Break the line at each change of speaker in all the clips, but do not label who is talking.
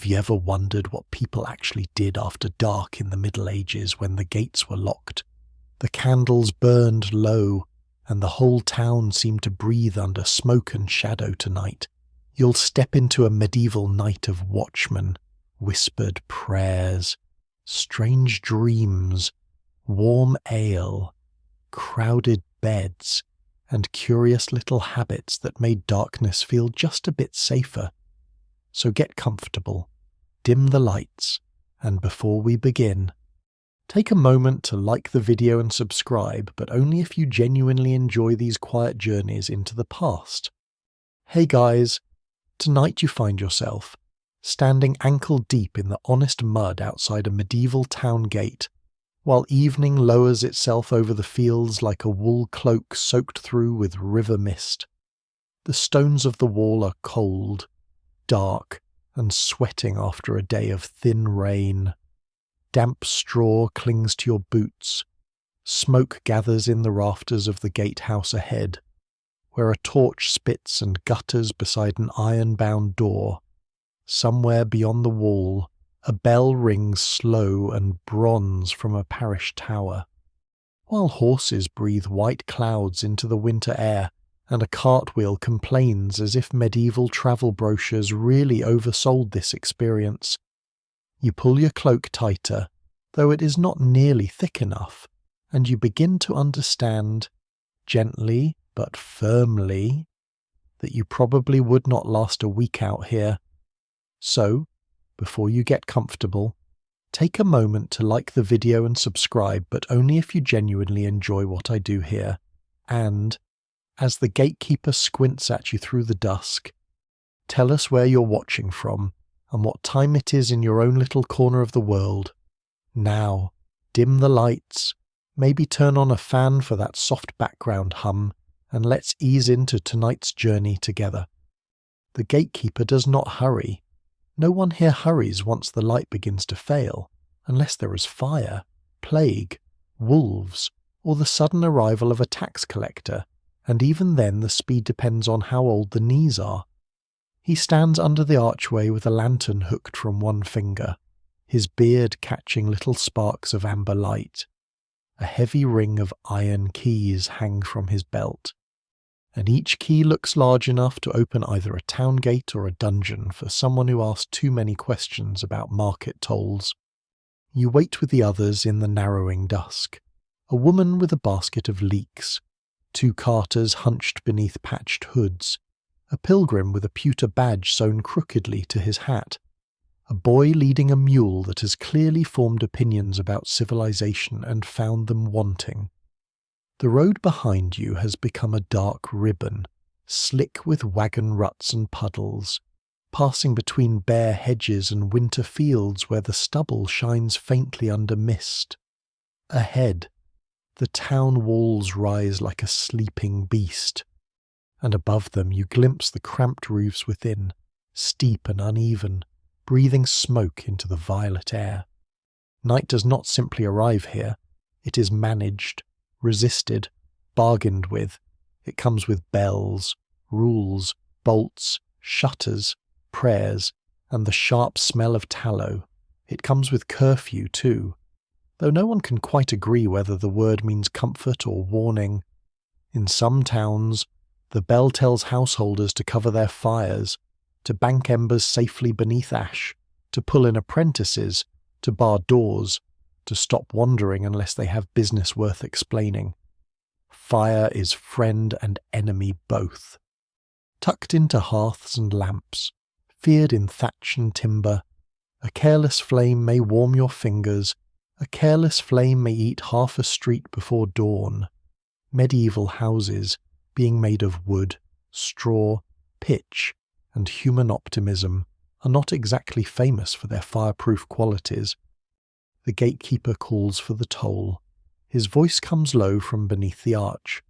you ever wondered what people actually did after dark in the Middle Ages when the gates were locked? The candles burned low, and the whole town seemed to breathe under smoke and shadow tonight. You'll step into a medieval night of watchmen, whispered prayers, strange dreams, warm ale, crowded beds, and curious little habits that made darkness feel just a bit safer. So get comfortable, dim the lights, and before we begin, take a moment to like the video and subscribe, but only if you genuinely enjoy these quiet journeys into the past. Hey guys, tonight you find yourself standing ankle deep in the honest mud outside a medieval town gate, while evening lowers itself over the fields like a wool cloak soaked through with river mist. The stones of the wall are cold, dark, and sweating after a day of thin rain. Damp straw clings to your boots. Smoke gathers in the rafters of the gatehouse ahead, where a torch spits and gutters beside an iron-bound door. Somewhere beyond the wall, a bell rings slow and bronze from a parish tower, while horses breathe white clouds into the winter air, and a cartwheel complains as if medieval travel brochures really oversold this experience. You pull your cloak tighter, though it is not nearly thick enough, and you begin to understand, gently but firmly, that you probably would not last a week out here. So, before you get comfortable, take a moment to like the video and subscribe, but only if you genuinely enjoy what I do here. And, as the gatekeeper squints at you through the dusk, tell us where you're watching from and what time it is in your own little corner of the world. Now, dim the lights, maybe turn on a fan for that soft background hum, and let's ease into tonight's journey together. The gatekeeper does not hurry. No one here hurries once the light begins to fail, unless there is fire, plague, wolves, or the sudden arrival of a tax collector, and even then the speed depends on how old the knees are. He stands under the archway with a lantern hooked from one finger, his beard catching little sparks of amber light. A heavy ring of iron keys hang from his belt, and each key looks large enough to open either a town gate or a dungeon for someone who asks too many questions about market tolls. You wait with the others in the narrowing dusk. A woman with a basket of leeks, 2 carters hunched beneath patched hoods, a pilgrim with a pewter badge sewn crookedly to his hat, a boy leading a mule that has clearly formed opinions about civilization and found them wanting. The road behind you has become a dark ribbon, slick with wagon ruts and puddles, passing between bare hedges and winter fields where the stubble shines faintly under mist. Ahead, the town walls rise like a sleeping beast, and above them you glimpse the cramped roofs within, steep and uneven, breathing smoke into the violet air. Night does not simply arrive here, it is managed, resisted, bargained with. It comes with bells, rules, bolts, shutters, prayers, and the sharp smell of tallow. It comes with curfew too, though no one can quite agree whether the word means comfort or warning. In some towns, the bell tells householders to cover their fires, to bank embers safely beneath ash, to pull in apprentices, to bar doors, to stop wandering unless they have business worth explaining. Fire is friend and enemy both. Tucked into hearths and lamps, feared in thatch and timber, a careless flame may warm your fingers, a careless flame may eat half a street before dawn. Medieval houses, being made of wood, straw, pitch, and human optimism, are not exactly famous for their fireproof qualities. The gatekeeper calls for the toll. His voice comes low from beneath the arch.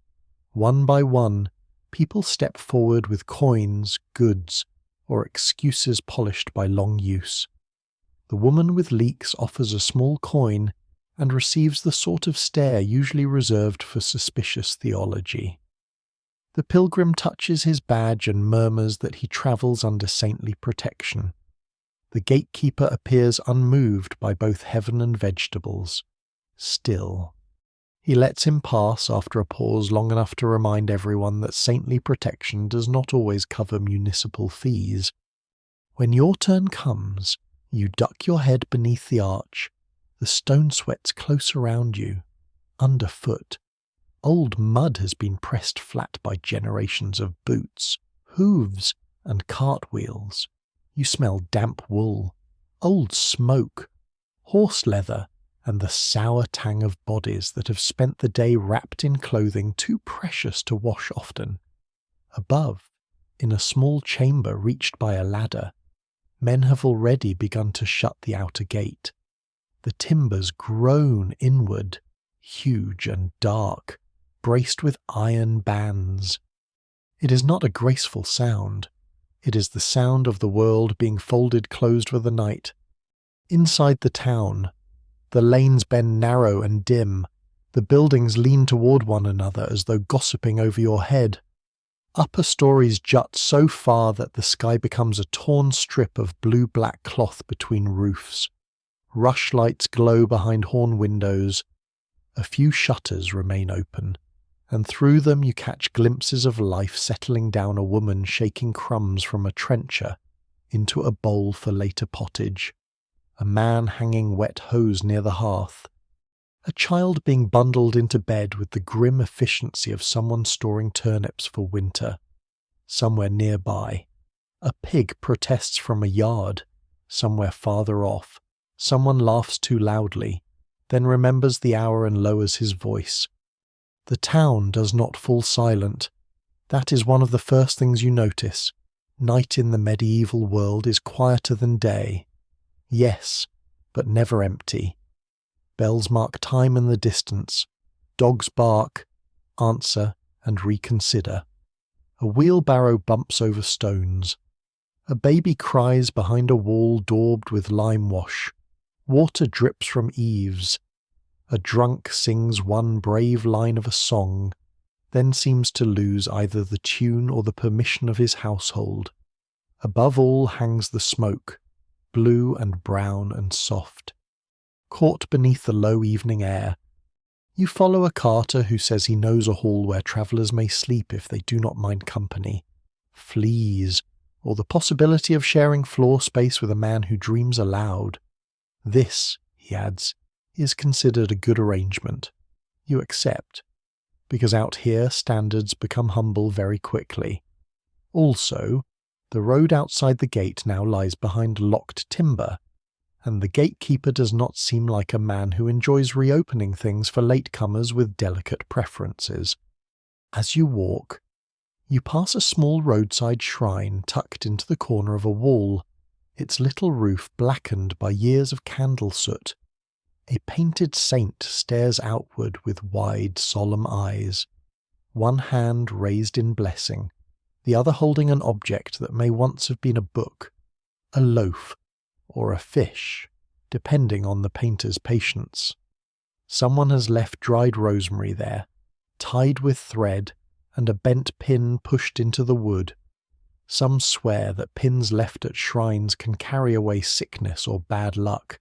One by one, people step forward with coins, goods, or excuses polished by long use. The woman with leeks offers a small coin and receives the sort of stare usually reserved for suspicious theology. The pilgrim touches his badge and murmurs that he travels under saintly protection. The gatekeeper appears unmoved by both heaven and vegetables. Still. He lets him pass after a pause long enough to remind everyone that saintly protection does not always cover municipal fees. When your turn comes, you duck your head beneath the arch. The stone sweats close around you. Underfoot, old mud has been pressed flat by generations of boots, hooves, and cartwheels. You smell damp wool, old smoke, horse leather, and the sour tang of bodies that have spent the day wrapped in clothing too precious to wash often. Above, in a small chamber reached by a ladder, men have already begun to shut the outer gate. The timbers groan inward, huge and dark, braced with iron bands. It is not a graceful sound. It is the sound of the world being folded closed with the night. Inside the town, the lanes bend narrow and dim. The buildings lean toward one another as though gossiping over your head. Upper stories jut so far that the sky becomes a torn strip of blue-black cloth between roofs. Rushlights glow behind horn windows. A few shutters remain open, and through them you catch glimpses of life settling down a woman shaking crumbs from a trencher into a bowl for later pottage, a man hanging wet hose near the hearth, a child being bundled into bed with the grim efficiency of someone storing turnips for winter. Somewhere nearby, a pig protests from a yard. Somewhere farther off, someone laughs too loudly, then remembers the hour and lowers his voice. The town does not fall silent. That is one of the first things you notice. Night in the medieval world is quieter than day. Yes, but never empty. Bells mark time in the distance. Dogs bark, answer, and reconsider. A wheelbarrow bumps over stones. A baby cries behind a wall daubed with lime wash. Water drips from eaves. A drunk sings one brave line of a song, then seems to lose either the tune or the permission of his household. Above all hangs the smoke, blue and brown and soft. Caught beneath the low evening air, you follow a carter who says he knows a hall where travellers may sleep if they do not mind company. Fleas, or the possibility of sharing floor space with a man who dreams aloud. This, he adds, is considered a good arrangement. You accept, because out here standards become humble very quickly. Also, the road outside the gate now lies behind locked timber, and the gatekeeper does not seem like a man who enjoys reopening things for latecomers with delicate preferences. As you walk, you pass a small roadside shrine tucked into the corner of a wall, its little roof blackened by years of candle soot. A painted saint stares outward with wide, solemn eyes, one hand raised in blessing, the other holding an object that may once have been a book, a loaf, or a fish, depending on the painter's patience. Someone has left dried rosemary there, tied with thread, and a bent pin pushed into the wood. Some swear that pins left at shrines can carry away sickness or bad luck,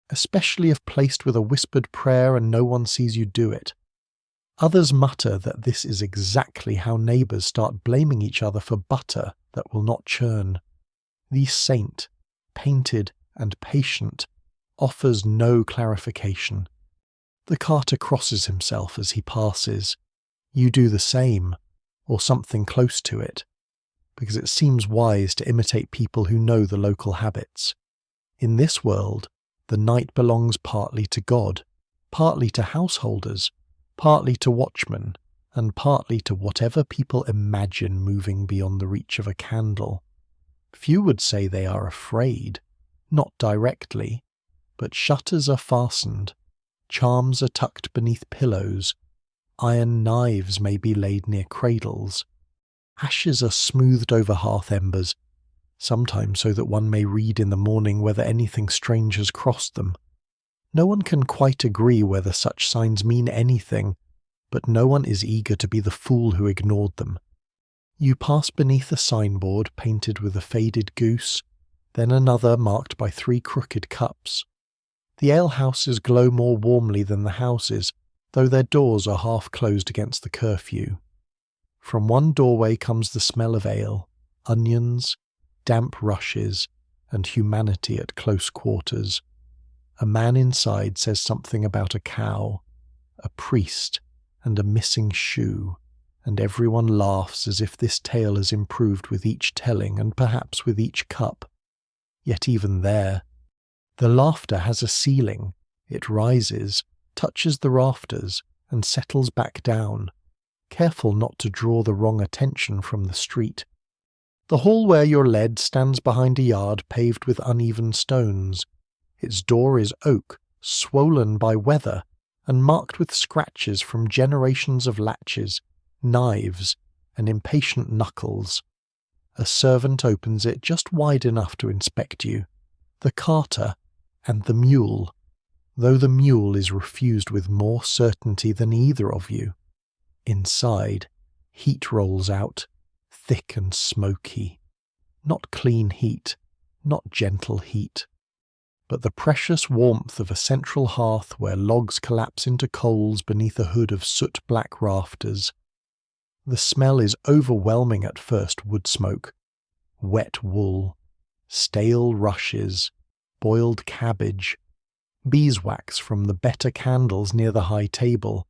especially if placed with a whispered prayer and no one sees you do it. Others mutter that this is exactly how neighbours start blaming each other for butter that will not churn. The saint, painted and patient, offers no clarification. The carter crosses himself as he passes. You do the same, or something close to it, because it seems wise to imitate people who know the local habits. In this world, the night belongs partly to God, partly to householders, partly to watchmen, and partly to whatever people imagine moving beyond the reach of a candle. Few would say they are afraid, not directly, but shutters are fastened, charms are tucked beneath pillows, iron knives may be laid near cradles, ashes are smoothed over hearth embers, sometimes so that one may read in the morning whether anything strange has crossed them. No one can quite agree whether such signs mean anything, but no one is eager to be the fool who ignored them. You pass beneath a signboard painted with a faded goose, then another marked by 3 crooked cups. The alehouses glow more warmly than the houses, though their doors are half closed against the curfew. From one doorway comes the smell of ale, onions, damp rushes, and humanity at close quarters. A man inside says something about a cow, a priest, and a missing shoe, and everyone laughs as if this tale has improved with each telling and perhaps with each cup. Yet even there, the laughter has a ceiling. It rises, touches the rafters, and settles back down, careful not to draw the wrong attention from the street. The hall where you're led stands behind a yard paved with uneven stones. Its door is oak, swollen by weather, and marked with scratches from generations of latches, knives, and impatient knuckles. A servant opens it just wide enough to inspect you, the carter, and the mule, though the mule is refused with more certainty than either of you. Inside, heat rolls out, thick and smoky. Not clean heat, not gentle heat, but the precious warmth of a central hearth where logs collapse into coals beneath a hood of soot-black rafters. The smell is overwhelming at first: wood smoke, wet wool, stale rushes, boiled cabbage, beeswax from the better candles near the high table,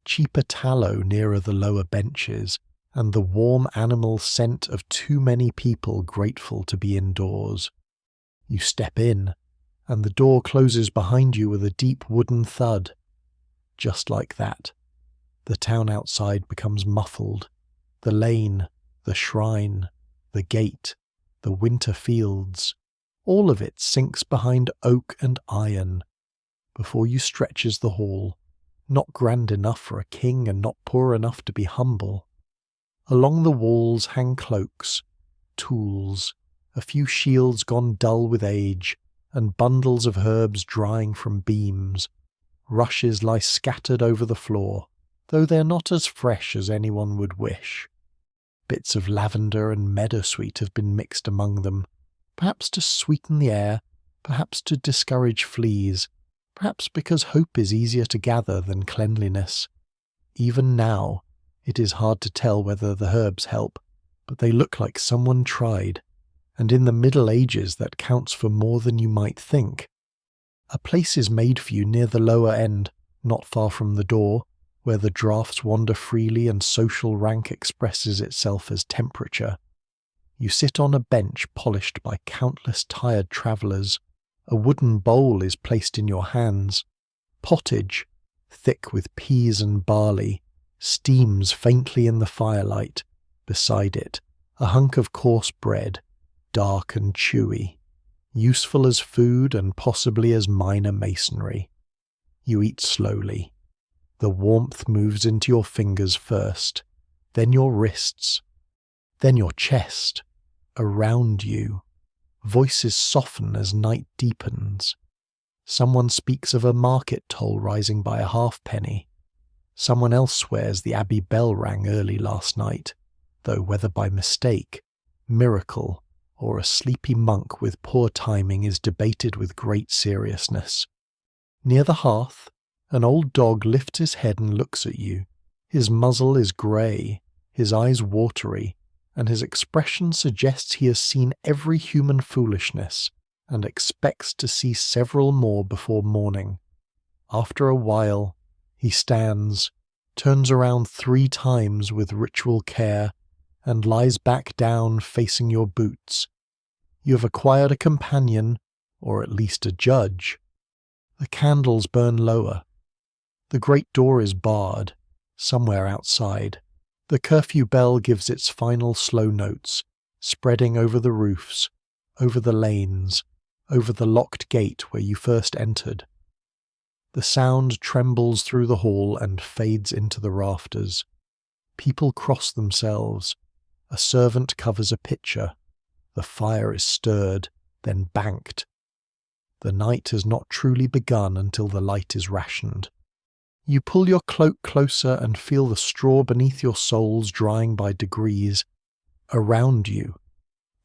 cheaper tallow nearer the lower benches, and the warm animal scent of too many people grateful to be indoors. You step in, and the door closes behind you with a deep wooden thud. Just like that, the town outside becomes muffled. The lane, the shrine, the gate, the winter fields, all of it sinks behind oak and iron. Before you stretches the hall, not grand enough for a king and not poor enough to be humble. Along the walls hang cloaks, tools, a few shields gone dull with age, and bundles of herbs drying from beams. Rushes lie scattered over the floor, though they're not as fresh as anyone would wish. Bits of lavender and meadowsweet have been mixed among them, perhaps to sweeten the air, perhaps to discourage fleas, perhaps because hope is easier to gather than cleanliness. Even now, it is hard to tell whether the herbs help, but they look like someone tried, and in the Middle Ages that counts for more than you might think. A place is made for you near the lower end, not far from the door, where the draughts wander freely and social rank expresses itself as temperature. You sit on a bench polished by countless tired travellers. A wooden bowl is placed in your hands. Pottage, thick with peas and barley, steams faintly in the firelight. Beside it, a hunk of coarse bread, dark and chewy, useful as food and possibly as minor masonry. You eat slowly. The warmth moves into your fingers first, then your wrists, then your chest, around you. Voices soften as night deepens. Someone speaks of a market toll rising by a halfpenny. Someone else swears the abbey bell rang early last night, though whether by mistake, miracle, or a sleepy monk with poor timing is debated with great seriousness. Near the hearth, an old dog lifts his head and looks at you. His muzzle is grey, his eyes watery, and his expression suggests he has seen every human foolishness and expects to see several more before morning. After a while, he stands, turns around 3 times with ritual care, and lies back down facing your boots. You have acquired a companion, or at least a judge. The candles burn lower. The great door is barred, somewhere outside. The curfew bell gives its final slow notes, spreading over the roofs, over the lanes, over the locked gate where you first entered. The sound trembles through the hall and fades into the rafters. People cross themselves. A servant covers a pitcher. The fire is stirred, then banked. The night has not truly begun until the light is rationed. You pull your cloak closer and feel the straw beneath your soles drying by degrees. Around you,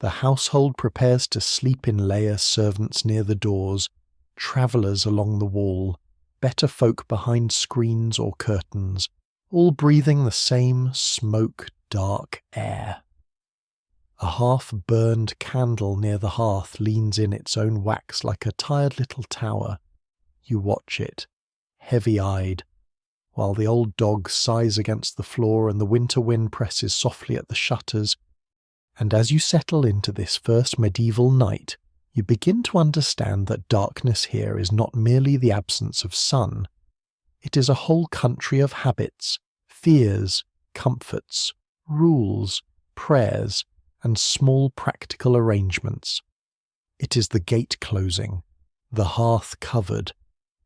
The household prepares to sleep in layer, servants near the doors, travellers along the wall, better folk behind screens or curtains, all breathing the same smoke-dark air. A half-burned candle near the hearth leans in its own wax like a tired little tower. You watch it, heavy-eyed, while the old dog sighs against the floor and the winter wind presses softly at the shutters. And as you settle into this first medieval night, you begin to understand that darkness here is not merely the absence of sun. It is a whole country of habits, fears, comforts, rules, prayers, and small practical arrangements. It is the gate closing, the hearth covered,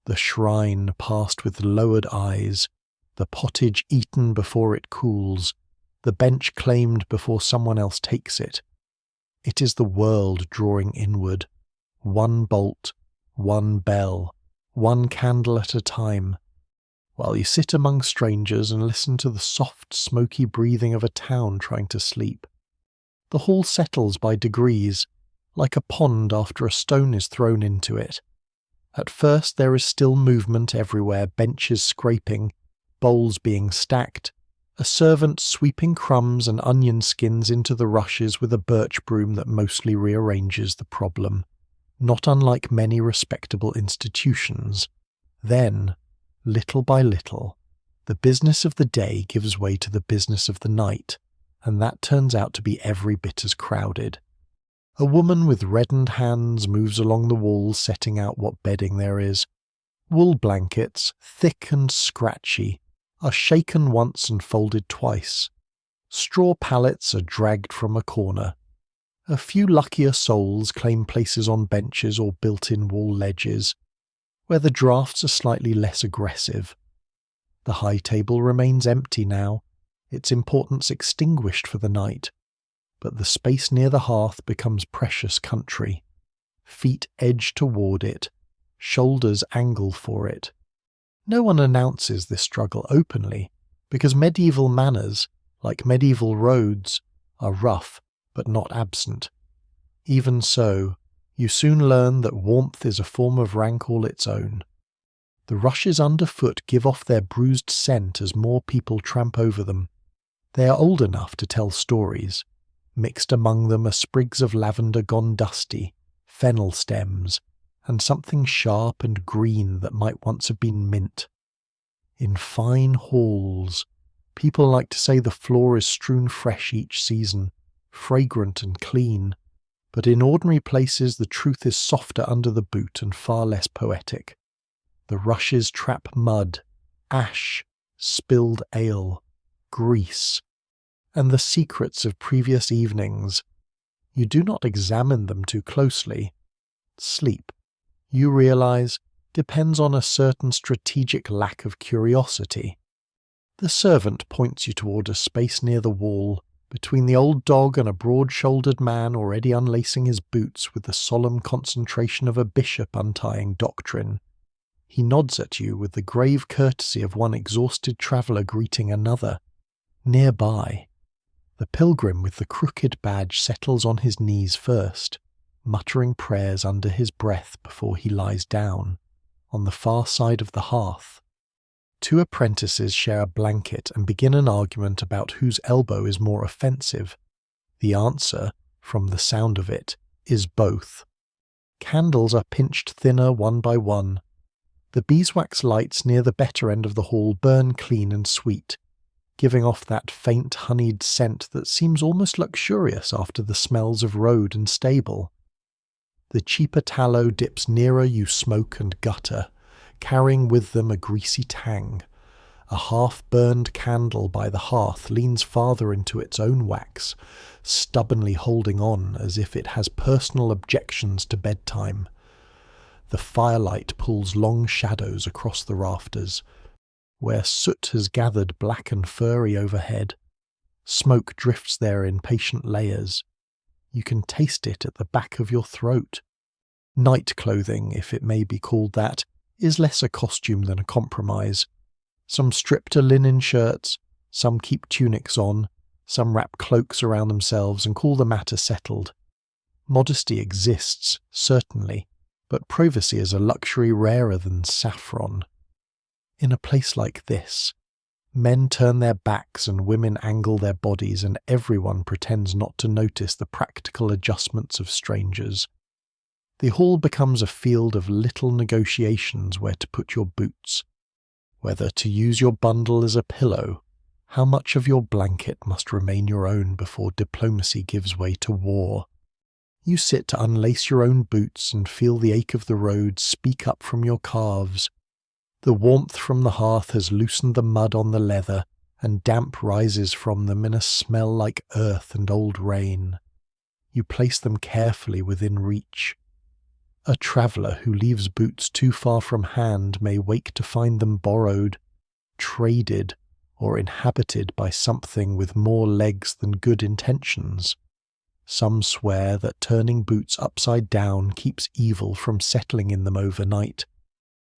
the shrine passed with lowered eyes, the pottage eaten before it cools, the bench claimed before someone else takes it. It is the world drawing inward, one bolt, one bell, one candle at a time, while you sit among strangers and listen to the soft, smoky breathing of a town trying to sleep. The hall settles by degrees, like a pond after a stone is thrown into it. At first there is still movement everywhere, benches scraping, bowls being stacked, a servant sweeping crumbs and onion skins into the rushes with a birch broom that mostly rearranges the problem, not unlike many respectable institutions. Then, little by little, the business of the day gives way to the business of the night, and that turns out to be every bit as crowded. A woman with reddened hands moves along the walls setting out what bedding there is. Wool blankets, thick and scratchy, are shaken once and folded twice. Straw pallets are dragged from a corner. A few luckier souls claim places on benches or built-in wall ledges, where the draughts are slightly less aggressive. The high table remains empty now, its importance extinguished for the night, but the space near the hearth becomes precious country. Feet edge toward it, shoulders angle for it. No one announces this struggle openly, because medieval manners, like medieval roads, are rough but not absent. Even so, you soon learn that warmth is a form of rank all its own. The rushes underfoot give off their bruised scent as more people tramp over them. They are old enough to tell stories. Mixed among them are sprigs of lavender gone dusty, fennel stems, and something sharp and green that might once have been mint. In fine halls, people like to say the floor is strewn fresh each season, fragrant and clean, but in ordinary places the truth is softer under the boot and far less poetic. The rushes trap mud, ash, spilled ale, grease, and the secrets of previous evenings. You do not examine them too closely. Sleep, you realize, depends on a certain strategic lack of curiosity. The servant points you toward a space near the wall, between the old dog and a broad-shouldered man already unlacing his boots with the solemn concentration of a bishop untying doctrine. He nods at you with the grave courtesy of one exhausted traveller greeting another. Nearby, the pilgrim with the crooked badge settles on his knees first, muttering prayers under his breath before he lies down, on the far side of the hearth. Two apprentices share a blanket and begin an argument about whose elbow is more offensive. The answer, from the sound of it, is both. Candles are pinched thinner one by one. The beeswax lights near the better end of the hall burn clean and sweet, giving off that faint honeyed scent that seems almost luxurious after the smells of road and stable. The cheaper tallow dips nearer you smoke and gutter, carrying with them a greasy tang. A half-burned candle by the hearth leans farther into its own wax, stubbornly holding on as if it has personal objections to bedtime. The firelight pulls long shadows across the rafters, where soot has gathered black and furry overhead. Smoke drifts there in patient layers. You can taste it at the back of your throat. Night clothing, if it may be called that, is less a costume than a compromise. Some strip to linen shirts, some keep tunics on, some wrap cloaks around themselves and call the matter settled. Modesty exists, certainly, but privacy is a luxury rarer than saffron. In a place like this, men turn their backs and women angle their bodies, and everyone pretends not to notice the practical adjustments of strangers. The hall becomes a field of little negotiations where to put your boots, whether to use your bundle as a pillow, how much of your blanket must remain your own before diplomacy gives way to war. You sit to unlace your own boots and feel the ache of the road speak up from your calves. The warmth from the hearth has loosened the mud on the leather, and damp rises from them in a smell like earth and old rain. You place them carefully within reach. A traveller who leaves boots too far from hand may wake to find them borrowed, traded, or inhabited by something with more legs than good intentions. Some swear that turning boots upside down keeps evil from settling in them overnight.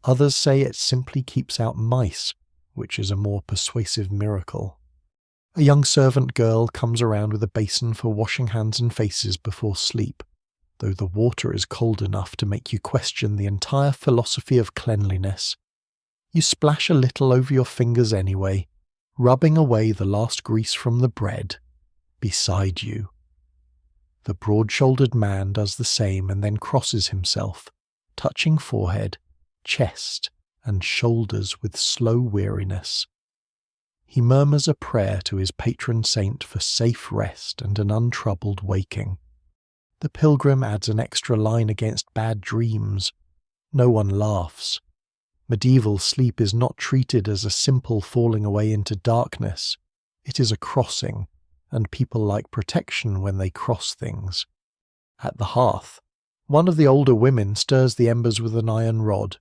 Others say it simply keeps out mice, which is a more persuasive miracle. A young servant girl comes around with a basin for washing hands and faces before sleep, though the water is cold enough to make you question the entire philosophy of cleanliness. You splash a little over your fingers anyway, rubbing away the last grease from the bread. Beside you. The broad-shouldered man does the same and then crosses himself, touching forehead, chest, and shoulders with slow weariness. He murmurs a prayer to his patron saint for safe rest and an untroubled waking. The pilgrim adds an extra line against bad dreams. No one laughs. Medieval sleep is not treated as a simple falling away into darkness. It is a crossing, and people like protection when they cross things. At the hearth, one of the older women stirs the embers with an iron rod,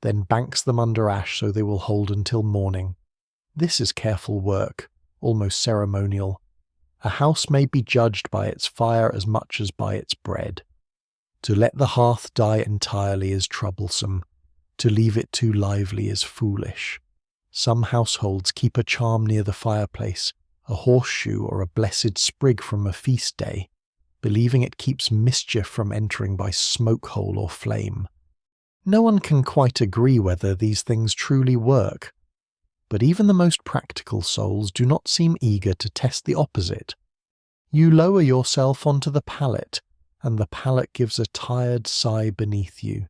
then banks them under ash so they will hold until morning. This is careful work, almost ceremonial. A house may be judged by its fire as much as by its bread. To let the hearth die entirely is troublesome. To leave it too lively is foolish. Some households keep a charm near the fireplace, a horseshoe or a blessed sprig from a feast day, believing it keeps mischief from entering by smoke hole or flame. No one can quite agree whether these things truly work, but even the most practical souls do not seem eager to test the opposite. You lower yourself onto the pallet, and the pallet gives a tired sigh beneath you.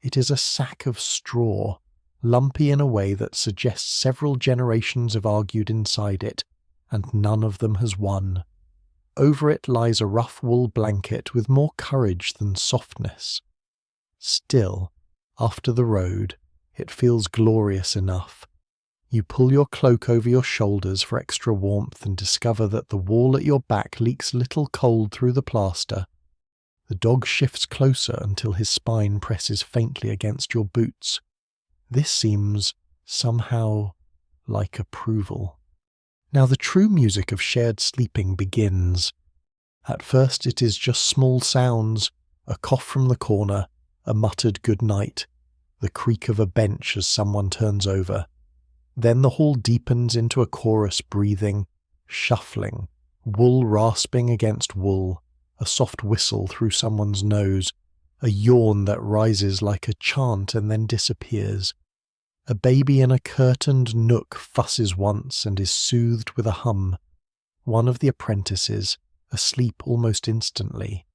It is a sack of straw, lumpy in a way that suggests several generations have argued inside it, and none of them has won. Over it lies a rough wool blanket with more courage than softness. Still, after the road, it feels glorious enough. You pull your cloak over your shoulders for extra warmth and discover that the wall at your back leaks little cold through the plaster. The dog shifts closer until his spine presses faintly against your boots. This seems, somehow, like approval. Now the true music of shared sleeping begins. At first it is just small sounds, a cough from the corner, a muttered good night, the creak of a bench as someone turns over. Then the hall deepens into a chorus breathing, shuffling, wool rasping against wool, a soft whistle through someone's nose, a yawn that rises like a chant and then disappears. A baby in a curtained nook fusses once and is soothed with a hum. One of the apprentices, asleep almost instantly,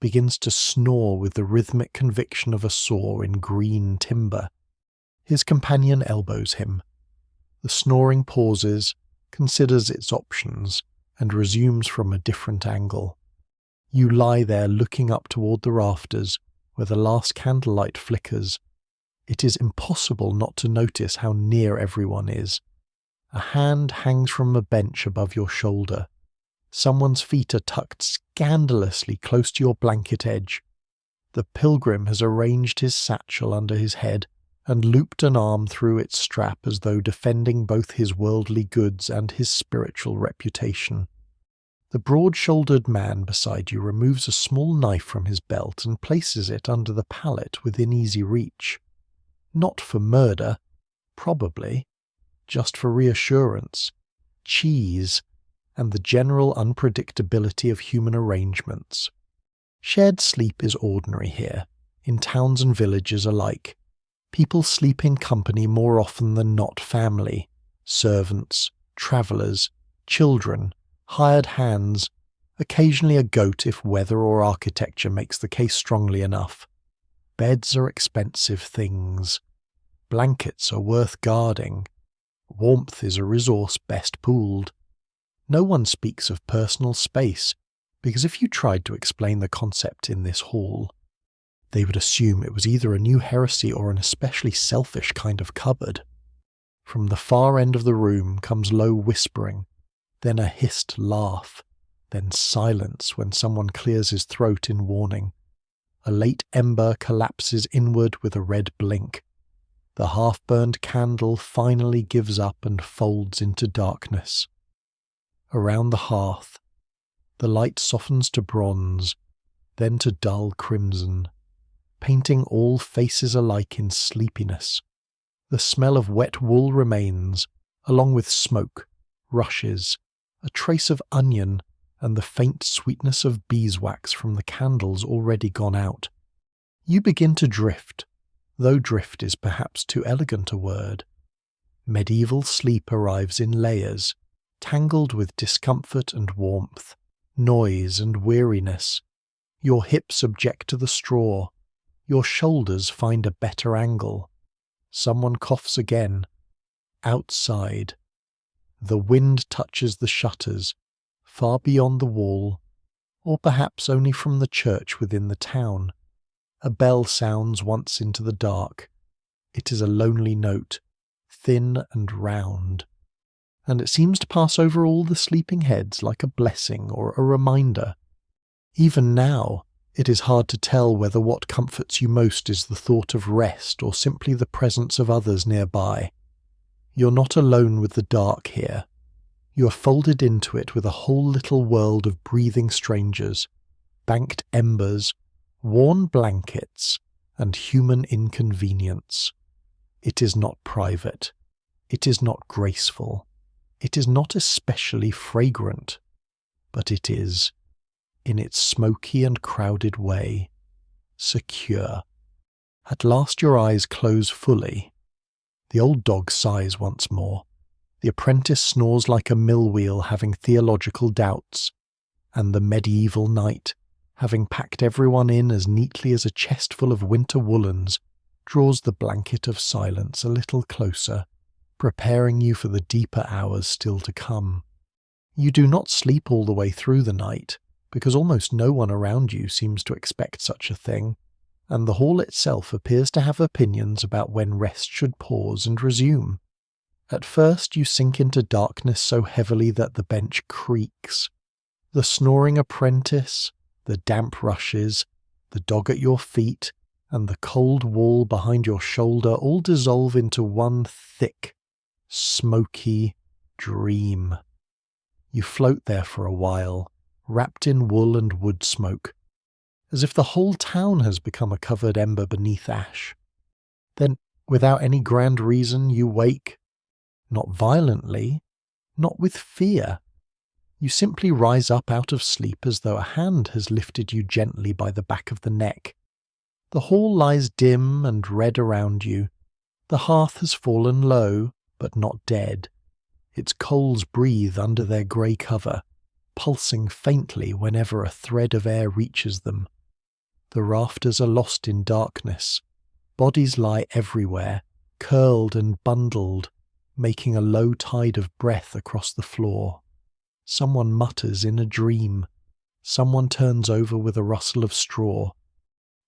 begins to snore with the rhythmic conviction of a saw in green timber. His companion elbows him. The snoring pauses, considers its options, and resumes from a different angle. You lie there looking up toward the rafters, where the last candlelight flickers. It is impossible not to notice how near everyone is. A hand hangs from a bench above your shoulder. Someone's feet are tucked scandalously close to your blanket edge. The pilgrim has arranged his satchel under his head and looped an arm through its strap as though defending both his worldly goods and his spiritual reputation. The broad-shouldered man beside you removes a small knife from his belt and places it under the pallet within easy reach. Not for murder, probably, just for reassurance, cheese, and the general unpredictability of human arrangements. Shared sleep is ordinary here, in towns and villages alike. People sleep in company more often than not family, servants, travellers, children, hired hands, occasionally a goat if weather or architecture makes the case strongly enough. Beds are expensive things. Blankets are worth guarding. Warmth is a resource best pooled. No one speaks of personal space, because if you tried to explain the concept in this hall, they would assume it was either a new heresy or an especially selfish kind of cupboard. From the far end of the room comes low whispering, then a hissed laugh, then silence when someone clears his throat in warning. A late ember collapses inward with a red blink. The half-burned candle finally gives up and folds into darkness. Around the hearth, the light softens to bronze, then to dull crimson, painting all faces alike in sleepiness. The smell of wet wool remains, along with smoke, rushes, a trace of onion, and the faint sweetness of beeswax from the candles already gone out. You begin to drift, though drift is perhaps too elegant a word. Medieval sleep arrives in layers, tangled with discomfort and warmth, noise and weariness. Your hips object to the straw. Your shoulders find a better angle. Someone coughs again. Outside. The wind touches the shutters, far beyond the wall, or perhaps only from the church within the town. A bell sounds once into the dark. It is a lonely note, thin and round, and it seems to pass over all the sleeping heads like a blessing or a reminder. Even now, it is hard to tell whether what comforts you most is the thought of rest or simply the presence of others nearby. You're not alone with the dark here. You are folded into it with a whole little world of breathing strangers, banked embers, worn blankets, and human inconvenience. It is not private. It is not graceful. It is not especially fragrant. But it is, in its smoky and crowded way, secure. At last your eyes close fully. The old dog sighs once more. The apprentice snores like a mill wheel having theological doubts, and the medieval knight, having packed everyone in as neatly as a chest full of winter woolens, draws the blanket of silence a little closer, preparing you for the deeper hours still to come. You do not sleep all the way through the night, because almost no one around you seems to expect such a thing, and the hall itself appears to have opinions about when rest should pause and resume. At first you sink into darkness so heavily that the bench creaks. The snoring apprentice, the damp rushes, the dog at your feet, and the cold wall behind your shoulder all dissolve into one thick, smoky dream. You float there for a while, wrapped in wool and wood smoke, as if the whole town has become a covered ember beneath ash. Then, without any grand reason, you wake, not violently, not with fear. You simply rise up out of sleep as though a hand has lifted you gently by the back of the neck. The hall lies dim and red around you. The hearth has fallen low, but not dead. Its coals breathe under their grey cover, pulsing faintly whenever a thread of air reaches them. The rafters are lost in darkness. Bodies lie everywhere, curled and bundled, making a low tide of breath across the floor. Someone mutters in a dream. Someone turns over with a rustle of straw.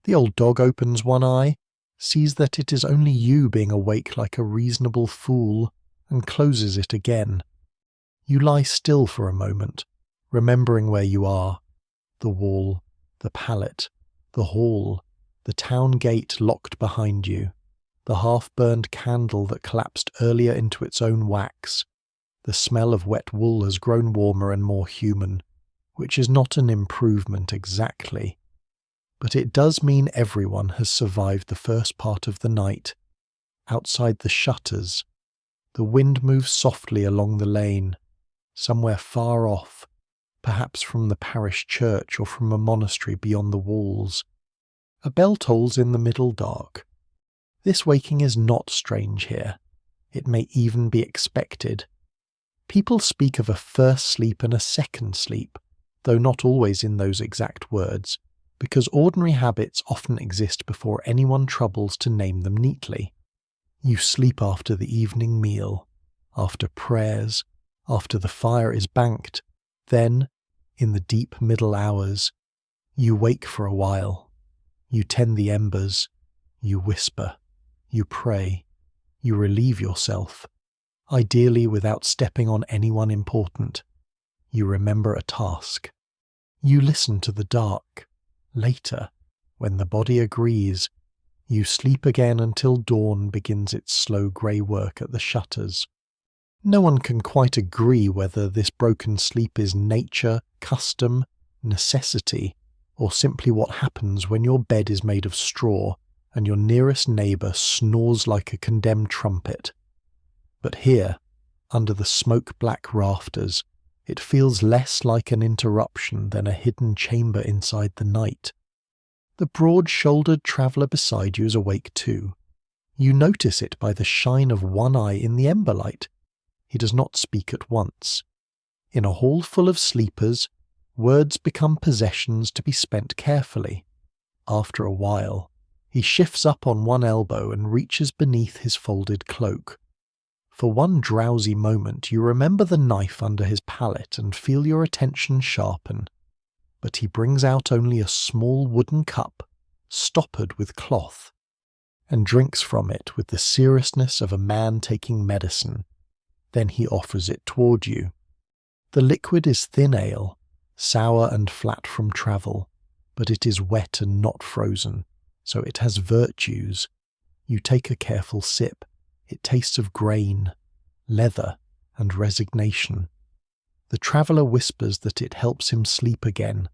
The old dog opens one eye, sees that it is only you being awake like a reasonable fool, and closes it again. You lie still for a moment, remembering where you are. The wall, the pallet, the hall, the town gate locked behind you, the half-burned candle that collapsed earlier into its own wax. The smell of wet wool has grown warmer and more human, which is not an improvement exactly. But it does mean everyone has survived the first part of the night. Outside the shutters, the wind moves softly along the lane. Somewhere far off, perhaps from the parish church or from a monastery beyond the walls. A bell tolls in the middle dark. This waking is not strange here. It may even be expected. People speak of a first sleep and a second sleep, though not always in those exact words, because ordinary habits often exist before anyone troubles to name them neatly. You sleep after the evening meal, after prayers, after the fire is banked, then, in the deep middle hours, you wake for a while. You tend the embers, you whisper, you pray, you relieve yourself, ideally without stepping on anyone important. You remember a task. You listen to the dark. Later, when the body agrees, you sleep again until dawn begins its slow grey work at the shutters. No one can quite agree whether this broken sleep is nature, custom, necessity, or simply what happens when your bed is made of straw and your nearest neighbour snores like a condemned trumpet. But here, under the smoke-black rafters, it feels less like an interruption than a hidden chamber inside the night. The broad-shouldered traveller beside you is awake too. You notice it by the shine of one eye in the ember light. He does not speak at once. In a hall full of sleepers, words become possessions to be spent carefully. After a while, he shifts up on one elbow and reaches beneath his folded cloak. For one drowsy moment you remember the knife under his pallet and feel your attention sharpen. But he brings out only a small wooden cup, stoppered with cloth, and drinks from it with the seriousness of a man taking medicine. Then he offers it toward you. The liquid is thin ale, sour and flat from travel, but it is wet and not frozen, so it has virtues. You take a careful sip. It tastes of grain, leather, and resignation. The traveller whispers that it helps him sleep again.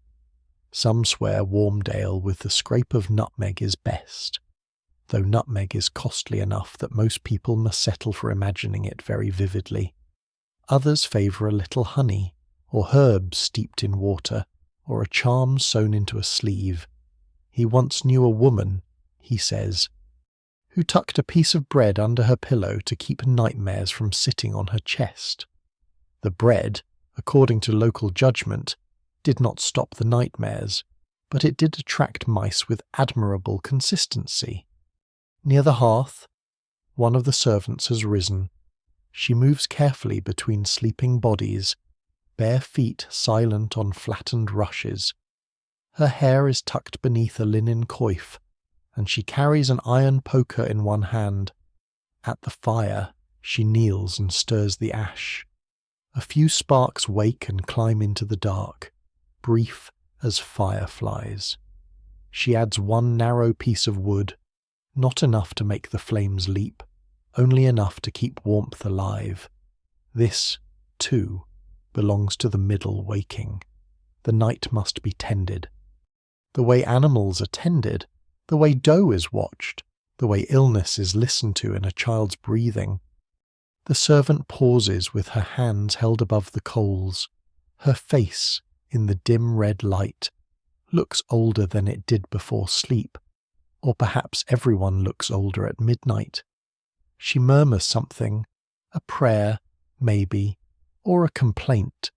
Some swear warmed ale with the scrape of nutmeg is best, though nutmeg is costly enough that most people must settle for imagining it very vividly. Others favour a little honey, or herbs steeped in water, or a charm sewn into a sleeve. He once knew a woman, he says, who tucked a piece of bread under her pillow to keep nightmares from sitting on her chest. The bread, according to local judgment, did not stop the nightmares, but it did attract mice with admirable consistency. Near the hearth, one of the servants has risen. She moves carefully between sleeping bodies, bare feet silent on flattened rushes. Her hair is tucked beneath a linen coif, and she carries an iron poker in one hand. At the fire, she kneels and stirs the ash. A few sparks wake and climb into the dark, brief as fireflies. She adds one narrow piece of wood, not enough to make the flames leap, only enough to keep warmth alive. This, too, belongs to the middle waking. The night must be tended. The way animals are tended, the way dough is watched, the way illness is listened to in a child's breathing. The servant pauses with her hands held above the coals. Her face, in the dim red light, looks older than it did before sleep, or perhaps everyone looks older at midnight. She murmurs something, a prayer, maybe, or a complaint.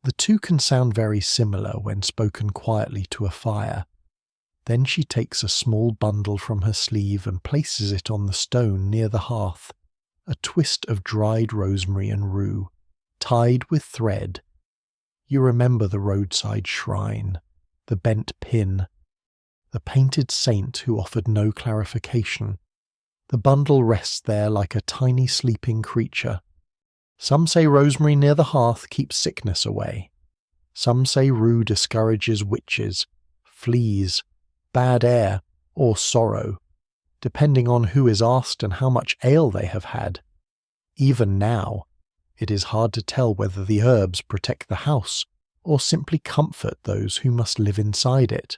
The two can sound very similar when spoken quietly to a fire. Then she takes a small bundle from her sleeve and places it on the stone near the hearth, a twist of dried rosemary and rue, tied with thread. You remember the roadside shrine, the bent pin, the painted saint who offered no clarification. The bundle rests there like a tiny sleeping creature. Some say rosemary near the hearth keeps sickness away. Some say rue discourages witches, fleas, bad air, or sorrow, depending on who is asked and how much ale they have had. Even now, it is hard to tell whether the herbs protect the house or simply comfort those who must live inside it.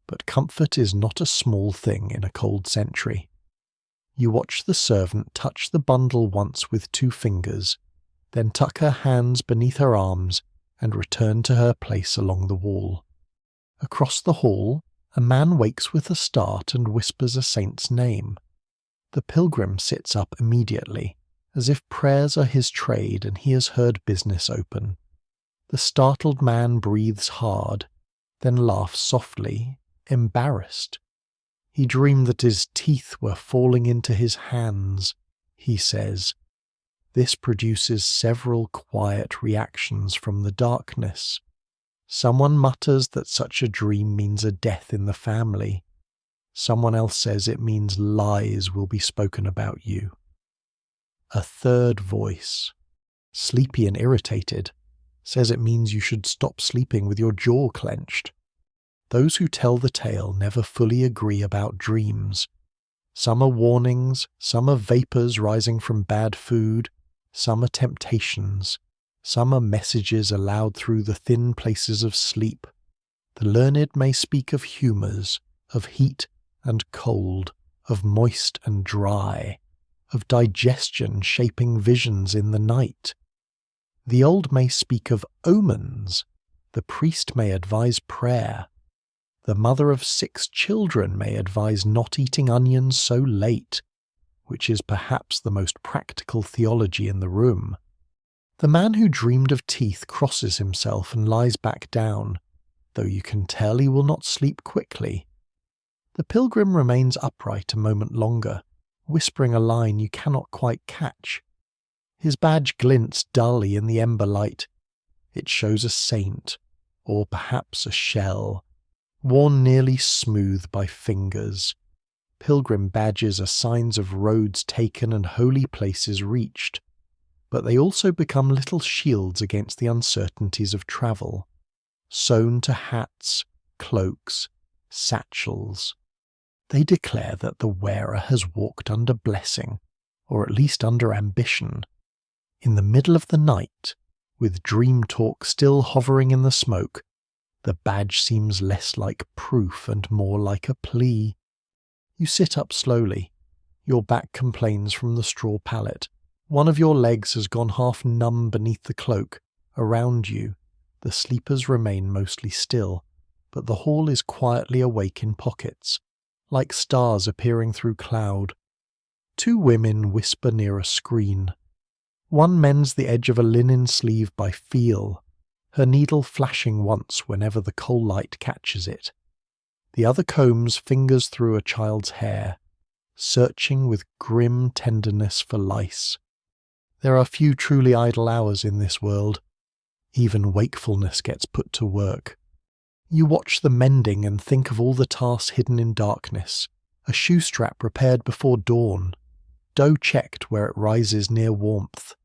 But comfort is not a small thing in a cold century. You watch the servant touch the bundle once with 2 fingers, then tuck her hands beneath her arms and return to her place along the wall. Across the hall, a man wakes with a start and whispers a saint's name. The pilgrim sits up immediately, as if prayers are his trade and he has heard business open. The startled man breathes hard, then laughs softly, embarrassed. He dreamed that his teeth were falling into his hands, he says. This produces several quiet reactions from the darkness. Someone mutters that such a dream means a death in the family. Someone else says it means lies will be spoken about you. A third voice, sleepy and irritated, says it means you should stop sleeping with your jaw clenched. Those who tell the tale never fully agree about dreams. Some are warnings, some are vapours rising from bad food, some are temptations, some are messages allowed through the thin places of sleep. The learned may speak of humours, of heat and cold, of moist and dry, of digestion shaping visions in the night. The old may speak of omens, the priest may advise prayer. The mother of 6 children may advise not eating onions so late, which is perhaps the most practical theology in the room. The man who dreamed of teeth crosses himself and lies back down, though you can tell he will not sleep quickly. The pilgrim remains upright a moment longer, whispering a line you cannot quite catch. His badge glints dully in the ember light. It shows a saint, or perhaps a shell, worn nearly smooth by fingers. Pilgrim badges are signs of roads taken and holy places reached, but they also become little shields against the uncertainties of travel, sewn to hats, cloaks, satchels. They declare that the wearer has walked under blessing, or at least under ambition. In the middle of the night, with dream talk still hovering in the smoke, the badge seems less like proof and more like a plea. You sit up slowly. Your back complains from the straw pallet. One of your legs has gone half numb beneath the cloak. Around you, the sleepers remain mostly still, but the hall is quietly awake in pockets, like stars appearing through cloud. 2 women whisper near a screen. One mends the edge of a linen sleeve by feel, her needle flashing once whenever the coal light catches it. The other combs fingers through a child's hair, searching with grim tenderness for lice. There are few truly idle hours in this world. Even wakefulness gets put to work. You watch the mending and think of all the tasks hidden in darkness, a shoe strap repaired before dawn, dough checked where it rises near warmth,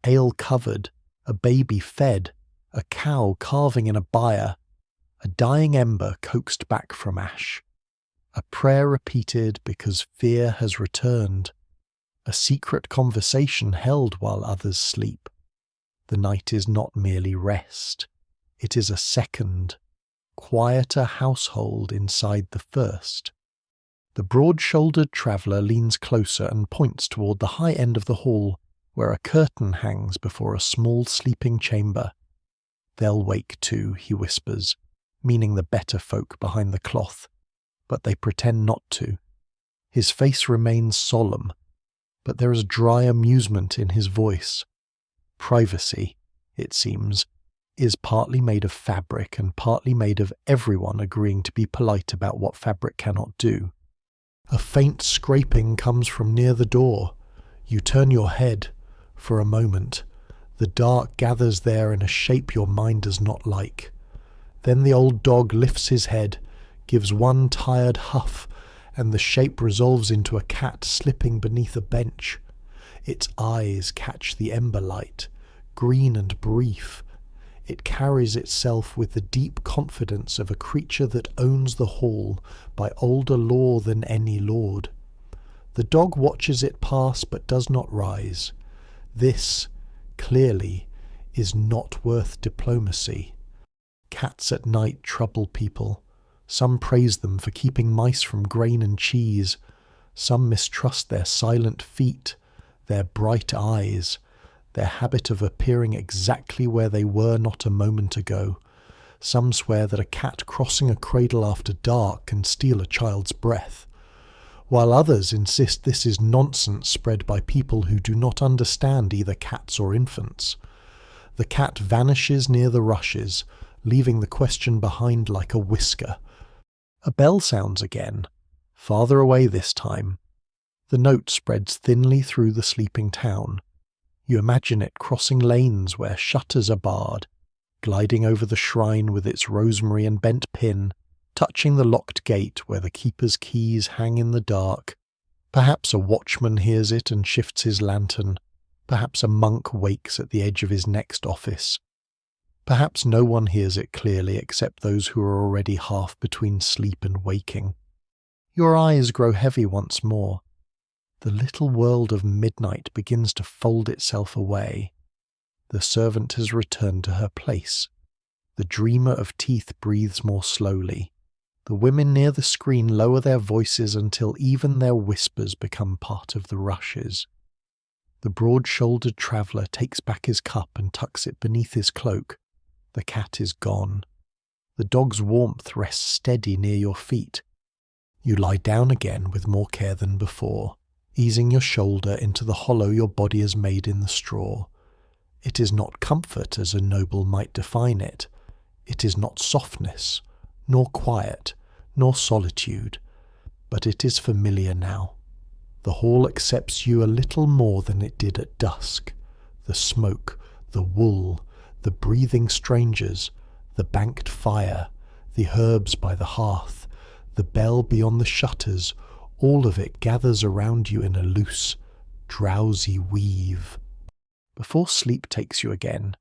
ale covered, a baby fed, a cow carving in a byre, a dying ember coaxed back from ash, a prayer repeated because fear has returned, a secret conversation held while others sleep. The night is not merely rest, it is a second, quieter household inside the first. The broad-shouldered traveller leans closer and points toward the high end of the hall, where a curtain hangs before a small sleeping chamber. They'll wake too, he whispers, meaning the better folk behind the cloth, but they pretend not to. His face remains solemn, but there is dry amusement in his voice. Privacy, it seems, is partly made of fabric and partly made of everyone agreeing to be polite about what fabric cannot do. A faint scraping comes from near the door. You turn your head. For a moment, the dark gathers there in a shape your mind does not like. Then the old dog lifts his head, gives one tired huff, and the shape resolves into a cat slipping beneath a bench. Its eyes catch the ember light, green and brief. It carries itself with the deep confidence of a creature that owns the hall by older law than any lord. The dog watches it pass but does not rise. This, clearly, is not worth diplomacy. Cats at night trouble people. Some praise them for keeping mice from grain and cheese. Some mistrust their silent feet, their bright eyes, their habit of appearing exactly where they were not a moment ago. Some swear that a cat crossing a cradle after dark can steal a child's breath, while others insist this is nonsense spread by people who do not understand either cats or infants. The cat vanishes near the rushes, leaving the question behind like a whisker. A bell sounds again, farther away this time. The note spreads thinly through the sleeping town. You imagine it crossing lanes where shutters are barred, gliding over the shrine with its rosemary and bent pin, touching the locked gate where the keeper's keys hang in the dark. Perhaps a watchman hears it and shifts his lantern. Perhaps a monk wakes at the edge of his next office. Perhaps no one hears it clearly except those who are already half between sleep and waking. Your eyes grow heavy once more. The little world of midnight begins to fold itself away. The servant has returned to her place. The dreamer of teeth breathes more slowly. The women near the screen lower their voices until even their whispers become part of the rushes. The broad-shouldered traveller takes back his cup and tucks it beneath his cloak. The cat is gone. The dog's warmth rests steady near your feet. You lie down again with more care than before, easing your shoulder into the hollow your body has made in the straw. It is not comfort as a noble might define it. It is not softness, nor quiet, nor solitude, but it is familiar now. The hall accepts you a little more than it did at dusk. The smoke, the wool, the breathing strangers, the banked fire, the herbs by the hearth, the bell beyond the shutters, all of it gathers around you in a loose, drowsy weave. Before sleep takes you again,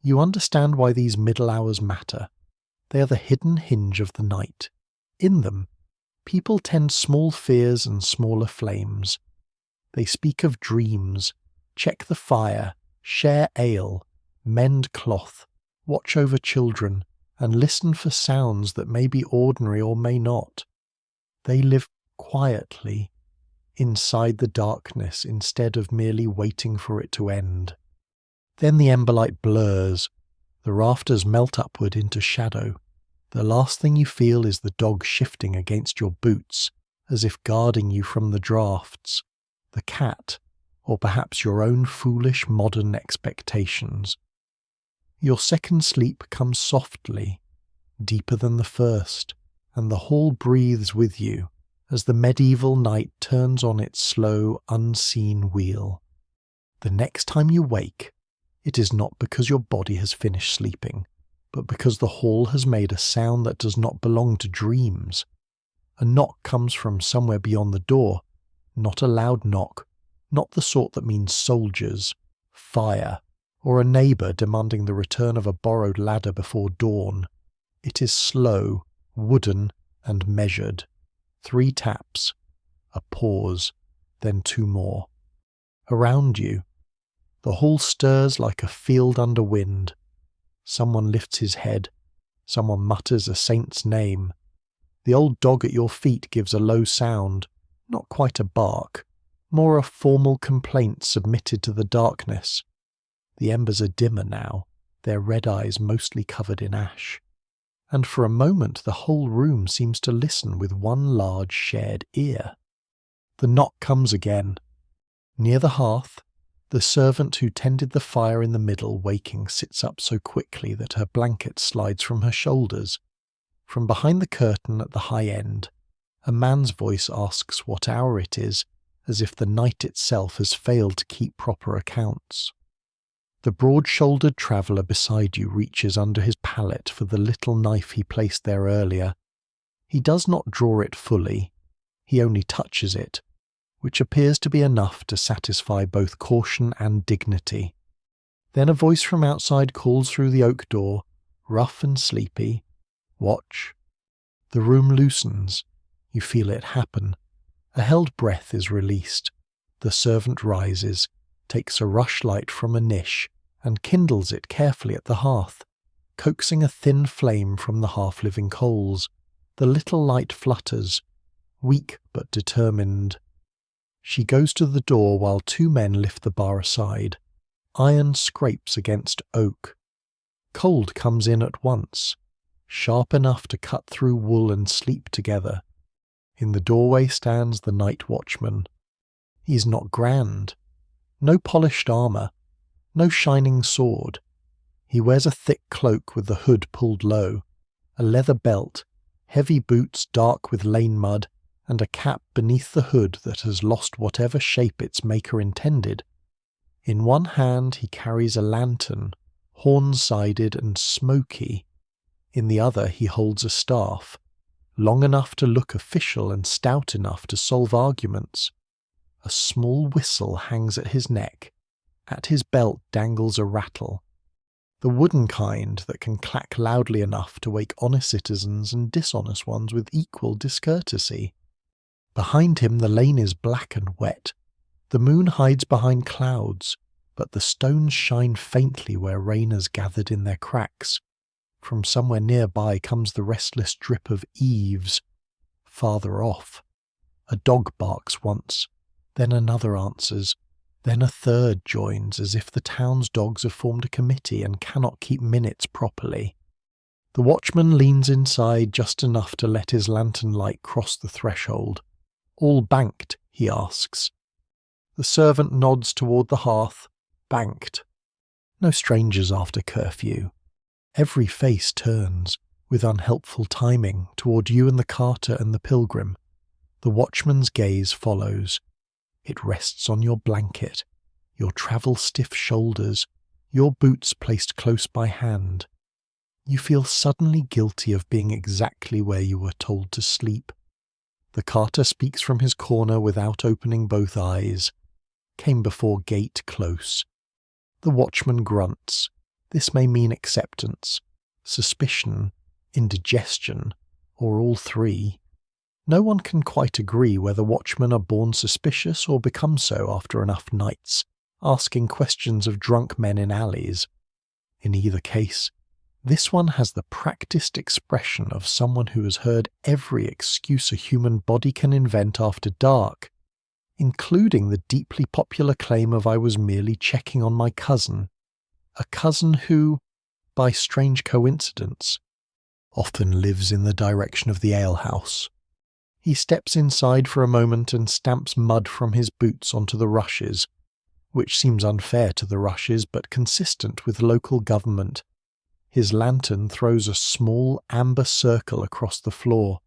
you understand why these middle hours matter. They are the hidden hinge of the night. In them, people tend small fears and smaller flames. They speak of dreams, check the fire, share ale, mend cloth, watch over children, and listen for sounds that may be ordinary or may not. They live quietly, inside the darkness, instead of merely waiting for it to end. Then the ember light blurs, the rafters melt upward into shadow. The last thing you feel is the dog shifting against your boots, as if guarding you from the drafts. The cat, or perhaps your own foolish modern expectations. Your second sleep comes softly, deeper than the first, and the hall breathes with you as the medieval night turns on its slow, unseen wheel. The next time you wake, it is not because your body has finished sleeping, but because the hall has made a sound that does not belong to dreams. A knock comes from somewhere beyond the door, not a loud knock, not the sort that means soldiers, fire, or a neighbour demanding the return of a borrowed ladder before dawn. It is slow, wooden, and measured. 3 taps, a pause, then 2 more. Around you, the hall stirs like a field under wind. Someone lifts his head. Someone mutters a saint's name. The old dog at your feet gives a low sound, not quite a bark, more a formal complaint submitted to the darkness. The embers are dimmer now, their red eyes mostly covered in ash. And for a moment the whole room seems to listen with one large shared ear. The knock comes again. Near the hearth, the servant who tended the fire in the middle waking sits up so quickly that her blanket slides from her shoulders. From behind the curtain at the high end, a man's voice asks what hour it is, as if the night itself has failed to keep proper accounts. The broad-shouldered traveller beside you reaches under his pallet for the little knife he placed there earlier. He does not draw it fully. He only touches it, which appears to be enough to satisfy both caution and dignity. Then a voice from outside calls through the oak door, rough and sleepy, "Watch." The room loosens. You feel it happen. A held breath is released. The servant rises, takes a rushlight from a niche, and kindles it carefully at the hearth, coaxing a thin flame from the half-living coals. The little light flutters, weak but determined. She goes to the door while 2 men lift the bar aside. Iron scrapes against oak. Cold comes in at once, sharp enough to cut through wool and sleep together. In the doorway stands the night watchman. He is not grand. No polished armour, no shining sword. He wears a thick cloak with the hood pulled low, a leather belt, heavy boots dark with lane mud, and a cap beneath the hood that has lost whatever shape its maker intended. In one hand he carries a lantern, horn-sided and smoky. In the other he holds a staff, long enough to look official and stout enough to solve arguments. A small whistle hangs at his neck. At his belt dangles a rattle, the wooden kind that can clack loudly enough to wake honest citizens and dishonest ones with equal discourtesy. Behind him the lane is black and wet. The moon hides behind clouds, but the stones shine faintly where rain has gathered in their cracks. From somewhere nearby comes the restless drip of eaves. Farther off, a dog barks once, then another answers, then a third joins, as if the town's dogs have formed a committee and cannot keep minutes properly. The watchman leans inside just enough to let his lantern light cross the threshold. "All banked?" he asks. The servant nods toward the hearth. Banked. No strangers after curfew. Every face turns, with unhelpful timing, toward you and the carter and the pilgrim. The watchman's gaze follows. It rests on your blanket, your travel-stiff shoulders, your boots placed close by hand. You feel suddenly guilty of being exactly where you were told to sleep. The carter speaks from his corner without opening both eyes. Came before gate close. The watchman grunts. This may mean acceptance, suspicion, indigestion, or all three. No one can quite agree whether watchmen are born suspicious or become so after enough nights, asking questions of drunk men in alleys. In either case, this one has the practiced expression of someone who has heard every excuse a human body can invent after dark, including the deeply popular claim of "I was merely checking on my cousin," a cousin who, by strange coincidence, often lives in the direction of the alehouse. He steps inside for a moment and stamps mud from his boots onto the rushes, which seems unfair to the rushes but consistent with local government. His lantern throws a small amber circle across the floor.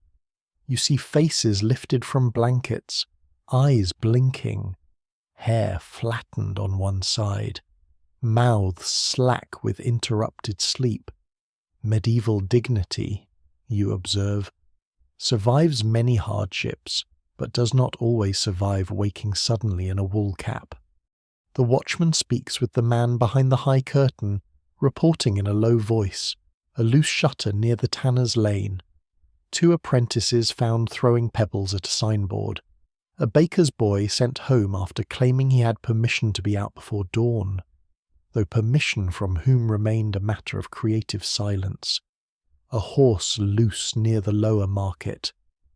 You see faces lifted from blankets, eyes blinking, hair flattened on one side, mouths slack with interrupted sleep. Medieval dignity, you observe, survives many hardships, but does not always survive waking suddenly in a wool cap. The watchman speaks with the man behind the high curtain, reporting in a low voice, a loose shutter near the tanner's lane. 2 apprentices found throwing pebbles at a signboard. A baker's boy sent home after claiming he had permission to be out before dawn, though permission from whom remained a matter of creative silence. A horse loose near the lower market.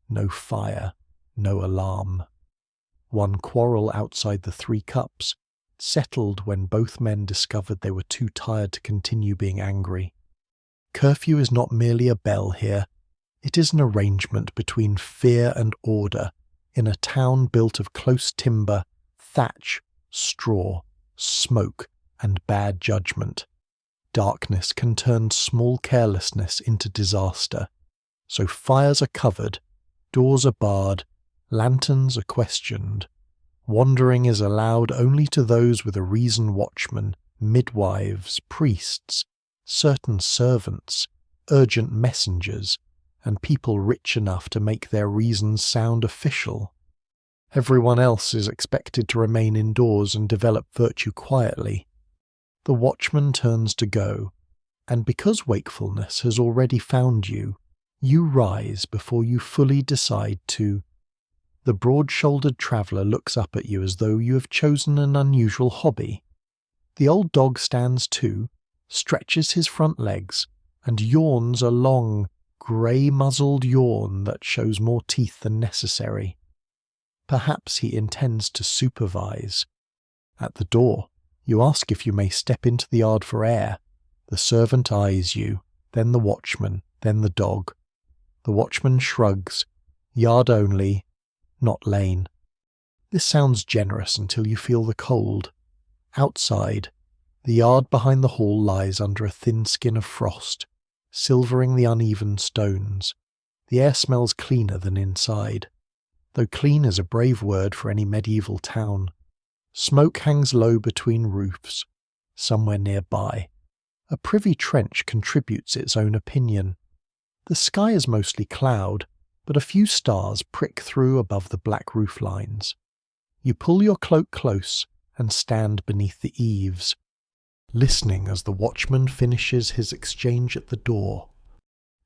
No fire, no alarm. One quarrel outside the 3 Cups, settled when both men discovered they were too tired to continue being angry. Curfew is not merely a bell here. It is an arrangement between fear and order in a town built of close timber, thatch, straw, smoke, and bad judgment. Darkness can turn small carelessness into disaster, so fires are covered, doors are barred, lanterns are questioned. Wandering is allowed only to those with a reason: watchmen, midwives, priests, certain servants, urgent messengers, and people rich enough to make their reasons sound official. Everyone else is expected to remain indoors and develop virtue quietly. The watchman turns to go, and because wakefulness has already found you, you rise before you fully decide to. The broad-shouldered traveller looks up at you as though you have chosen an unusual hobby. The old dog stands too, stretches his front legs, and yawns a long, grey-muzzled yawn that shows more teeth than necessary. Perhaps he intends to supervise. At the door, You ask if you may step into the yard for air. The servant eyes you, then the watchman, then the dog. The watchman shrugs. Yard only, not lane. This sounds generous until you feel the cold. Outside, the yard behind the hall lies under a thin skin of frost, silvering the uneven stones. The air smells cleaner than inside, though clean is a brave word for any medieval town. Smoke hangs low between roofs, somewhere nearby. A privy trench contributes its own opinion. The sky is mostly cloud, but a few stars prick through above the black roof lines. You pull your cloak close and stand beneath the eaves, listening as the watchman finishes his exchange at the door.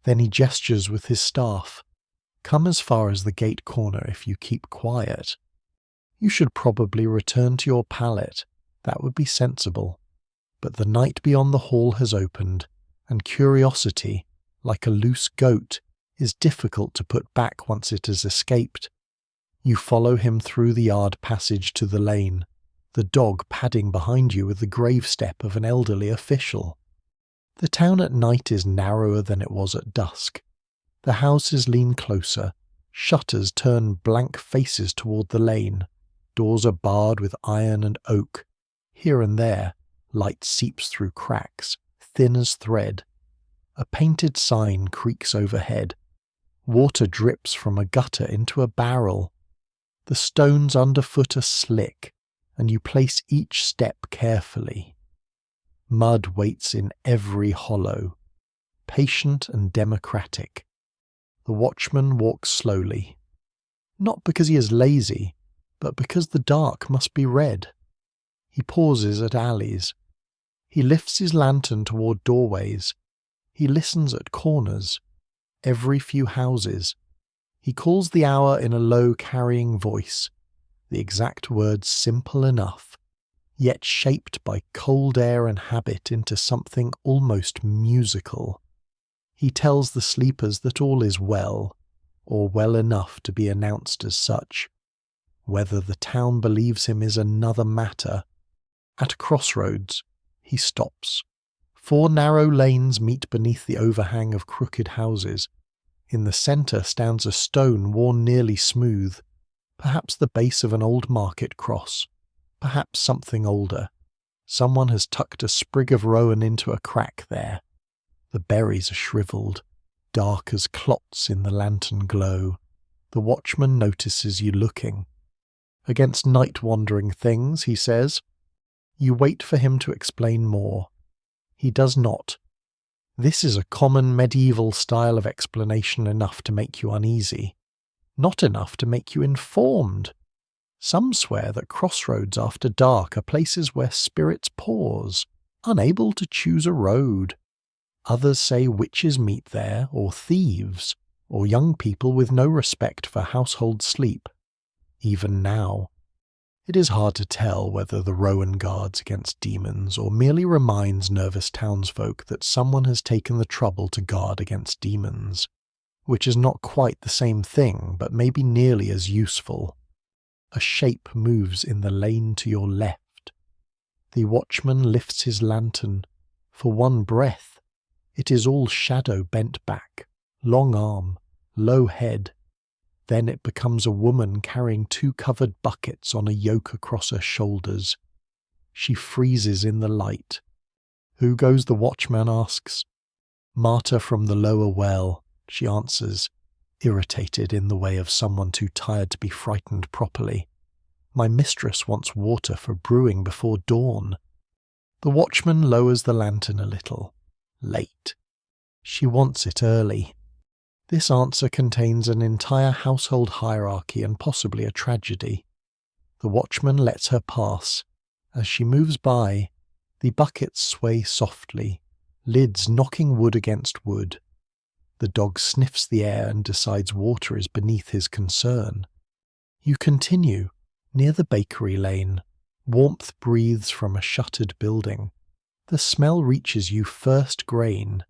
Then he gestures with his staff. Come as far as the gate corner if you keep quiet. You should probably return to your pallet. That would be sensible. But the night beyond the hall has opened, and curiosity, like a loose goat, is difficult to put back once it has escaped. You follow him through the yard passage to the lane, the dog padding behind you with the grave step of an elderly official. The town at night is narrower than it was at dusk. The houses lean closer, shutters turn blank faces toward the lane, doors are barred with iron and oak. Here and there, light seeps through cracks, thin as thread. A painted sign creaks overhead. Water drips from a gutter into a barrel. The stones underfoot are slick, and you place each step carefully. Mud waits in every hollow, patient and democratic. The watchman walks slowly, not because he is lazy, but because the dark must be read. He pauses at alleys. He lifts his lantern toward doorways. He listens at corners, every few houses. He calls the hour in a low, carrying voice, the exact words simple enough, yet shaped by cold air and habit into something almost musical. He tells the sleepers that all is well, or well enough to be announced as such. Whether the town believes him is another matter. At a crossroads, he stops. 4 narrow lanes meet beneath the overhang of crooked houses. In the centre stands a stone worn nearly smooth, perhaps the base of an old market cross, perhaps something older. Someone has tucked a sprig of rowan into a crack there. The berries are shriveled, dark as clots in the lantern glow. The watchman notices you looking. Against night-wandering things, he says. You wait for him to explain more. He does not. This is a common medieval style of explanation enough to make you uneasy, not enough to make you informed. Some swear that crossroads after dark are places where spirits pause, unable to choose a road. Others say witches meet there, or thieves, or young people with no respect for household sleep. Even now, it is hard to tell whether the rowan guards against demons or merely reminds nervous townsfolk that someone has taken the trouble to guard against demons, which is not quite the same thing but maybe nearly as useful. A shape moves in the lane to your left. The watchman lifts his lantern. For one breath, it is all shadow bent back, long arm, low head. Then it becomes a woman carrying 2 covered buckets on a yoke across her shoulders. She freezes in the light. Who goes? The watchman asks. Marta from the lower well, she answers, irritated in the way of someone too tired to be frightened properly. My mistress wants water for brewing before dawn. The watchman lowers the lantern a little. Late. She wants it early. This answer contains an entire household hierarchy and possibly a tragedy. The watchman lets her pass. As she moves by, the buckets sway softly, lids knocking wood against wood. The dog sniffs the air and decides water is beneath his concern. You continue, near the bakery lane. Warmth breathes from a shuttered building. The smell reaches you first grain,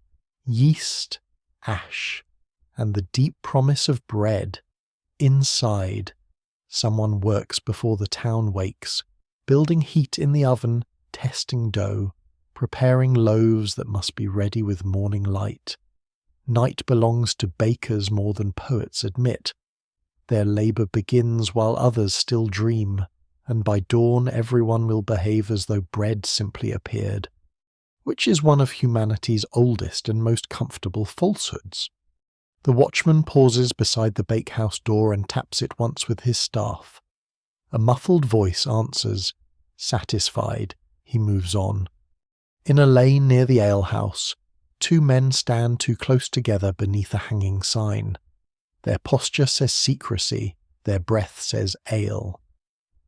yeast, ash, and the deep promise of bread. Inside, someone works before the town wakes, building heat in the oven, testing dough, preparing loaves that must be ready with morning light. Night belongs to bakers more than poets admit. Their labour begins while others still dream, and by dawn everyone will behave as though bread simply appeared, which is one of humanity's oldest and most comfortable falsehoods. The watchman pauses beside the bakehouse door and taps it once with his staff. A muffled voice answers. Satisfied, he moves on. In a lane near the alehouse, two men stand too close together beneath a hanging sign. Their posture says secrecy, their breath says ale.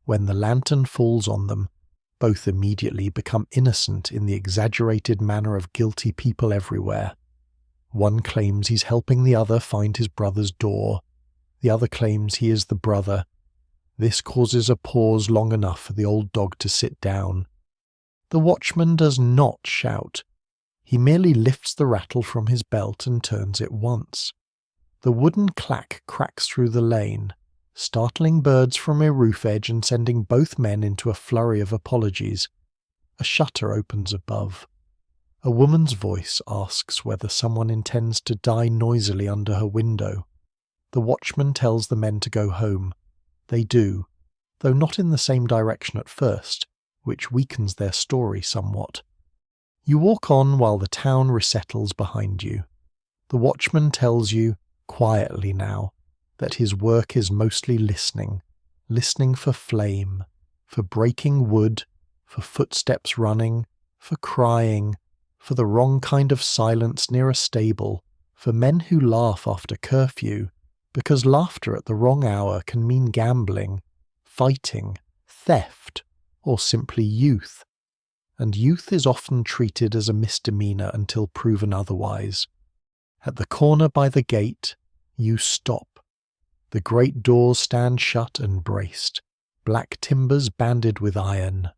When the lantern falls on them, both immediately become innocent in the exaggerated manner of guilty people everywhere. One claims he's helping the other find his brother's door. The other claims he is the brother. This causes a pause long enough for the old dog to sit down. The watchman does not shout. He merely lifts the rattle from his belt and turns it once. The wooden clack cracks through the lane, startling birds from a roof edge and sending both men into a flurry of apologies. A shutter opens above. A woman's voice asks whether someone intends to die noisily under her window. The watchman tells the men to go home. They do, though not in the same direction at first, which weakens their story somewhat. You walk on while the town resettles behind you. The watchman tells you, quietly now, that his work is mostly listening for flame, for breaking wood, for footsteps running, for crying, for the wrong kind of silence near a stable, for men who laugh after curfew, because laughter at the wrong hour can mean gambling, fighting, theft, or simply youth. And youth is often treated as a misdemeanor until proven otherwise. At the corner by the gate, you stop. The great doors stand shut and braced, black timbers banded with iron.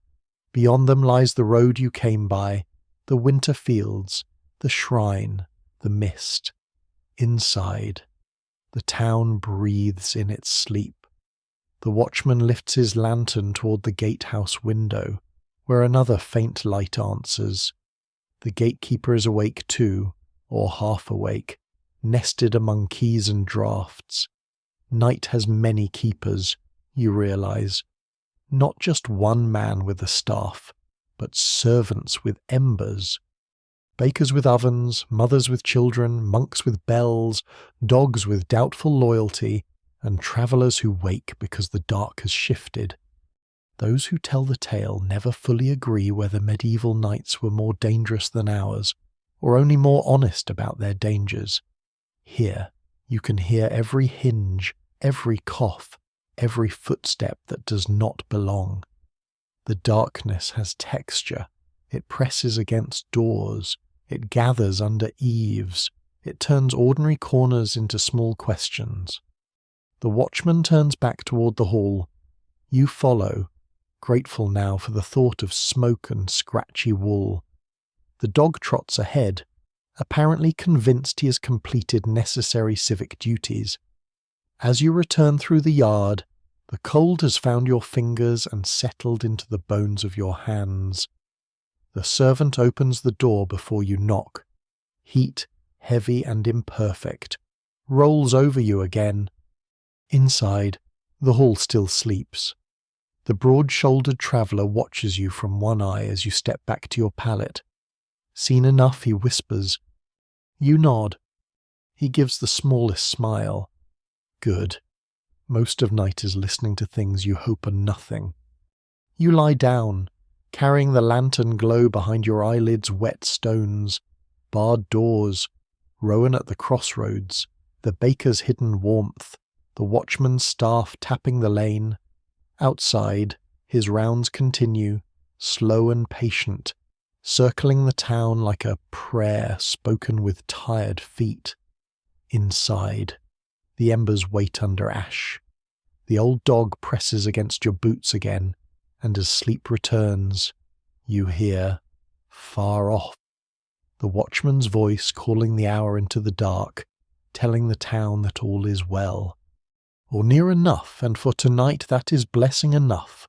Beyond them lies the road you came by, the winter fields, the shrine, the mist. Inside, the town breathes in its sleep. The watchman lifts his lantern toward the gatehouse window, where another faint light answers. The gatekeeper is awake too, or half awake, nested among keys and drafts. Night has many keepers, you realize. Not just one man with a staff, but servants with embers. Bakers with ovens, mothers with children, monks with bells, dogs with doubtful loyalty, and travellers who wake because the dark has shifted. Those who tell the tale never fully agree whether medieval nights were more dangerous than ours, or only more honest about their dangers. Here, you can hear every hinge, every cough, every footstep that does not belong. The darkness has texture. It presses against doors. It gathers under eaves. It turns ordinary corners into small questions. The watchman turns back toward the hall. You follow, grateful now for the thought of smoke and scratchy wool. The dog trots ahead, apparently convinced he has completed necessary civic duties. As you return through the yard, the cold has found your fingers and settled into the bones of your hands. The servant opens the door before you knock. Heat, heavy and imperfect, rolls over you again. Inside, the hall still sleeps. The broad-shouldered traveller watches you from one eye as you step back to your pallet. Seen enough, he whispers. You nod. He gives the smallest smile. Good. Most of night is listening to things you hope are nothing. You lie down, carrying the lantern glow behind your eyelids wet stones, barred doors, Rowan at the crossroads, the baker's hidden warmth, the watchman's staff tapping the lane. Outside, his rounds continue, slow and patient, circling the town like a prayer spoken with tired feet. Inside, the embers wait under ash. The old dog presses against your boots again, and as sleep returns, you hear, far off, the watchman's voice calling the hour into the dark, telling the town that all is well. Or near enough, and for tonight that is blessing enough.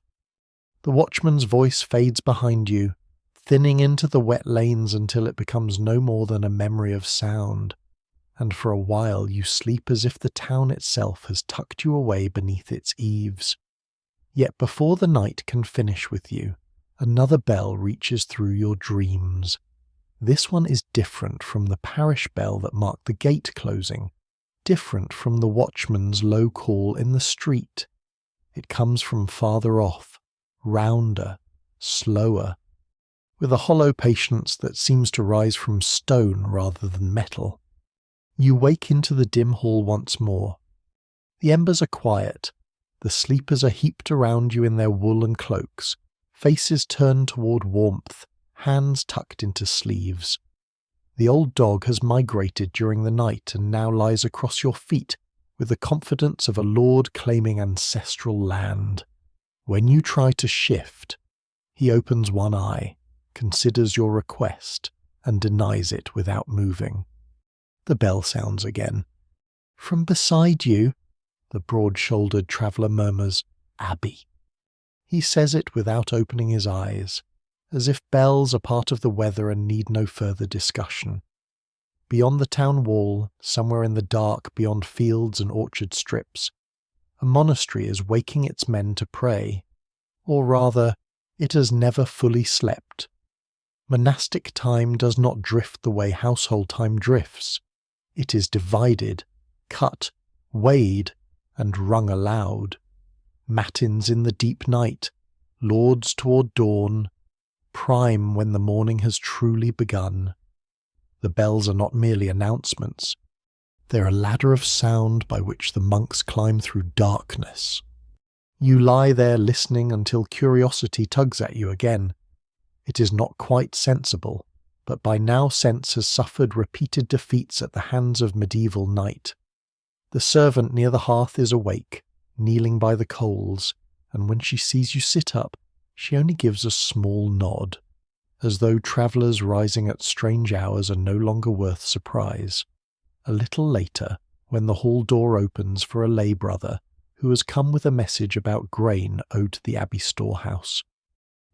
The watchman's voice fades behind you, thinning into the wet lanes until it becomes no more than a memory of sound, and for a while you sleep as if the town itself has tucked you away beneath its eaves. Yet before the night can finish with you, another bell reaches through your dreams. This one is different from the parish bell that marked the gate closing, different from the watchman's low call in the street. It comes from farther off, rounder, slower, with a hollow patience that seems to rise from stone rather than metal. You wake into the dim hall once more. The embers are quiet. The sleepers are heaped around you in their wool and cloaks, faces turned toward warmth, hands tucked into sleeves. The old dog has migrated during the night and now lies across your feet with the confidence of a lord claiming ancestral land. When you try to shift, he opens one eye, considers your request, and denies it without moving. The bell sounds again. From beside you, the broad-shouldered traveller murmurs, Abbey. He says it without opening his eyes, as if bells are part of the weather and need no further discussion. Beyond the town wall, somewhere in the dark beyond fields and orchard strips, a monastery is waking its men to pray, or rather, it has never fully slept. Monastic time does not drift the way household time drifts. It is divided, cut, weighed, and rung aloud. Matins in the deep night, lords toward dawn, prime when the morning has truly begun. The bells are not merely announcements. They're a ladder of sound by which the monks climb through darkness. You lie there listening until curiosity tugs at you again. It is not quite sensible, but by now sense has suffered repeated defeats at the hands of medieval night. The servant near the hearth is awake, kneeling by the coals, and when she sees you sit up, she only gives a small nod, as though travellers rising at strange hours are no longer worth surprise. A little later, when the hall door opens for a lay brother who has come with a message about grain owed to the abbey storehouse,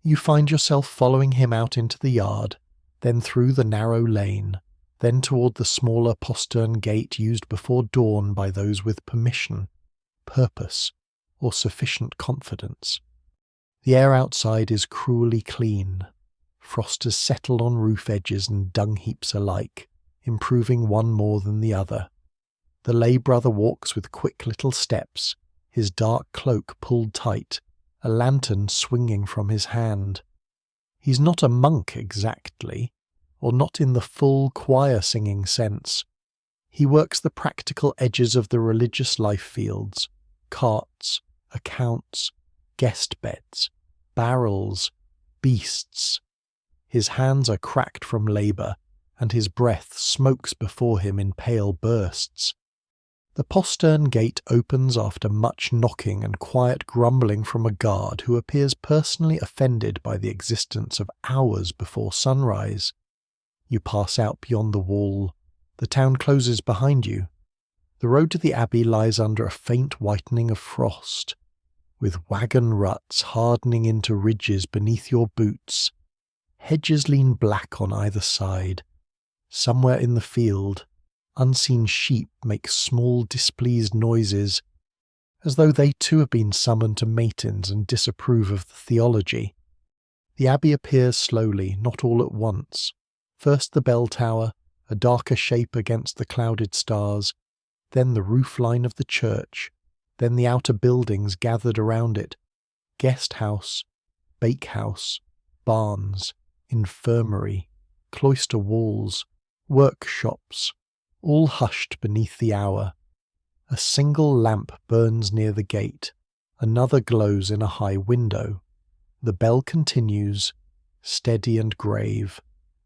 you find yourself following him out into the yard, then through the narrow lane, then toward the smaller postern gate used before dawn by those with permission, purpose, or sufficient confidence. The air outside is cruelly clean. Frost has settled on roof edges and dung heaps alike, improving one more than the other. The lay brother walks with quick little steps, his dark cloak pulled tight, a lantern swinging from his hand. He's not a monk exactly, or not in the full choir-singing sense. He works the practical edges of the religious life fields, carts, accounts, guest beds, barrels, beasts. His hands are cracked from labour, and his breath smokes before him in pale bursts. The postern gate opens after much knocking and quiet grumbling from a guard who appears personally offended by the existence of hours before sunrise. You pass out beyond the wall. The town closes behind you. The road to the abbey lies under a faint whitening of frost, with wagon ruts hardening into ridges beneath your boots. Hedges lean black on either side. Somewhere in the field, unseen sheep make small displeased noises, as though they too have been summoned to matins and disapprove of the theology. The abbey appears slowly, not all at once. First the bell tower, a darker shape against the clouded stars, then the roof line of the church, then the outer buildings gathered around it, guest house, bakehouse, barns, infirmary, cloister walls, workshops, all hushed beneath the hour. A single lamp burns near the gate, another glows in a high window. The bell continues, steady and grave,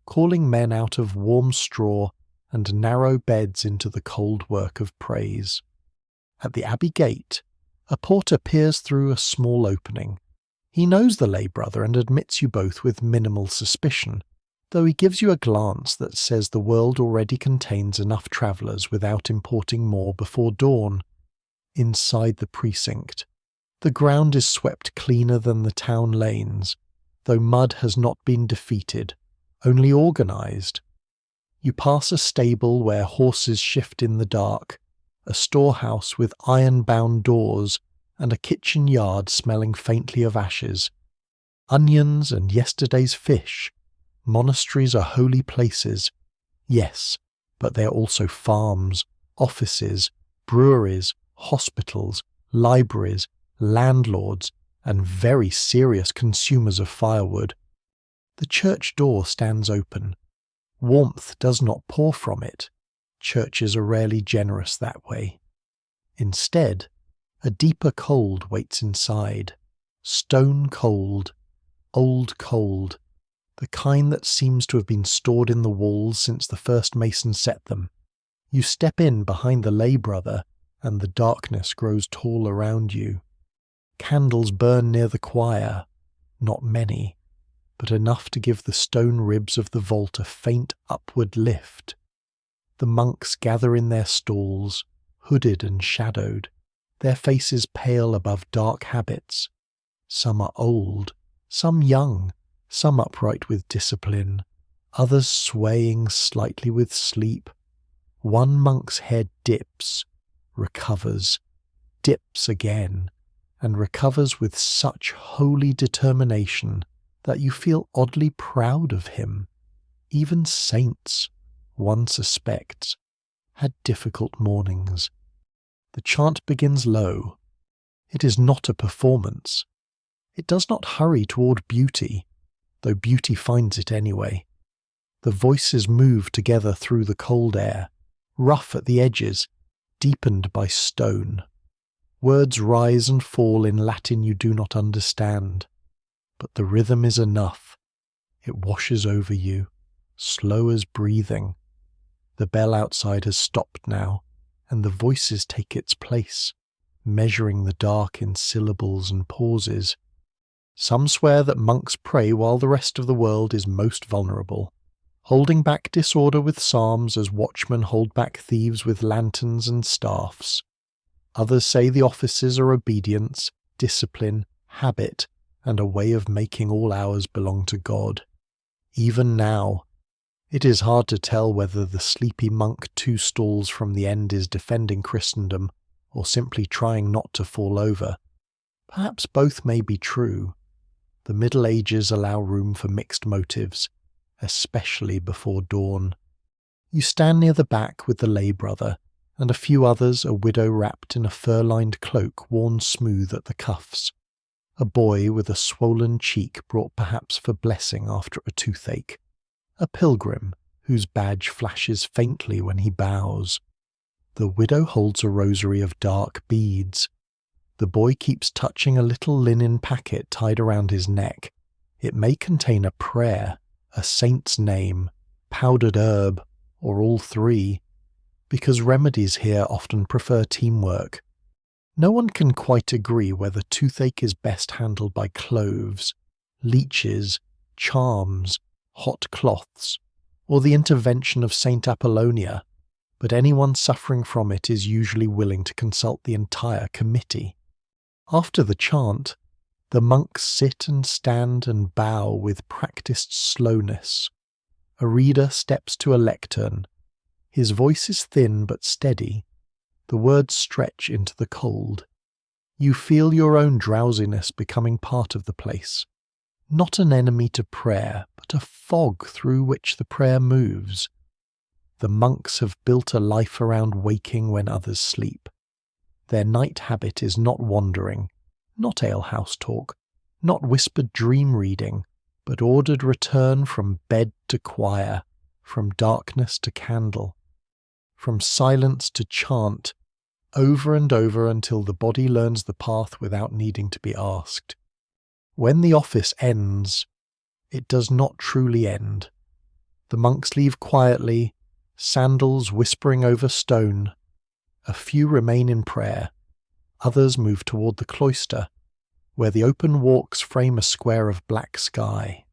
calling men out of warm straw and narrow beds into the cold work of praise. At the abbey gate, a porter peers through a small opening. He knows the lay brother and admits you both with minimal suspicion, though he gives you a glance that says the world already contains enough travellers without importing more before dawn. Inside the precinct, The ground is swept cleaner than the town lanes, though mud has not been defeated, only organised. You pass a stable where horses shift in the dark, a storehouse with iron-bound doors, and a kitchen yard smelling faintly of ashes. Onions and yesterday's fish. Monasteries are holy places. Yes, but they're also farms, offices, breweries, hospitals, libraries, landlords, and very serious consumers of firewood. The church door stands open. Warmth does not pour from it. Churches are rarely generous that way. Instead, a deeper cold waits inside. Stone cold, old cold, the kind that seems to have been stored in the walls since the first mason set them. You step in behind the lay brother, and the darkness grows tall around you. Candles burn near the choir, not many, but enough to give the stone ribs of the vault a faint upward lift. The monks gather in their stalls, hooded and shadowed, their faces pale above dark habits. Some are old, some young, some upright with discipline, others swaying slightly with sleep. One monk's head dips, recovers, dips again, and recovers with such holy determination that you feel oddly proud of him. Even saints, one suspects, had difficult mornings. The chant begins low. It is not a performance. It does not hurry toward beauty, though beauty finds it anyway. The voices move together through the cold air, rough at the edges, deepened by stone. Words rise and fall in Latin you do not understand, but the rhythm is enough. It washes over you, slow as breathing. The bell outside has stopped now, and the voices take its place, measuring the dark in syllables and pauses. Some swear that monks pray while the rest of the world is most vulnerable, holding back disorder with psalms as watchmen hold back thieves with lanterns and staffs. Others say the offices are obedience, discipline, habit, and a way of making all hours belong to God. Even now, it is hard to tell whether the sleepy monk 2 stalls from the end is defending Christendom or simply trying not to fall over. Perhaps both may be true. The Middle Ages allow room for mixed motives, especially before dawn. You stand near the back with the lay brother, and a few others, a widow wrapped in a fur-lined cloak worn smooth at the cuffs. A boy with a swollen cheek brought perhaps for blessing after a toothache. A pilgrim whose badge flashes faintly when he bows. The widow holds a rosary of dark beads. The boy keeps touching a little linen packet tied around his neck. It may contain a prayer, a saint's name, powdered herb, or all three, because remedies here often prefer teamwork. No one can quite agree whether toothache is best handled by cloves, leeches, charms, hot cloths, or the intervention of Saint Apollonia, but anyone suffering from it is usually willing to consult the entire committee. After the chant, the monks sit and stand and bow with practiced slowness. A reader steps to a lectern. His voice is thin but steady. The words stretch into the cold. You feel your own drowsiness becoming part of the place. Not an enemy to prayer, but a fog through which the prayer moves. The monks have built a life around waking when others sleep. Their night habit is not wandering, not alehouse talk, not whispered dream reading, but ordered return from bed to choir, from darkness to candle, from silence to chant, over and over until the body learns the path without needing to be asked. When the office ends, it does not truly end. The monks leave quietly, sandals whispering over stone. A few remain in prayer. Others move toward the cloister, where the open walks frame a square of black sky.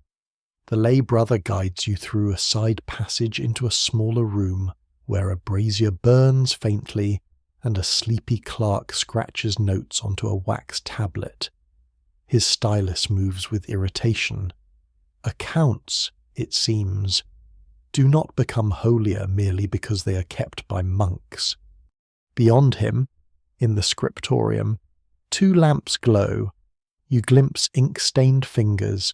The lay brother guides you through a side passage into a smaller room, where a brazier burns faintly and a sleepy clerk scratches notes onto a wax tablet. His stylus moves with irritation. Accounts, it seems, do not become holier merely because they are kept by monks. Beyond him, in the scriptorium, 2 lamps glow. You glimpse ink-stained fingers,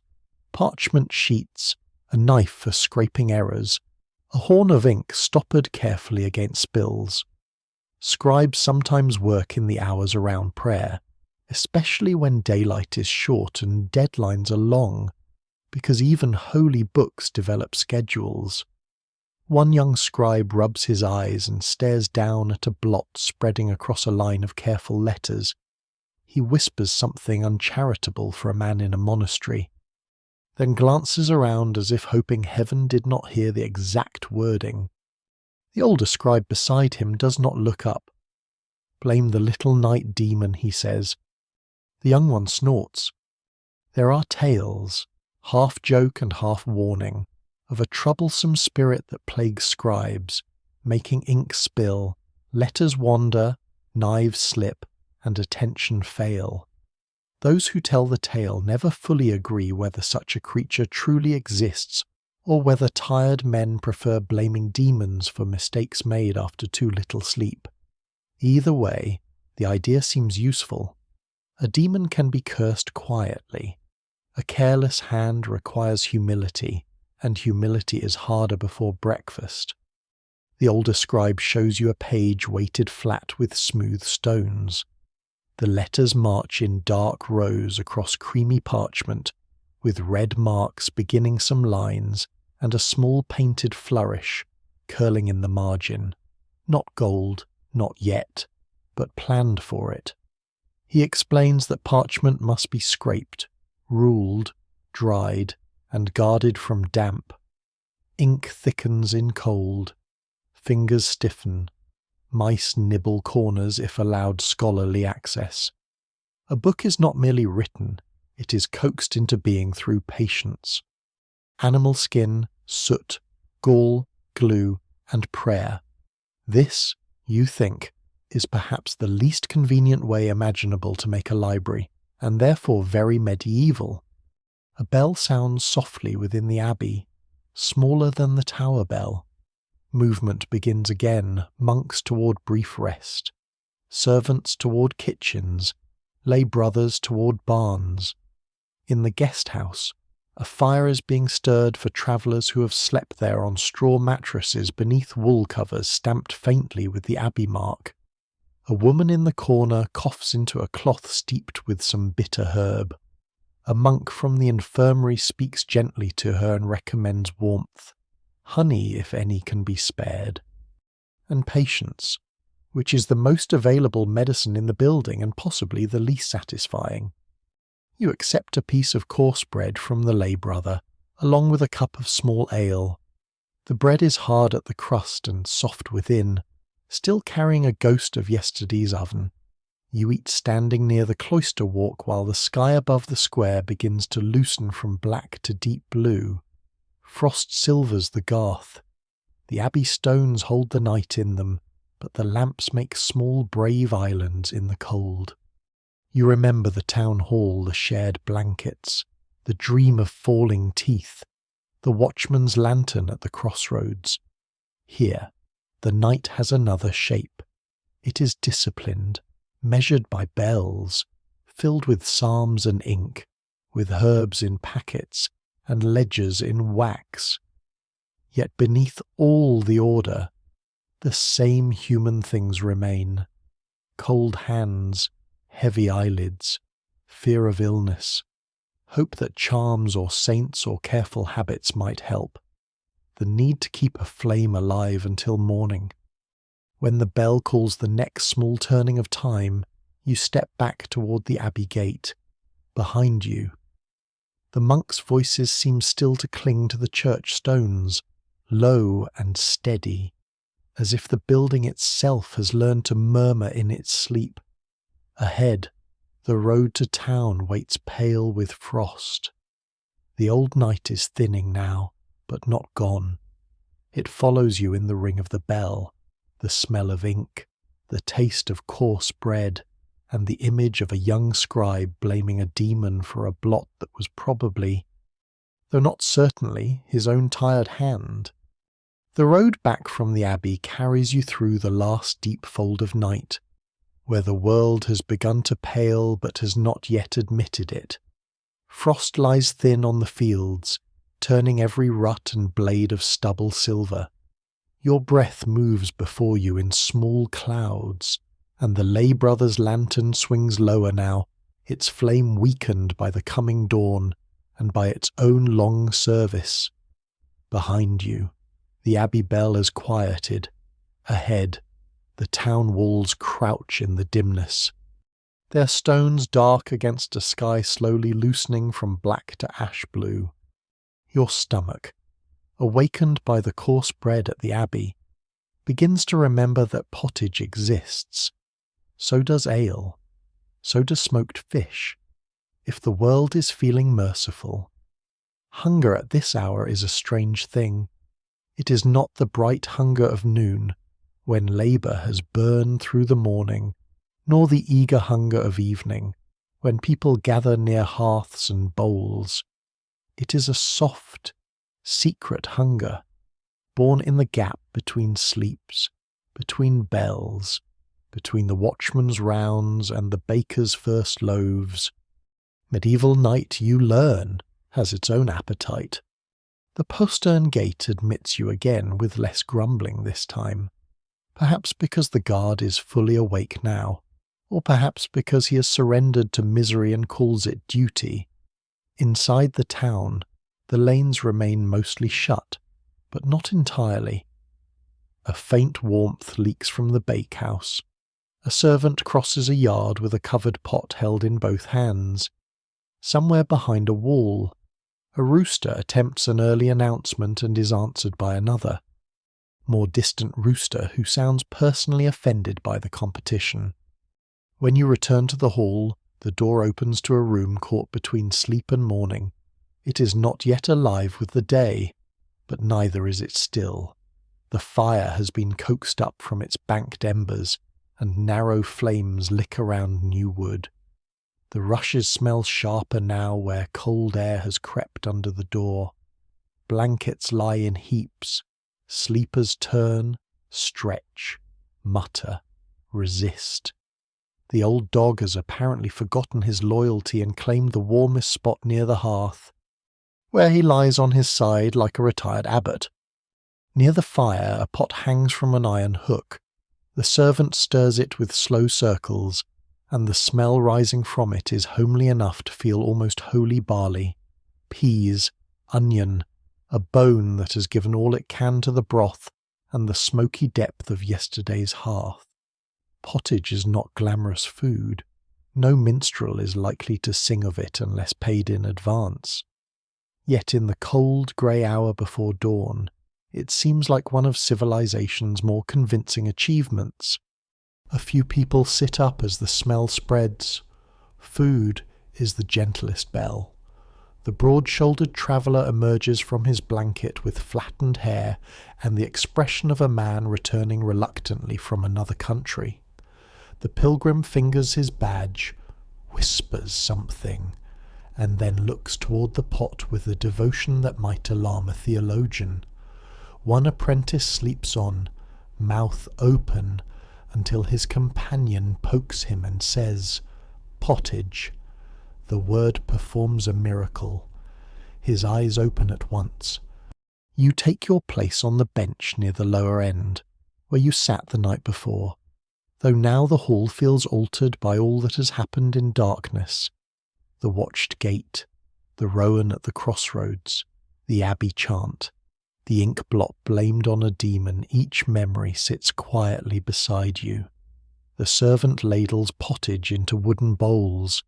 parchment sheets, a knife for scraping errors, a horn of ink stoppered carefully against spills. Scribes sometimes work in the hours around prayer, especially when daylight is short and deadlines are long, because even holy books develop schedules. One young scribe rubs his eyes and stares down at a blot spreading across a line of careful letters. He whispers something uncharitable for a man in a monastery, then glances around as if hoping heaven did not hear the exact wording. The older scribe beside him does not look up. "Blame the little night demon," he says. The young one snorts. There are tales, half joke and half warning, of a troublesome spirit that plagues scribes, making ink spill, letters wander, knives slip, and attention fail. Those who tell the tale never fully agree whether such a creature truly exists, or whether tired men prefer blaming demons for mistakes made after too little sleep. Either way, the idea seems useful. A demon can be cursed quietly. A careless hand requires humility, and humility is harder before breakfast. The older scribe shows you a page weighted flat with smooth stones. The letters march in dark rows across creamy parchment, with red marks beginning some lines and a small painted flourish curling in the margin. Not gold, not yet, but planned for it. He explains that parchment must be scraped, ruled, dried, and guarded from damp. Ink thickens in cold. Fingers stiffen. Mice nibble corners if allowed scholarly access. A book is not merely written, it is coaxed into being through patience. Animal skin, soot, gall, glue, and prayer. This, you think, is perhaps the least convenient way imaginable to make a library, and therefore very medieval. A bell sounds softly within the abbey, smaller than the tower bell. Movement begins again, monks toward brief rest, servants toward kitchens, lay brothers toward barns. In the guest house, a fire is being stirred for travellers who have slept there on straw mattresses beneath wool covers stamped faintly with the abbey mark. A woman in the corner coughs into a cloth steeped with some bitter herb. A monk from the infirmary speaks gently to her and recommends warmth. Honey, if any, can be spared. And patience, which is the most available medicine in the building and possibly the least satisfying. You accept a piece of coarse bread from the lay brother, along with a cup of small ale. The bread is hard at the crust and soft within, still carrying a ghost of yesterday's oven. You eat standing near the cloister walk while the sky above the square begins to loosen from black to deep blue. Frost silvers the garth. The abbey stones hold the night in them, but the lamps make small brave islands in the cold. You remember the town hall, the shared blankets, the dream of falling teeth, the watchman's lantern at the crossroads. Here, the night has another shape. It is disciplined, measured by bells, filled with psalms and ink, with herbs in packets, and ledgers in wax. Yet beneath all the order, the same human things remain. Cold hands, heavy eyelids, fear of illness, hope that charms or saints or careful habits might help, the need to keep a flame alive until morning. When the bell calls the next small turning of time, you step back toward the abbey gate. Behind you, the monks' voices seem still to cling to the church stones, low and steady, as if the building itself has learned to murmur in its sleep. Ahead, the road to town waits pale with frost. The old night is thinning now, but not gone. It follows you in the ring of the bell, the smell of ink, the taste of coarse bread, and the image of a young scribe blaming a demon for a blot that was probably, though not certainly, his own tired hand. The road back from the abbey carries you through the last deep fold of night, where the world has begun to pale but has not yet admitted it. Frost lies thin on the fields, turning every rut and blade of stubble silver. Your breath moves before you in small clouds, and the lay brother's lantern swings lower now, its flame weakened by the coming dawn and by its own long service. Behind you, the abbey bell is quieted. Ahead, the town walls crouch in the dimness, their stones dark against a sky slowly loosening from black to ash blue. Your stomach, awakened by the coarse bread at the abbey, begins to remember that pottage exists. So does ale. So does smoked fish. If the world is feeling merciful. Hunger at this hour is a strange thing. It is not the bright hunger of noon, when labour has burned through the morning, nor the eager hunger of evening, when people gather near hearths and bowls. It is a soft, secret hunger, born in the gap between sleeps, between bells, between the watchman's rounds and the baker's first loaves. Medieval night, you learn, has its own appetite. The postern gate admits you again with less grumbling this time, perhaps because the guard is fully awake now, or perhaps because he has surrendered to misery and calls it duty. Inside the town, the lanes remain mostly shut, but not entirely. A faint warmth leaks from the bakehouse. A servant crosses a yard with a covered pot held in both hands. Somewhere behind a wall, a rooster attempts an early announcement and is answered by another, more distant rooster who sounds personally offended by the competition. When you return to the hall, the door opens to a room caught between sleep and morning. It is not yet alive with the day, but neither is it still. The fire has been coaxed up from its banked embers, and narrow flames lick around new wood. The rushes smell sharper now where cold air has crept under the door. Blankets lie in heaps. Sleepers turn, stretch, mutter, resist. The old dog has apparently forgotten his loyalty and claimed the warmest spot near the hearth, where he lies on his side like a retired abbot. Near the fire a pot hangs from an iron hook. The servant stirs it with slow circles, and the smell rising from it is homely enough to feel almost holy barley, peas, onion, a bone that has given all it can to the broth and the smoky depth of yesterday's hearth. Pottage is not glamorous food. No minstrel is likely to sing of it unless paid in advance. Yet in the cold grey hour before dawn, it seems like one of civilization's more convincing achievements. A few people sit up as the smell spreads. Food is the gentlest bell. The broad-shouldered traveller emerges from his blanket with flattened hair and the expression of a man returning reluctantly from another country. The pilgrim fingers his badge, whispers something, and then looks toward the pot with the devotion that might alarm a theologian. One apprentice sleeps on, mouth open, until his companion pokes him and says, "Pottage." The word performs a miracle. His eyes open at once. You take your place on the bench near the lower end, where you sat the night before, though now the hall feels altered by all that has happened in darkness. The watched gate, the rowan at the crossroads, the abbey chant, the ink blot blamed on a demon, each memory sits quietly beside you. The servant ladles pottage into wooden bowls.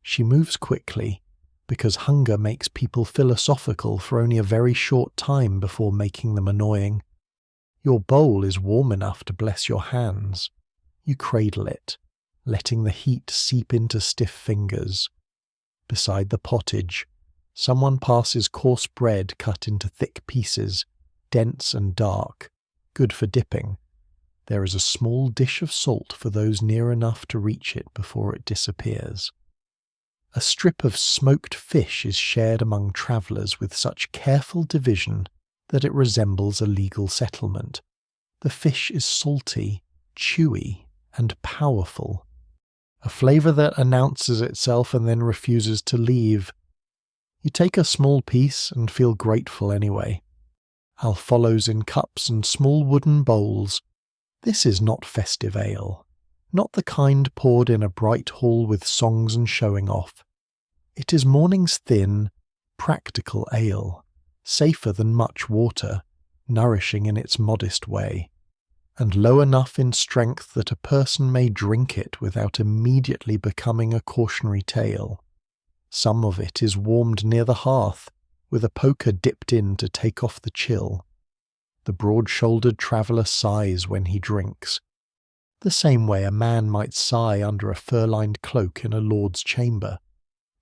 She moves quickly, because hunger makes people philosophical for only a very short time before making them annoying. Your bowl is warm enough to bless your hands. You cradle it, letting the heat seep into stiff fingers. Beside the pottage, someone passes coarse bread cut into thick pieces, dense and dark, good for dipping. There is a small dish of salt for those near enough to reach it before it disappears. A strip of smoked fish is shared among travellers with such careful division that it resembles a legal settlement. The fish is salty, chewy, and powerful, a flavour that announces itself and then refuses to leave. You take a small piece and feel grateful anyway. Al follows in cups and small wooden bowls. This is not festive ale, not the kind poured in a bright hall with songs and showing off. It is morning's thin, practical ale, safer than much water, nourishing in its modest way, and low enough in strength that a person may drink it without immediately becoming a cautionary tale. Some of it is warmed near the hearth, with a poker dipped in to take off the chill. The broad-shouldered traveller sighs when he drinks, the same way a man might sigh under a fur-lined cloak in a lord's chamber,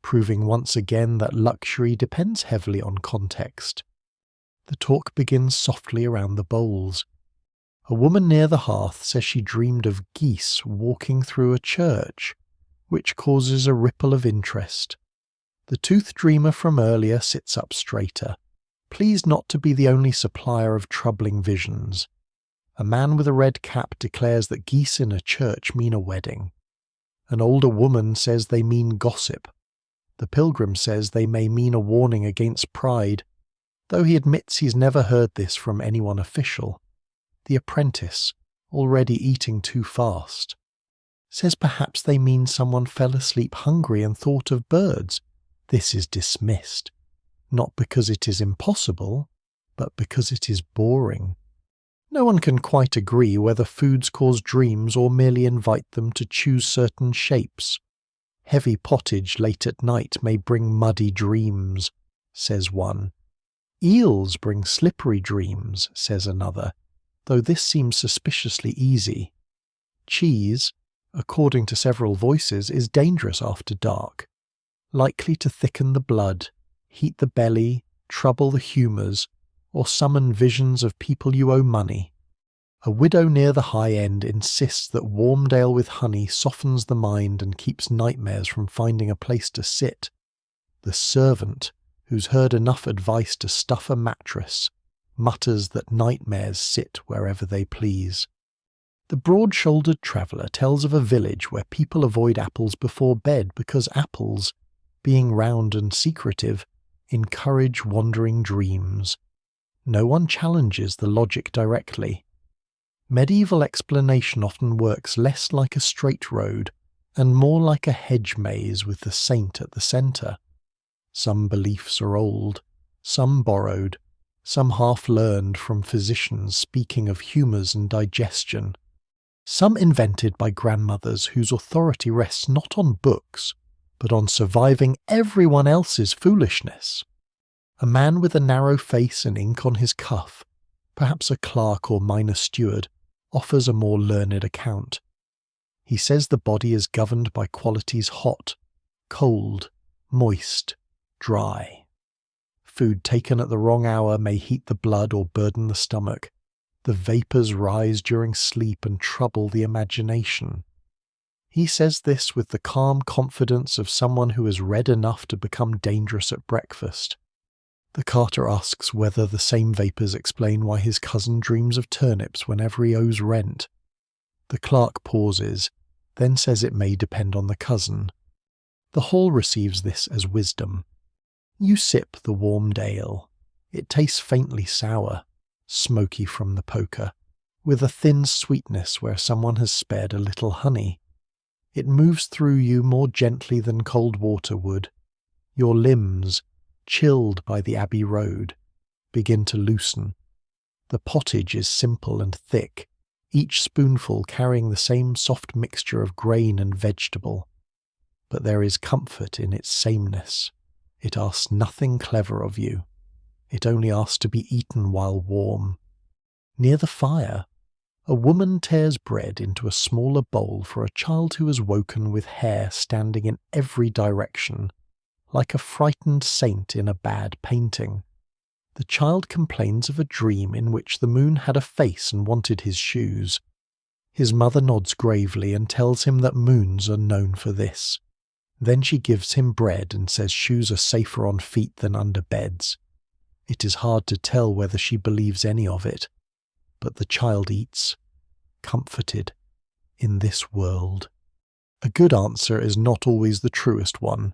proving once again that luxury depends heavily on context. The talk begins softly around the bowls. A woman near the hearth says she dreamed of geese walking through a church, which causes a ripple of interest. The toothed dreamer from earlier sits up straighter, pleased not to be the only supplier of troubling visions. A man with a red cap declares that geese in a church mean a wedding. An older woman says they mean gossip. The pilgrim says they may mean a warning against pride, though he admits he's never heard this from anyone official. The apprentice, already eating too fast, says perhaps they mean someone fell asleep hungry and thought of birds. This is dismissed, not because it is impossible, but because it is boring. No one can quite agree whether foods cause dreams or merely invite them to choose certain shapes. Heavy pottage late at night may bring muddy dreams, says one. Eels bring slippery dreams, says another, though this seems suspiciously easy. Cheese, according to several voices, is dangerous after dark, likely to thicken the blood, heat the belly, trouble the humours, or summon visions of people you owe money. A widow near the high end insists that warmed ale with honey softens the mind and keeps nightmares from finding a place to sit. The servant, who's heard enough advice to stuff a mattress, mutters that nightmares sit wherever they please. The broad-shouldered traveller tells of a village where people avoid apples before bed because apples, being round and secretive, encourage wandering dreams. No one challenges the logic directly. Medieval explanation often works less like a straight road and more like a hedge maze with the saint at the centre. Some beliefs are old, some borrowed, some half-learned from physicians speaking of humours and digestion, some invented by grandmothers whose authority rests not on books, but on surviving everyone else's foolishness. A man with a narrow face and ink on his cuff, perhaps a clerk or minor steward, offers a more learned account. He says the body is governed by qualities hot, cold, moist, dry. Food taken at the wrong hour may heat the blood or burden the stomach. The vapours rise during sleep and trouble the imagination. He says this with the calm confidence of someone who has read enough to become dangerous at breakfast. The carter asks whether the same vapours explain why his cousin dreams of turnips whenever he owes rent. The clerk pauses, then says it may depend on the cousin. The hall receives this as wisdom. You sip the warmed ale. It tastes faintly sour, smoky from the poker, with a thin sweetness where someone has spared a little honey. It moves through you more gently than cold water would. Your limbs, chilled by the Abbey Road, begin to loosen. The pottage is simple and thick, each spoonful carrying the same soft mixture of grain and vegetable. But there is comfort in its sameness. It asks nothing clever of you. It only asks to be eaten while warm. Near the fire, a woman tears bread into a smaller bowl for a child who has woken with hair standing in every direction, like a frightened saint in a bad painting. The child complains of a dream in which the moon had a face and wanted his shoes. His mother nods gravely and tells him that moons are known for this. Then she gives him bread and says shoes are safer on feet than under beds. It is hard to tell whether she believes any of it, but the child eats, comforted, in this world. A good answer is not always the truest one.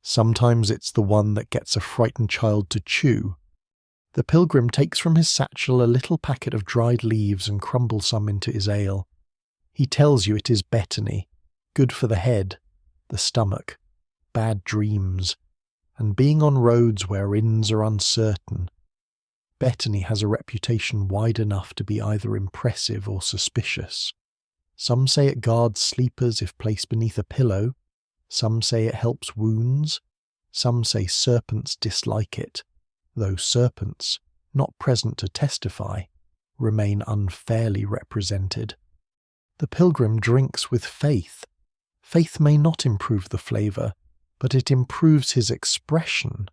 Sometimes it's the one that gets a frightened child to chew. The pilgrim takes from his satchel a little packet of dried leaves and crumbles some into his ale. He tells you it is betony, good for the head, the stomach, bad dreams, and being on roads where inns are uncertain. Betony has a reputation wide enough to be either impressive or suspicious. Some say it guards sleepers if placed beneath a pillow, some say it helps wounds, some say serpents dislike it, though serpents, not present to testify, remain unfairly represented. The pilgrim drinks with faith. Faith may not improve the flavour, but it improves his expression.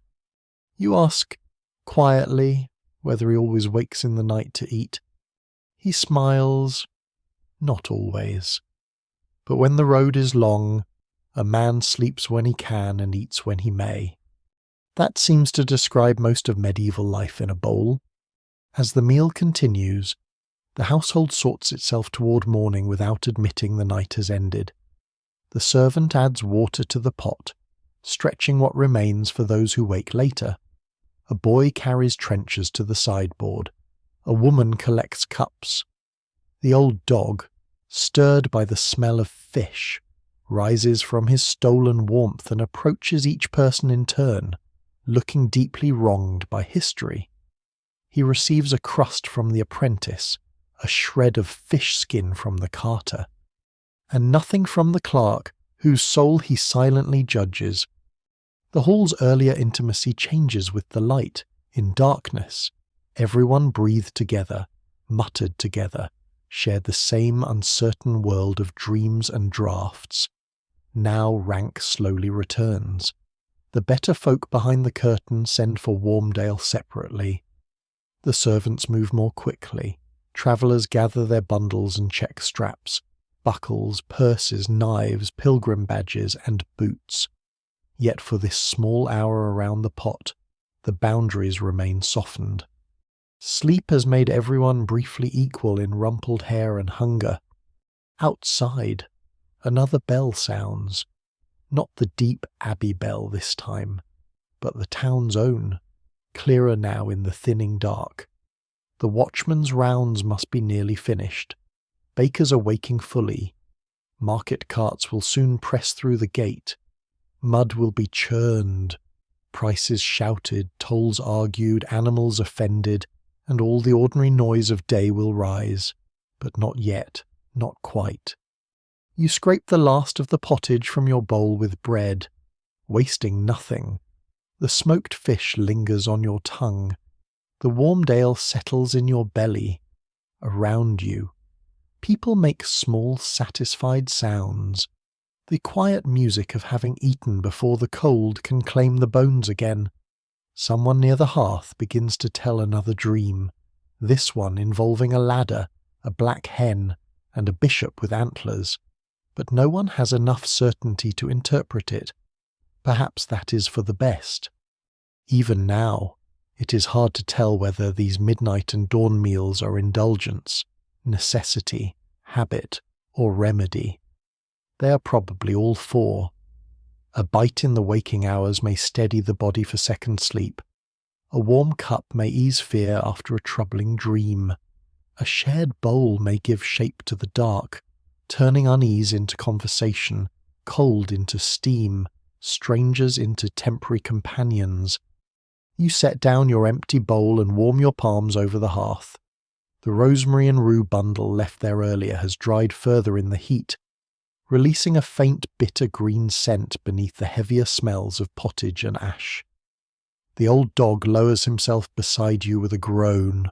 You ask, quietly, whether he always wakes in the night to eat. He smiles, not always. But when the road is long, a man sleeps when he can and eats when he may. That seems to describe most of medieval life in a bowl. As the meal continues, the household sorts itself toward morning without admitting the night has ended. The servant adds water to the pot, stretching what remains for those who wake later. A boy carries trenchers to the sideboard. A woman collects cups. The old dog, stirred by the smell of fish, rises from his stolen warmth and approaches each person in turn, looking deeply wronged by history. He receives a crust from the apprentice, a shred of fish skin from the carter, and nothing from the clerk, whose soul he silently judges. The hall's earlier intimacy changes with the light. In darkness, everyone breathed together, muttered together, shared the same uncertain world of dreams and draughts. Now rank slowly returns. The better folk behind the curtain send for warmdale separately. The servants move more quickly. Travellers gather their bundles and check straps, buckles, purses, knives, pilgrim badges, and boots. Yet for this small hour around the pot, the boundaries remain softened. Sleep has made everyone briefly equal in rumpled hair and hunger. Outside, another bell sounds. Not the deep abbey bell this time, but the town's own, clearer now in the thinning dark. The watchman's rounds must be nearly finished. Bakers are waking fully. Market carts will soon press through the gate. Mud will be churned. Prices shouted, tolls argued, animals offended, and all the ordinary noise of day will rise. But not yet, not quite. You scrape the last of the pottage from your bowl with bread, wasting nothing. The smoked fish lingers on your tongue. The warmed ale settles in your belly. Around you, people make small, satisfied sounds. The quiet music of having eaten before the cold can claim the bones again. Someone near the hearth begins to tell another dream, this one involving a ladder, a black hen, and a bishop with antlers. But no one has enough certainty to interpret it. Perhaps that is for the best. Even now, it is hard to tell whether these midnight and dawn meals are indulgence, necessity, habit, or remedy. They are probably all four. A bite in the waking hours may steady the body for second sleep. A warm cup may ease fear after a troubling dream. A shared bowl may give shape to the dark, turning unease into conversation, cold into steam, strangers into temporary companions. You set down your empty bowl and warm your palms over the hearth. The rosemary and rue bundle left there earlier has dried further in the heat, releasing a faint bitter green scent beneath the heavier smells of pottage and ash. The old dog lowers himself beside you with a groan,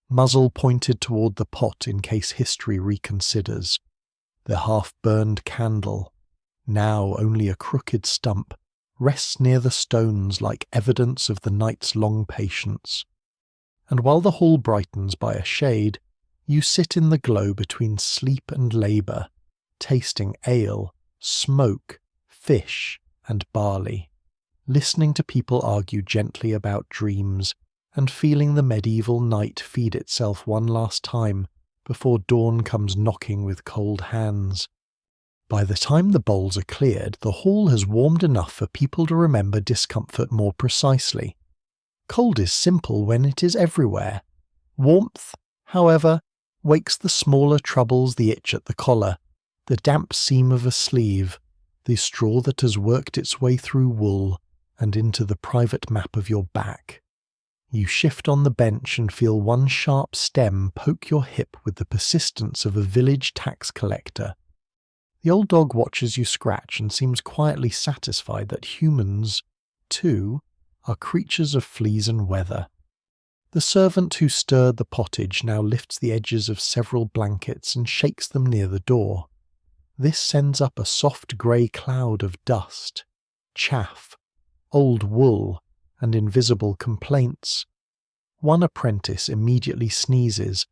muzzle pointed toward the pot in case history reconsiders. The half-burned candle, now only a crooked stump, rests near the stones like evidence of the night's long patience. And while the hall brightens by a shade, You sit in the glow between sleep and labour, tasting ale, smoke, fish, and barley, listening to people argue gently about dreams, and feeling the medieval night feed itself one last time before dawn comes knocking with cold hands. By the time the bowls are cleared, the hall has warmed enough for people to remember discomfort more precisely. Cold is simple when it is everywhere. Warmth, however, wakes the smaller troubles, the itch at the collar, the damp seam of a sleeve, the straw that has worked its way through wool and into the private map of your back. You shift on the bench and feel one sharp stem poke your hip with the persistence of a village tax collector. The old dog watches you scratch and seems quietly satisfied that humans, too, are creatures of fleas and weather. The servant who stirred the pottage now lifts the edges of several blankets and shakes them near the door. This sends up a soft grey cloud of dust, chaff, old wool, and invisible complaints. One apprentice immediately sneezes,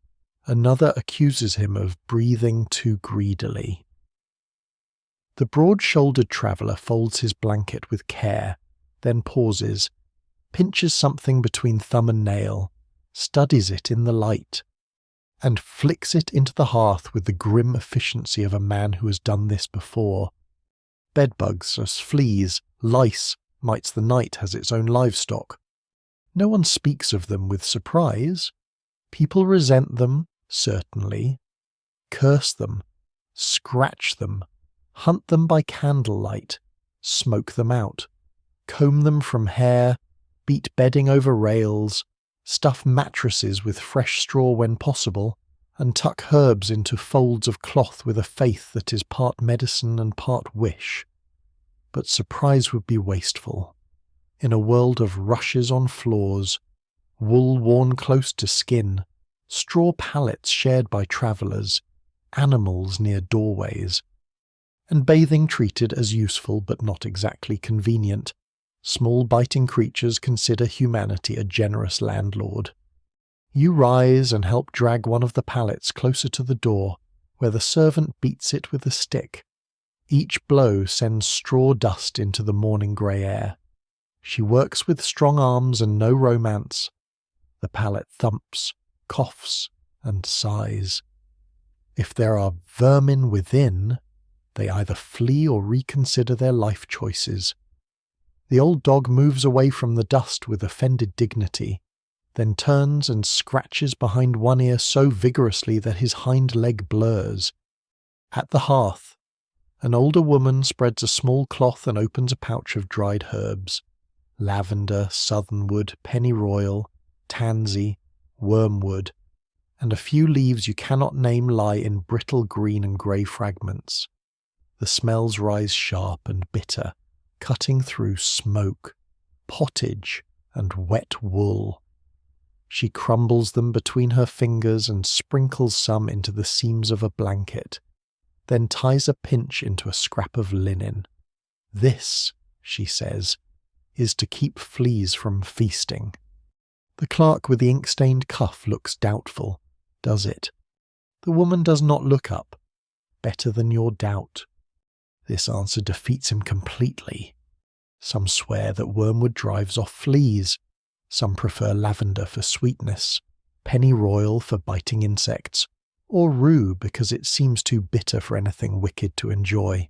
another accuses him of breathing too greedily. The broad-shouldered traveller folds his blanket with care, then pauses, pinches something between thumb and nail, studies it in the light, and flicks it into the hearth with the grim efficiency of a man who has done this before. Bedbugs, as fleas, lice, mites the night has its own livestock. No one speaks of them with surprise. People resent them, certainly, curse them, scratch them, hunt them by candlelight, smoke them out, comb them from hair, beat bedding over rails, stuff mattresses with fresh straw when possible, and tuck herbs into folds of cloth with a faith that is part medicine and part wish. But surprise would be wasteful. In a world of rushes on floors, wool worn close to skin, straw pallets shared by travellers, animals near doorways, and bathing treated as useful but not exactly convenient, small biting creatures consider humanity a generous landlord. You rise and help drag one of the pallets closer to the door, where the servant beats it with a stick. Each blow sends straw dust into the morning grey air. She works with strong arms and no romance. The pallet thumps, coughs, and sighs. If there are vermin within, they either flee or reconsider their life choices. The old dog moves away from the dust with offended dignity, then turns and scratches behind one ear so vigorously that his hind leg blurs. At the hearth, an older woman spreads a small cloth and opens a pouch of dried herbs. Lavender, southernwood, pennyroyal, tansy, wormwood, and a few leaves you cannot name lie in brittle green and grey fragments. The smells rise sharp and bitter, cutting through smoke, pottage, and wet wool. She crumbles them between her fingers and sprinkles some into the seams of a blanket, then ties a pinch into a scrap of linen. This, she says, is to keep fleas from feasting. The clerk with the ink-stained cuff looks doubtful. Does it? The woman does not look up. Better than your doubt. This answer defeats him completely. Some swear that wormwood drives off fleas. Some prefer lavender for sweetness, pennyroyal for biting insects, or rue because it seems too bitter for anything wicked to enjoy.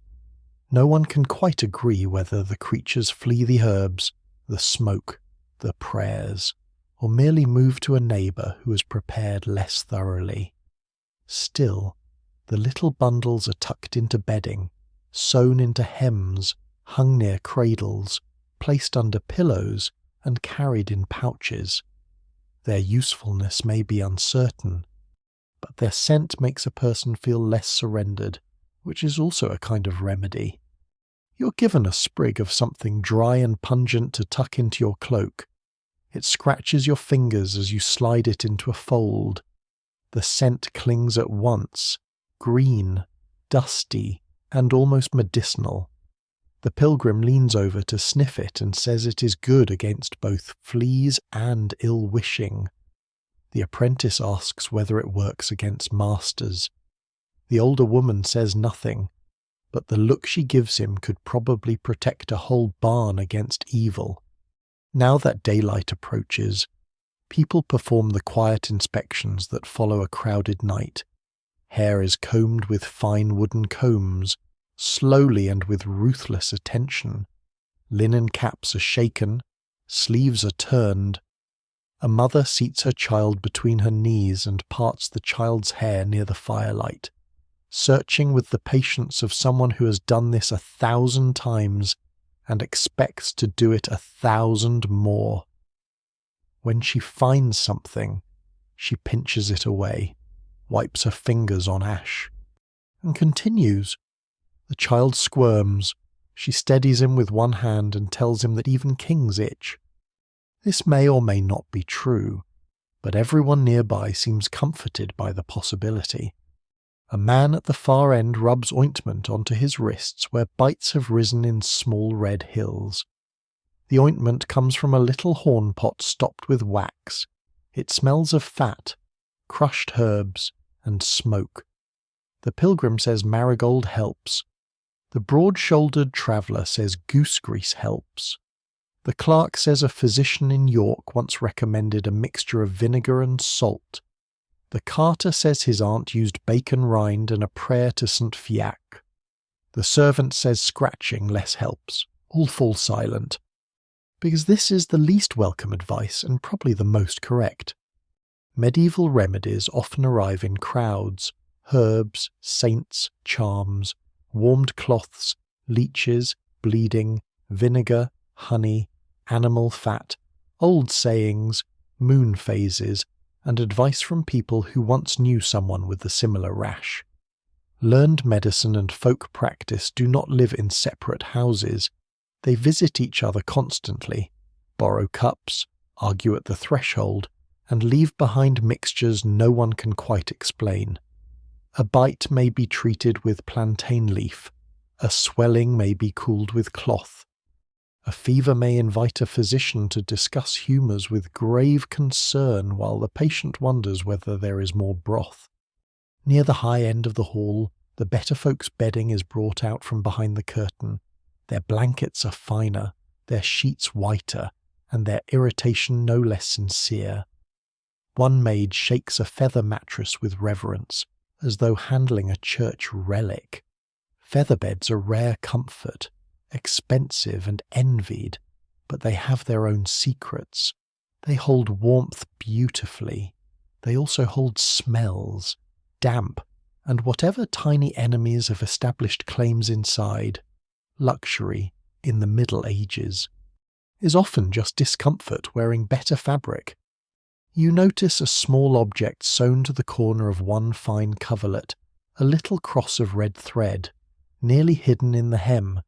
No one can quite agree whether the creatures flee the herbs, the smoke, the prayers, or merely move to a neighbour who has prepared less thoroughly. Still, the little bundles are tucked into bedding, sewn into hems, hung near cradles, placed under pillows, and carried in pouches. Their usefulness may be uncertain, but their scent makes a person feel less surrendered, which is also a kind of remedy. You're given a sprig of something dry and pungent to tuck into your cloak. It scratches your fingers as you slide it into a fold. The scent clings at once, green, dusty, and almost medicinal. The pilgrim leans over to sniff it and says it is good against both fleas and ill-wishing. The apprentice asks whether it works against masters. The older woman says nothing, but the look she gives him could probably protect a whole barn against evil. Now that daylight approaches, people perform the quiet inspections that follow a crowded night. Hair is combed with fine wooden combs, slowly and with ruthless attention. Linen caps are shaken, sleeves are turned. A mother seats her child between her knees and parts the child's hair near the firelight, searching with the patience of someone who has done this 1,000 times and expects to do it 1,000 more. When she finds something, she pinches it away, wipes her fingers on ash, and continues. The child squirms. She steadies him with one hand and tells him that even kings itch. This may or may not be true, but everyone nearby seems comforted by the possibility. A man at the far end rubs ointment onto his wrists where bites have risen in small red hills. The ointment comes from a little horn pot stopped with wax. It smells of fat, crushed herbs, and smoke. The pilgrim says marigold helps. The broad-shouldered traveller says goose grease helps. The clerk says a physician in York once recommended a mixture of vinegar and salt. The carter says his aunt used bacon rind and a prayer to St. Fiacre. The servant says scratching less helps. All fall silent, because this is the least welcome advice and probably the most correct. Medieval remedies often arrive in crowds: herbs, saints, charms, warmed cloths, leeches, bleeding, vinegar, honey, animal fat, old sayings, moon phases, and advice from people who once knew someone with a similar rash. Learned medicine and folk practice do not live in separate houses. They visit each other constantly, borrow cups, argue at the threshold, and leave behind mixtures no one can quite explain. A bite may be treated with plantain leaf. A swelling may be cooled with cloth. A fever may invite a physician to discuss humours with grave concern while the patient wonders whether there is more broth. Near the high end of the hall, the better folks' bedding is brought out from behind the curtain. Their blankets are finer, their sheets whiter, and their irritation no less sincere. One maid shakes a feather mattress with reverence, as though handling a church relic. Featherbeds are rare comfort, expensive and envied, but they have their own secrets. They hold warmth beautifully. They also hold smells, damp, and whatever tiny enemies of established claims inside. Luxury, in the Middle Ages, is often just discomfort wearing better fabric. You notice a small object sewn to the corner of one fine coverlet, a little cross of red thread, nearly hidden in the hem.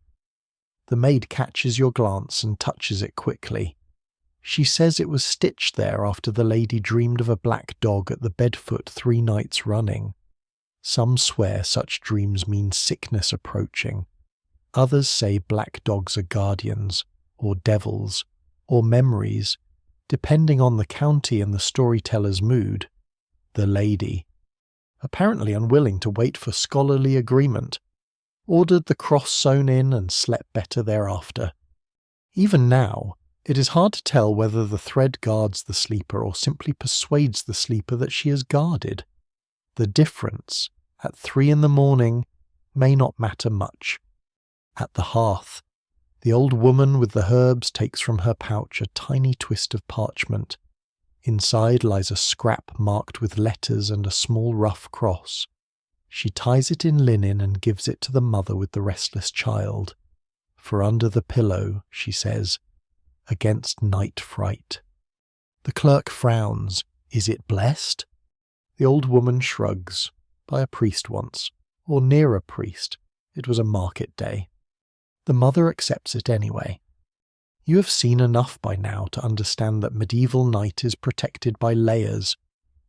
The maid catches your glance and touches it quickly. She says it was stitched there after the lady dreamed of a black dog at the bedfoot 3 nights running. Some swear such dreams mean sickness approaching. Others say black dogs are guardians, or devils, or memories, depending on the county and the storyteller's mood. The lady, apparently unwilling to wait for scholarly agreement, ordered the cross sewn in and slept better thereafter. Even now, it is hard to tell whether the thread guards the sleeper or simply persuades the sleeper that she is guarded. The difference, at 3 a.m, may not matter much. At the hearth, the old woman with the herbs takes from her pouch a tiny twist of parchment. Inside lies a scrap marked with letters and a small rough cross. She ties it in linen and gives it to the mother with the restless child. For under the pillow, she says, against night fright. The clerk frowns. Is it blessed? The old woman shrugs. By a priest once, or near a priest. It was a market day. The mother accepts it anyway. You have seen enough by now to understand that medieval night is protected by layers,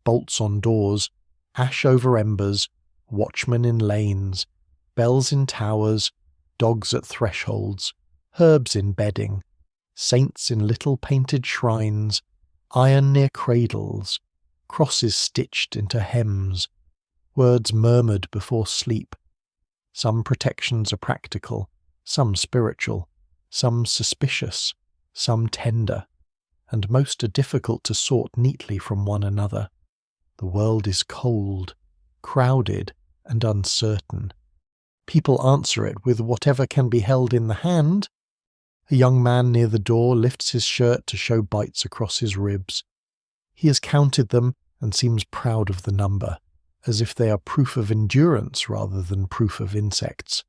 bolts on doors, ash over embers, watchmen in lanes, bells in towers, dogs at thresholds, herbs in bedding, saints in little painted shrines, iron near cradles, crosses stitched into hems, words murmured before sleep. Some protections are practical, some spiritual, some suspicious, some tender, and most are difficult to sort neatly from one another. The world is cold, crowded, and uncertain. People answer it with whatever can be held in the hand. A young man near the door lifts his shirt to show bites across his ribs. He has counted them and seems proud of the number, as if they are proof of endurance rather than proof of insects.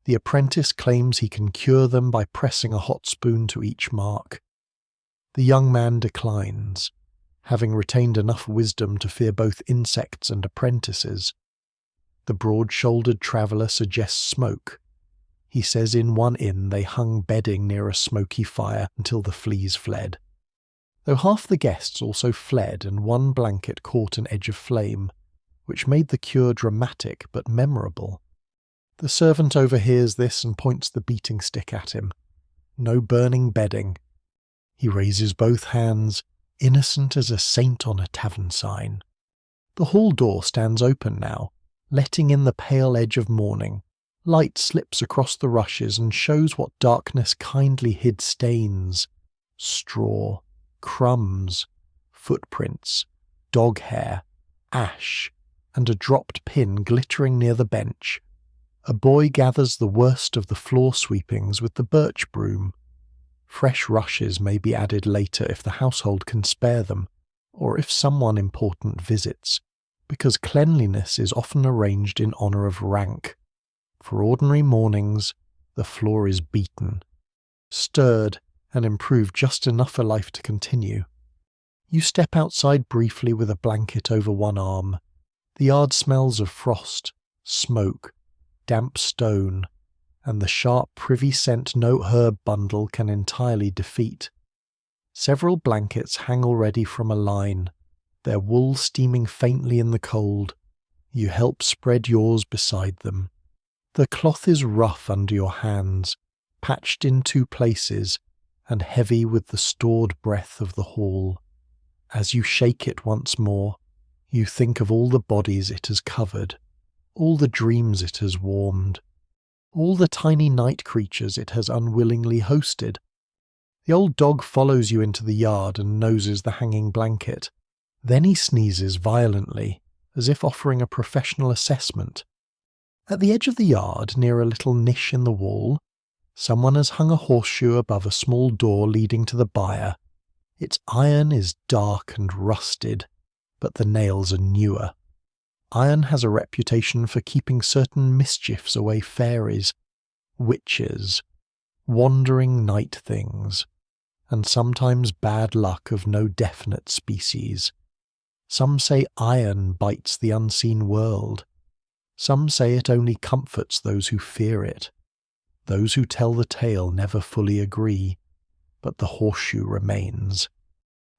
The apprentice claims he can cure them by pressing a hot spoon to each mark. The young man declines, having retained enough wisdom to fear both insects and apprentices. The broad-shouldered traveller suggests smoke. He says in one inn they hung bedding near a smoky fire until the fleas fled. Though half the guests also fled and one blanket caught an edge of flame, which made the cure dramatic but memorable. The servant overhears this and points the beating stick at him. No burning bedding. He raises both hands, innocent as a saint on a tavern sign. The hall door stands open now, letting in the pale edge of morning. Light slips across the rushes and shows what darkness kindly hid stains. Straw, crumbs, footprints, dog hair, ash, and a dropped pin glittering near the bench. A boy gathers the worst of the floor sweepings with the birch broom. Fresh rushes may be added later if the household can spare them, or if someone important visits, because cleanliness is often arranged in honour of rank. For ordinary mornings, the floor is beaten, stirred, and improved just enough for life to continue. You step outside briefly with a blanket over one arm. The yard smells of frost, smoke, damp stone, and the sharp privy scent no herb bundle can entirely defeat. Several blankets hang already from a line, their wool steaming faintly in the cold. You help spread yours beside them. The cloth is rough under your hands, patched in two places, and heavy with the stored breath of the hall. As you shake it once more, you think of all the bodies it has covered, all the dreams it has warmed, all the tiny night creatures it has unwillingly hosted. The old dog follows you into the yard and noses the hanging blanket. Then he sneezes violently, as if offering a professional assessment. At the edge of the yard, near a little niche in the wall, someone has hung a horseshoe above a small door leading to the byre. Its iron is dark and rusted, but the nails are newer. Iron has a reputation for keeping certain mischiefs away: fairies, witches, wandering night things, and sometimes bad luck of no definite species. Some say iron bites the unseen world. Some say it only comforts those who fear it. Those who tell the tale never fully agree, but the horseshoe remains,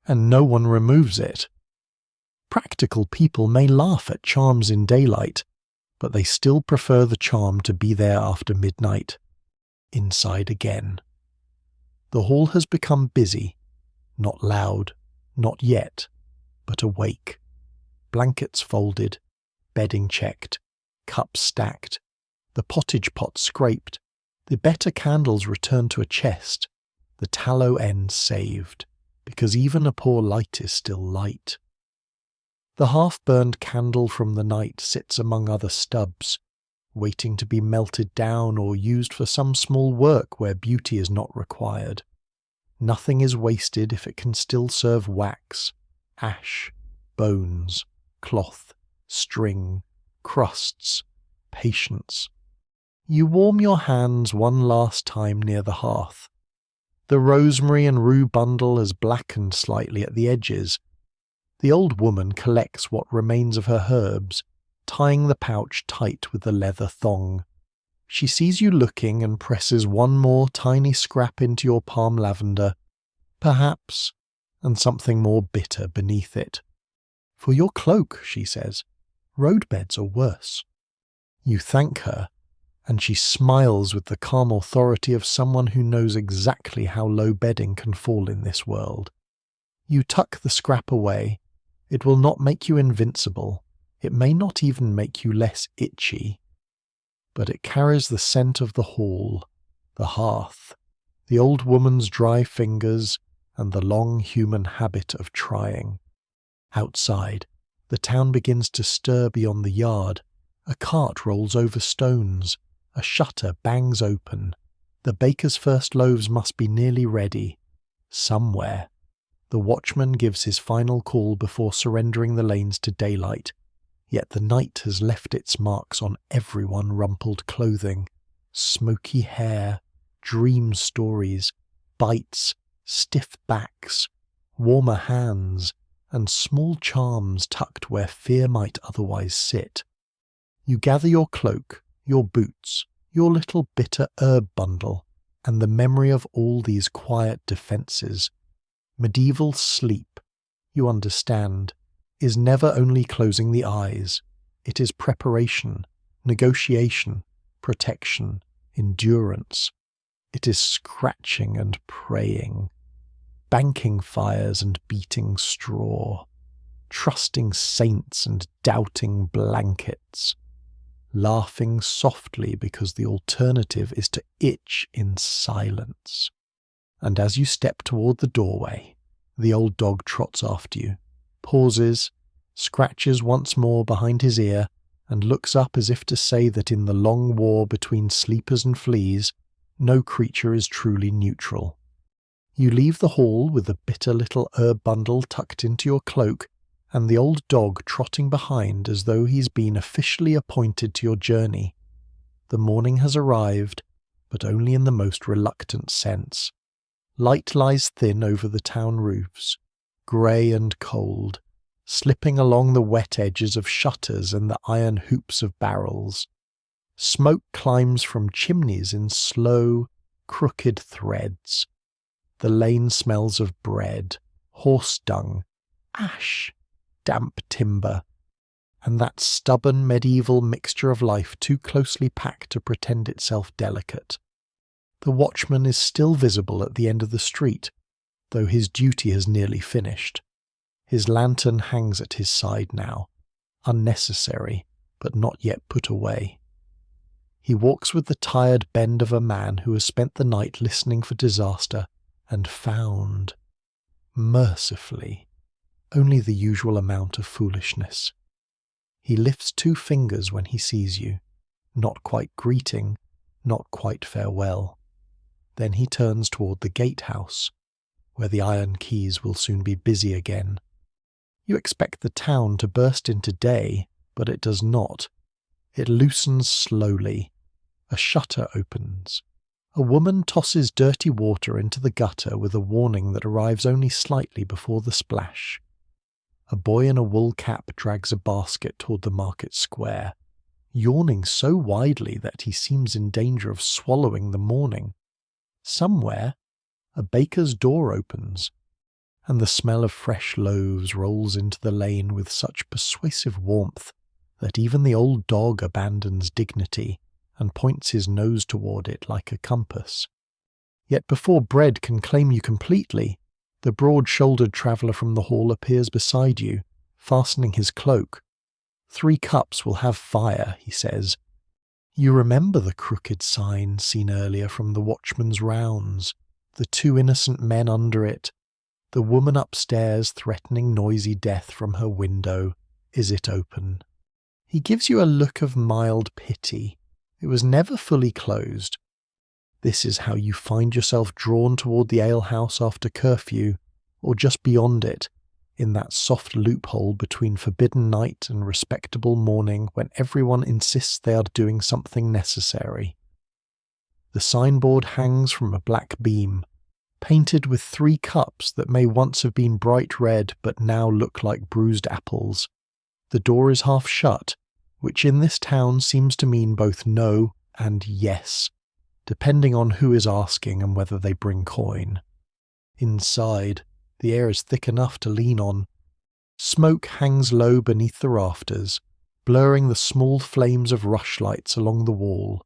and no one removes it. Practical people may laugh at charms in daylight, but they still prefer the charm to be there after midnight. Inside again. The hall has become busy, not loud, not yet, but awake. Blankets folded, bedding checked, cups stacked, the pottage pot scraped, the better candles returned to a chest, the tallow ends saved, because even a poor light is still light. The half-burned candle from the night sits among other stubs, waiting to be melted down or used for some small work where beauty is not required. Nothing is wasted if it can still serve wax, ash, bones, cloth, string, crusts, patience. You warm your hands one last time near the hearth. The rosemary and rue bundle has blackened slightly at the edges. The old woman collects what remains of her herbs, tying the pouch tight with the leather thong. She sees you looking and presses one more tiny scrap into your palm lavender, perhaps, and something more bitter beneath it. For your cloak, she says. Roadbeds are worse. You thank her, and she smiles with the calm authority of someone who knows exactly how low bedding can fall in this world. You tuck the scrap away. It will not make you invincible. It may not even make you less itchy. But it carries the scent of the hall, the hearth, the old woman's dry fingers, and the long human habit of trying. Outside, the town begins to stir beyond the yard. A cart rolls over stones. A shutter bangs open. The baker's first loaves must be nearly ready. Somewhere. The watchman gives his final call before surrendering the lanes to daylight. Yet the night has left its marks on everyone. Rumpled clothing, smoky hair, dream stories, bites, stiff backs, warmer hands, and small charms tucked where fear might otherwise sit. You gather your cloak, your boots, your little bitter herb bundle, and the memory of all these quiet defences. Medieval sleep, you understand, is never only closing the eyes. It is preparation, negotiation, protection, endurance. It is scratching and praying, banking fires and beating straw, trusting saints and doubting blankets, laughing softly because the alternative is to itch in silence. And as you step toward the doorway, the old dog trots after you, pauses, scratches once more behind his ear, and looks up as if to say that in the long war between sleepers and fleas, no creature is truly neutral. You leave the hall with the bitter little herb bundle tucked into your cloak, and the old dog trotting behind as though he's been officially appointed to your journey. The morning has arrived, but only in the most reluctant sense. Light lies thin over the town roofs, grey and cold, slipping along the wet edges of shutters and the iron hoops of barrels. Smoke climbs from chimneys in slow, crooked threads. The lane smells of bread, horse dung, ash, damp timber, and that stubborn medieval mixture of life too closely packed to pretend itself delicate. The watchman is still visible at the end of the street, though his duty has nearly finished. His lantern hangs at his side now, unnecessary, but not yet put away. He walks with the tired bend of a man who has spent the night listening for disaster and found, mercifully, only the usual amount of foolishness. He lifts 2 fingers when he sees you, not quite greeting, not quite farewell. Then he turns toward the gatehouse, where the iron keys will soon be busy again. You expect the town to burst into day, but it does not. It loosens slowly. A shutter opens. A woman tosses dirty water into the gutter with a warning that arrives only slightly before the splash. A boy in a wool cap drags a basket toward the market square, yawning so widely that he seems in danger of swallowing the morning. Somewhere, a baker's door opens, and the smell of fresh loaves rolls into the lane with such persuasive warmth that even the old dog abandons dignity and points his nose toward it like a compass. Yet before bread can claim you completely, the broad-shouldered traveller from the hall appears beside you, fastening his cloak. 3 cups will have fire, he says. You remember the crooked sign seen earlier from the watchman's rounds, the 2 innocent men under it, the woman upstairs threatening noisy death from her window. Is it open? He gives you a look of mild pity. It was never fully closed. This is how you find yourself drawn toward the alehouse after curfew, or just beyond it, in that soft loophole between forbidden night and respectable morning when everyone insists they are doing something necessary. The signboard hangs from a black beam, painted with 3 cups that may once have been bright red but now look like bruised apples. The door is half shut, which in this town seems to mean both no and yes, depending on who is asking and whether they bring coin. Inside, the air is thick enough to lean on. Smoke hangs low beneath the rafters, blurring the small flames of rushlights along the wall.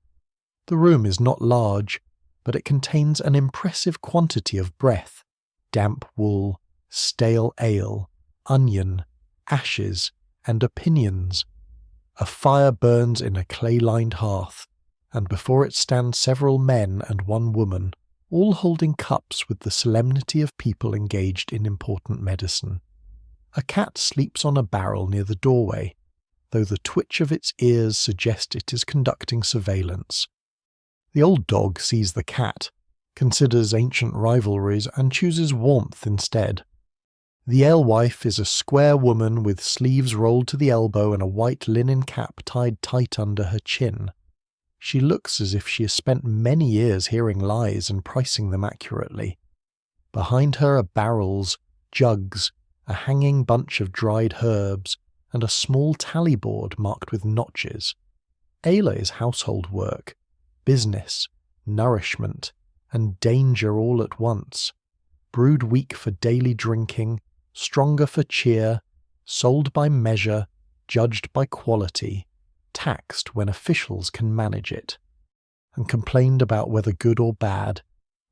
The room is not large, but it contains an impressive quantity of breath, damp wool, stale ale, onion, ashes, and opinions. A fire burns in a clay-lined hearth, and before it stand several men and one woman, all holding cups with the solemnity of people engaged in important medicine. A cat sleeps on a barrel near the doorway, though the twitch of its ears suggests it is conducting surveillance. The old dog sees the cat, considers ancient rivalries, and chooses warmth instead. The alewife is a square woman with sleeves rolled to the elbow and a white linen cap tied tight under her chin. She looks as if she has spent many years hearing lies and pricing them accurately. Behind her are barrels, jugs, a hanging bunch of dried herbs, and a small tally board marked with notches. Ale is household work, business, nourishment, and danger all at once. Brewed weak for daily drinking, stronger for cheer, sold by measure, judged by quality, taxed when officials can manage it, and complained about whether good or bad.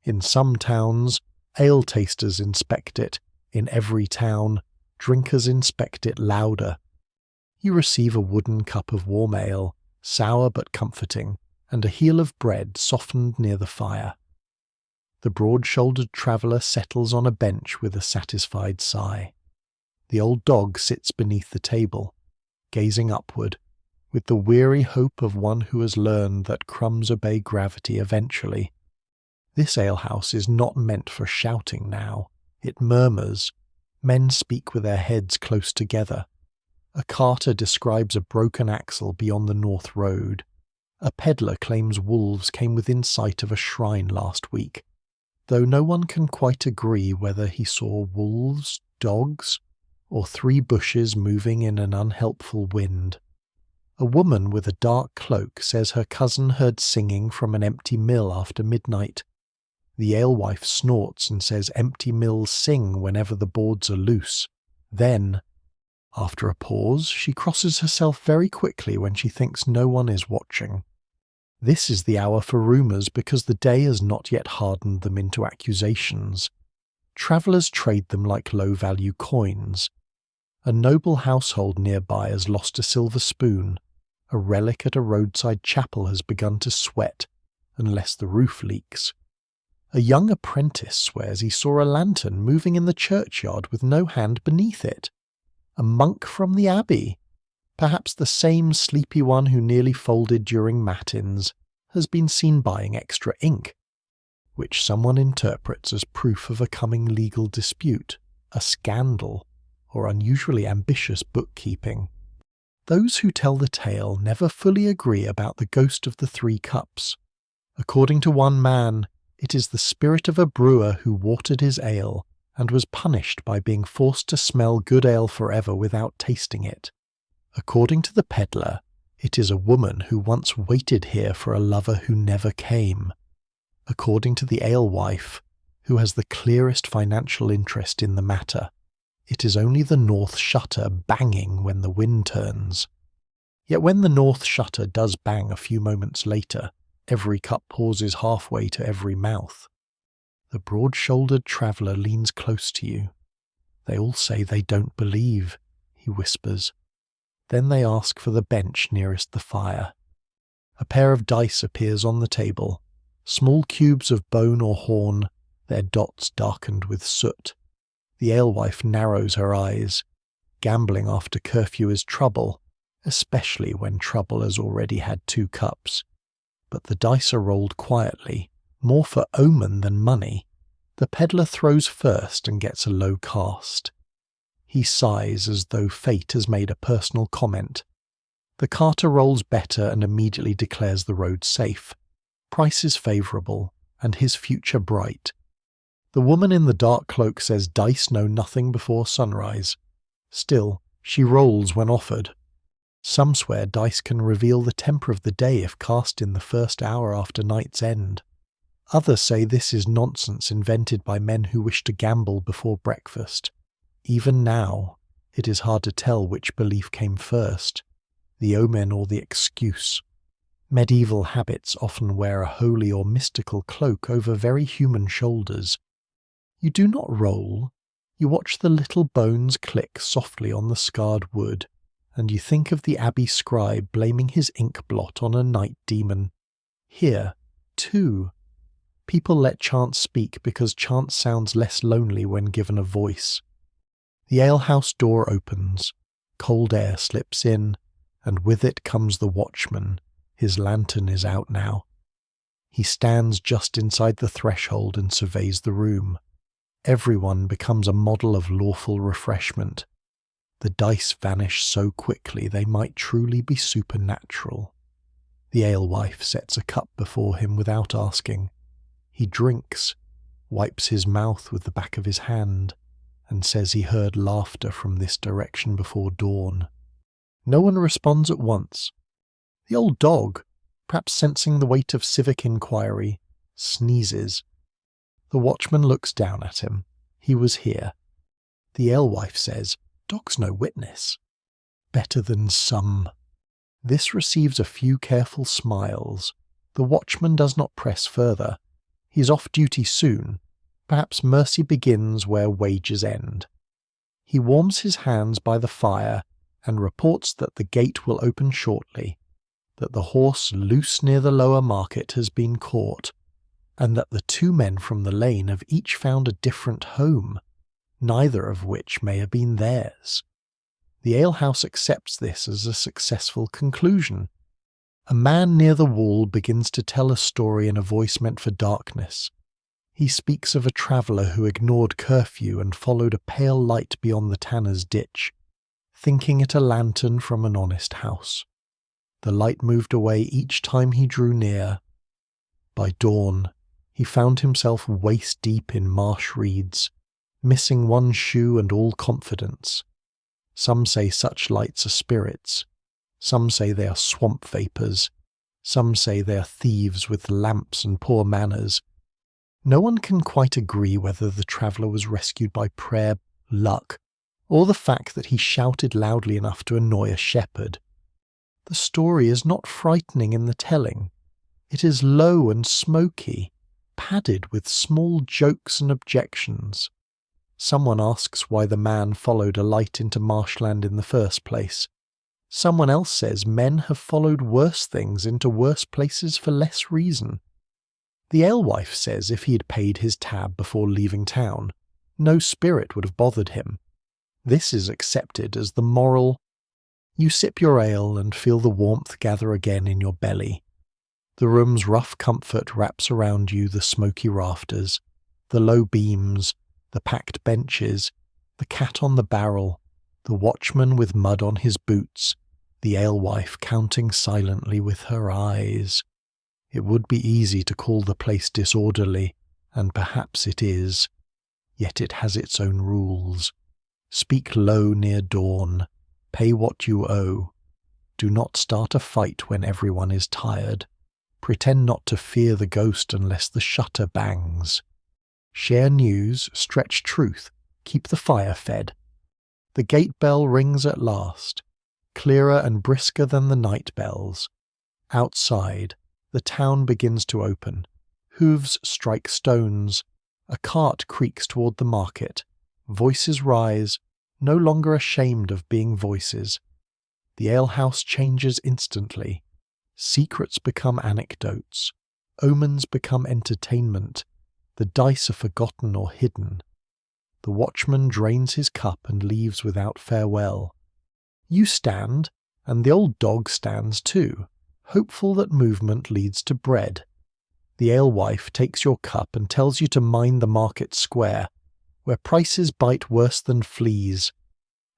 In some towns, ale tasters inspect it. In every town, drinkers inspect it louder. You receive a wooden cup of warm ale, sour but comforting, and a heel of bread softened near the fire. The broad-shouldered traveller settles on a bench with a satisfied sigh. The old dog sits beneath the table, gazing upward, with the weary hope of one who has learned that crumbs obey gravity eventually. This alehouse is not meant for shouting now. It murmurs. Men speak with their heads close together. A carter describes a broken axle beyond the north road. A peddler claims wolves came within sight of a shrine last week, though no one can quite agree whether he saw wolves, dogs, or 3 bushes moving in an unhelpful wind. A woman with a dark cloak says her cousin heard singing from an empty mill after midnight. The alewife snorts and says empty mills sing whenever the boards are loose. Then, after a pause, she crosses herself very quickly when she thinks no one is watching. This is the hour for rumours because the day has not yet hardened them into accusations. Travellers trade them like low-value coins. A noble household nearby has lost a silver spoon. A relic at a roadside chapel has begun to sweat, unless the roof leaks. A young apprentice swears he saw a lantern moving in the churchyard with no hand beneath it. A monk from the abbey, perhaps the same sleepy one who nearly folded during matins, has been seen buying extra ink, which someone interprets as proof of a coming legal dispute, a scandal, or unusually ambitious bookkeeping. Those who tell the tale never fully agree about the ghost of the 3 cups. According to one man, it is the spirit of a brewer who watered his ale and was punished by being forced to smell good ale forever without tasting it. According to the peddler, it is a woman who once waited here for a lover who never came. According to the alewife, who has the clearest financial interest in the matter, it is only the north shutter banging when the wind turns. Yet when the north shutter does bang a few moments later, every cup pauses halfway to every mouth. The broad-shouldered traveller leans close to you. They all say they don't believe, he whispers. Then they ask for the bench nearest the fire. A pair of dice appears on the table, small cubes of bone or horn, their dots darkened with soot. The alewife narrows her eyes. Gambling after curfew is trouble, especially when trouble has already had 2 cups. But the dice are rolled quietly, more for omen than money. The peddler throws first and gets a low cast. He sighs as though fate has made a personal comment. The carter rolls better and immediately declares the road safe. Price is favourable, and his future bright. The woman in the dark cloak says dice know nothing before sunrise. Still, she rolls when offered. Some swear dice can reveal the temper of the day if cast in the first hour after night's end. Others say this is nonsense invented by men who wish to gamble before breakfast. Even now, it is hard to tell which belief came first, the omen or the excuse. Medieval habits often wear a holy or mystical cloak over very human shoulders. You do not roll, You watch the little bones click softly on the scarred wood, and you think of the abbey scribe blaming his ink blot on a night demon. Here, too, people let chance speak because chance sounds less lonely when given a voice. The alehouse door opens, cold air slips in, and with it comes the watchman. His lantern is out now. He stands just inside the threshold and surveys the room. Everyone becomes a model of lawful refreshment. The dice vanish so quickly they might truly be supernatural. The alewife sets a cup before him without asking. He drinks, wipes his mouth with the back of his hand, and says he heard laughter from this direction before dawn. No one responds at once. The old dog, perhaps sensing the weight of civic inquiry, sneezes. The watchman looks down at him. He was here. The alewife says, "Dog's no witness." Better than some. This receives a few careful smiles. The watchman does not press further. He's off duty soon. Perhaps mercy begins where wages end. He warms his hands by the fire and reports that the gate will open shortly, that the horse loose near the lower market has been caught, and that the two men from the lane have each found a different home, neither of which may have been theirs. The alehouse accepts this as a successful conclusion. A man near the wall begins to tell a story in a voice meant for darkness. He speaks of a traveller who ignored curfew and followed a pale light beyond the tanner's ditch, thinking it a lantern from an honest house. The light moved away each time he drew near. By dawn, he found himself waist-deep in marsh reeds, missing one shoe and all confidence. Some say such lights are spirits. Some say they are swamp vapours. Some say they are thieves with lamps and poor manners. No one can quite agree whether the traveller was rescued by prayer, luck, or the fact that he shouted loudly enough to annoy a shepherd. The story is not frightening in the telling. It is low and smoky, padded with small jokes and objections. Someone asks why the man followed a light into marshland in the first place. Someone else says men have followed worse things into worse places for less reason. The alewife says if he had paid his tab before leaving town, no spirit would have bothered him. This is accepted as the moral. You sip your ale and feel the warmth gather again in your belly. The room's rough comfort wraps around you the smoky rafters, the low beams, the packed benches, the cat on the barrel, the watchman with mud on his boots, the alewife counting silently with her eyes. It would be easy to call the place disorderly, and perhaps it is. Yet it has its own rules. Speak low near dawn. Pay what you owe. Do not start a fight when everyone is tired. Pretend not to fear the ghost unless the shutter bangs. Share news, stretch truth, keep the fire fed. The gate bell rings at last, clearer and brisker than the night bells. Outside, the town begins to open. Hooves strike stones. A cart creaks toward the market. Voices rise, no longer ashamed of being voices. The alehouse changes instantly. Secrets become anecdotes. Omens become entertainment. The dice are forgotten or hidden. The watchman drains his cup and leaves without farewell. You stand, and the old dog stands too, hopeful that movement leads to bread. The alewife takes your cup and tells you to mind the market square, where prices bite worse than fleas.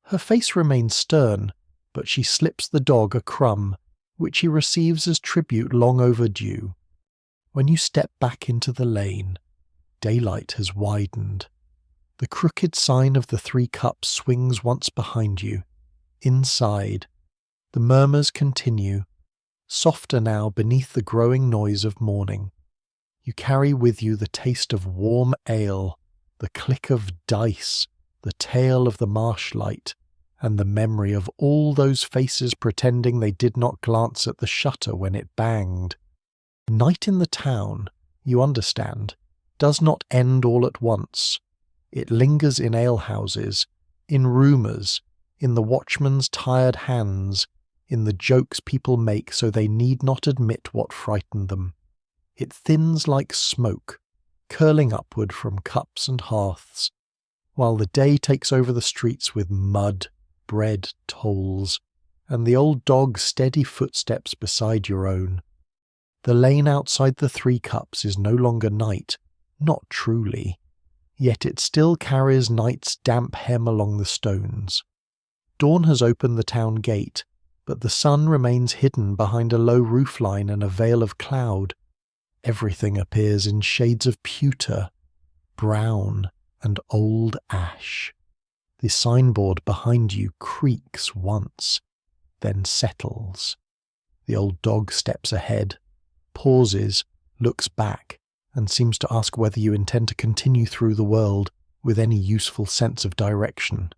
Her face remains stern, but she slips the dog a crumb, which he receives as tribute long overdue. When you step back into the lane, daylight has widened. The crooked sign of the 3 cups swings once behind you. Inside, the murmurs continue, softer now beneath the growing noise of morning. You carry with you the taste of warm ale, the click of dice, the tale of the marsh light, and the memory of all those faces pretending they did not glance at the shutter when it banged. Night in the town, you understand, does not end all at once. It lingers in alehouses, in rumours, in the watchman's tired hands, in the jokes people make so they need not admit what frightened them. It thins like smoke, curling upward from cups and hearths, while the day takes over the streets with mud, bread tolls, and the old dog's steady footsteps beside your own. The lane outside the 3 Cups is no longer night, not truly, yet it still carries night's damp hem along the stones. Dawn has opened the town gate, but the sun remains hidden behind a low roofline and a veil of cloud. Everything appears in shades of pewter, brown, and old ash. The signboard behind you creaks once, then settles. The old dog steps ahead, pauses, looks back, and seems to ask whether you intend to continue through the world with any useful sense of direction.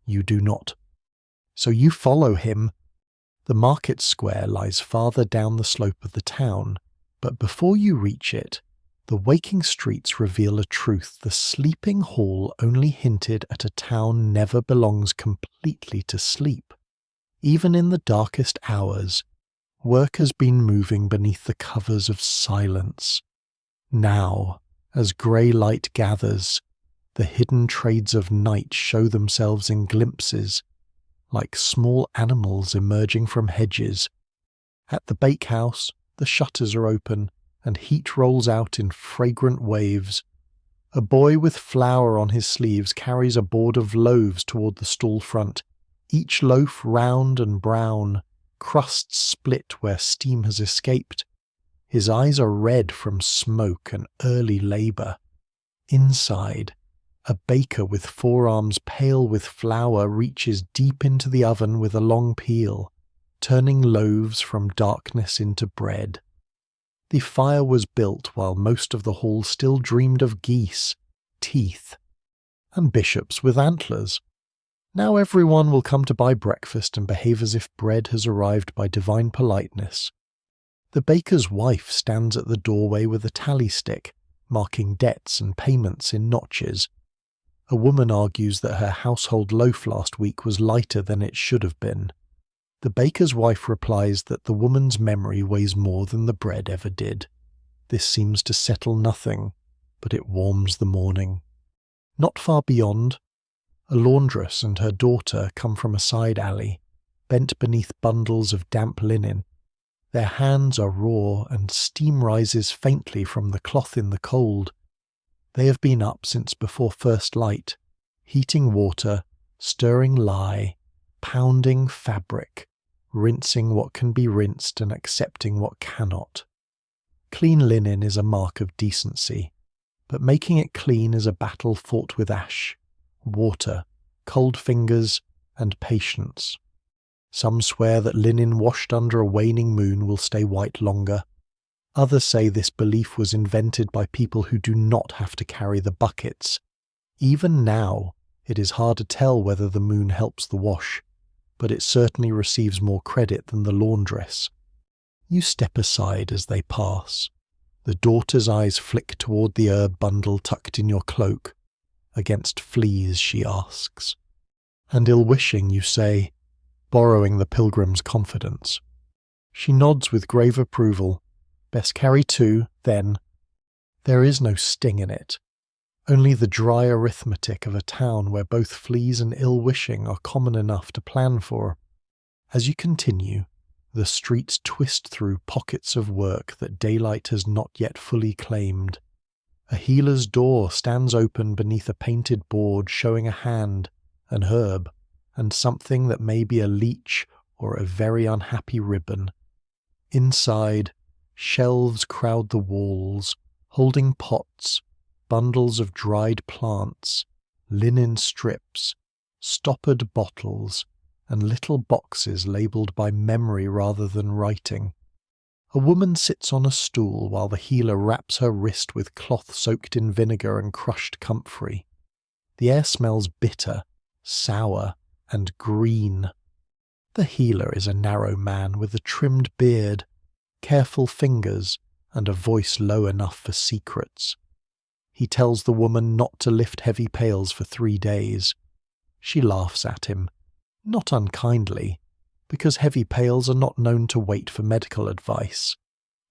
You do not. So you follow him. The market square lies farther down the slope of the town, but before you reach it, the waking streets reveal a truth the sleeping hall only hinted at. A town never belongs completely to sleep. Even in the darkest hours, work has been moving beneath the covers of silence. Now, as grey light gathers, the hidden trades of night show themselves in glimpses, like small animals emerging from hedges. At the bakehouse, the shutters are open, and heat rolls out in fragrant waves. A boy with flour on his sleeves carries a board of loaves toward the stall front, each loaf round and brown, crusts split where steam has escaped. His eyes are red from smoke and early labour. Inside, a baker with forearms pale with flour reaches deep into the oven with a long peel, turning loaves from darkness into bread. The fire was built while most of the hall still dreamed of geese, teeth, and bishops with antlers. Now everyone will come to buy breakfast and behave as if bread has arrived by divine politeness. The baker's wife stands at the doorway with a tally stick, marking debts and payments in notches. A woman argues that her household loaf last week was lighter than it should have been. The baker's wife replies that the woman's memory weighs more than the bread ever did. This seems to settle nothing, but it warms the morning. Not far beyond, a laundress and her daughter come from a side alley, bent beneath bundles of damp linen. Their hands are raw and steam rises faintly from the cloth in the cold. They have been up since before first light, heating water, stirring lye, pounding fabric, rinsing what can be rinsed and accepting what cannot. Clean linen is a mark of decency, but making it clean is a battle fought with ash, water, cold fingers, and patience. Some swear that linen washed under a waning moon will stay white longer. Others say this belief was invented by people who do not have to carry the buckets. Even now, it is hard to tell whether the moon helps the wash, but it certainly receives more credit than the laundress. You step aside as they pass. The daughter's eyes flick toward the herb bundle tucked in your cloak. Against fleas, she asks. And ill-wishing, you say, borrowing the pilgrim's confidence. She nods with grave approval. Best carry 2, then. There is no sting in it, only the dry arithmetic of a town where both fleas and ill-wishing are common enough to plan for. As you continue, the streets twist through pockets of work that daylight has not yet fully claimed. A healer's door stands open beneath a painted board showing a hand, an herb, and something that may be a leech or a very unhappy ribbon. Inside, shelves crowd the walls, holding pots, bundles of dried plants, linen strips, stoppered bottles, and little boxes labelled by memory rather than writing. A woman sits on a stool while the healer wraps her wrist with cloth soaked in vinegar and crushed comfrey. The air smells bitter, sour, and green. The healer is a narrow man with a trimmed beard, careful fingers, and a voice low enough for secrets. He tells the woman not to lift heavy pails for 3 days. She laughs at him, not unkindly, because heavy pails are not known to wait for medical advice.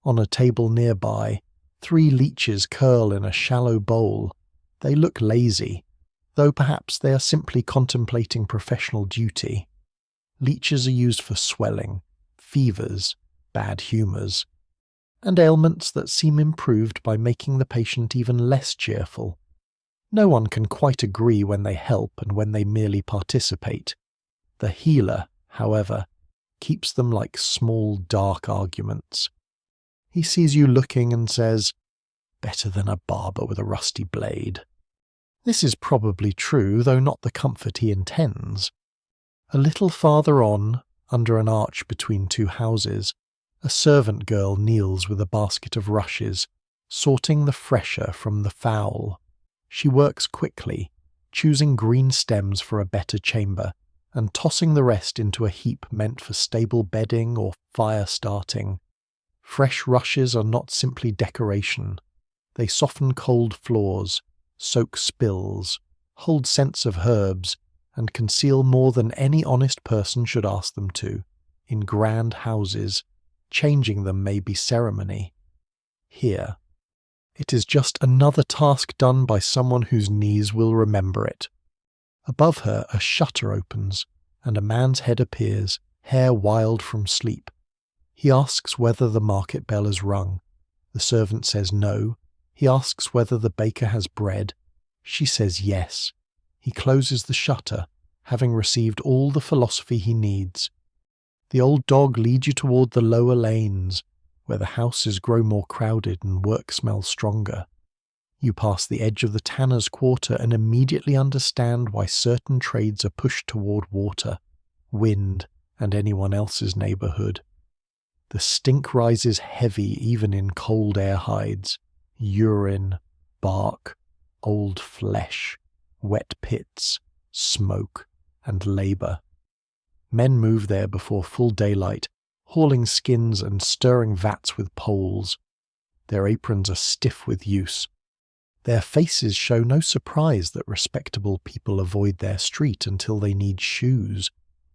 On a table nearby, 3 leeches curl in a shallow bowl. They look lazy, though perhaps they are simply contemplating professional duty. Leeches are used for swelling, fevers, bad humours, and ailments that seem improved by making the patient even less cheerful. No one can quite agree when they help and when they merely participate. The healer, however, keeps them like small dark arguments. He sees you looking and says, "Better than a barber with a rusty blade." This is probably true, though not the comfort he intends. A little farther on, under an arch between 2 houses, a servant girl kneels with a basket of rushes, sorting the fresher from the foul. She works quickly, choosing green stems for a better chamber, and tossing the rest into a heap meant for stable bedding or fire starting. Fresh rushes are not simply decoration. They soften cold floors, soak spills, hold scents of herbs, and conceal more than any honest person should ask them to. In grand houses, changing them may be ceremony. Here, it is just another task done by someone whose knees will remember it. Above her a shutter opens, and a man's head appears, hair wild from sleep. He asks whether the market bell is rung. The servant says no. He asks whether the baker has bread. She says yes. He closes the shutter, having received all the philosophy he needs. The old dog leads you toward the lower lanes, where the houses grow more crowded and work smells stronger. You pass the edge of the tanner's quarter and immediately understand why certain trades are pushed toward water, wind, and anyone else's neighbourhood. The stink rises heavy even in cold air hides, urine, bark, old flesh, wet pits, smoke, and labour. Men move there before full daylight, hauling skins and stirring vats with poles. Their aprons are stiff with use. Their faces show no surprise that respectable people avoid their street until they need shoes,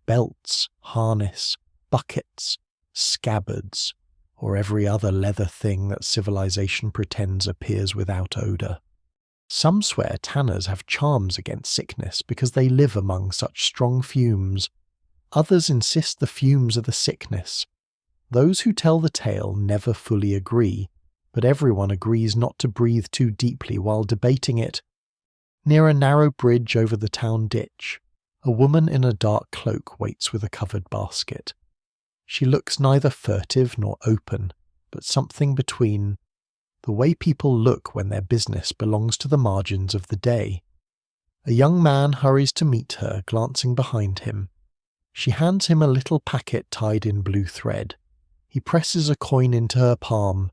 belts, harness, buckets, scabbards, or every other leather thing that civilization pretends appears without odour. Some swear tanners have charms against sickness because they live among such strong fumes. Others insist the fumes are the sickness. Those who tell the tale never fully agree, but everyone agrees not to breathe too deeply while debating it. Near a narrow bridge over the town ditch, a woman in a dark cloak waits with a covered basket. She looks neither furtive nor open, but something between, the way people look when their business belongs to the margins of the day. A young man hurries to meet her, glancing behind him. She hands him a little packet tied in blue thread. He presses a coin into her palm.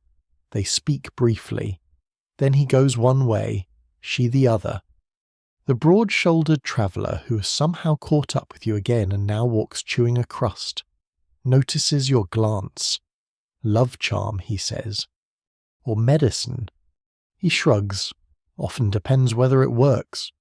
They speak briefly. Then he goes one way, she the other. The broad-shouldered traveller, who has somehow caught up with you again and now walks chewing a crust, notices your glance. Love charm, he says. Or medicine. He shrugs. Often depends whether it works.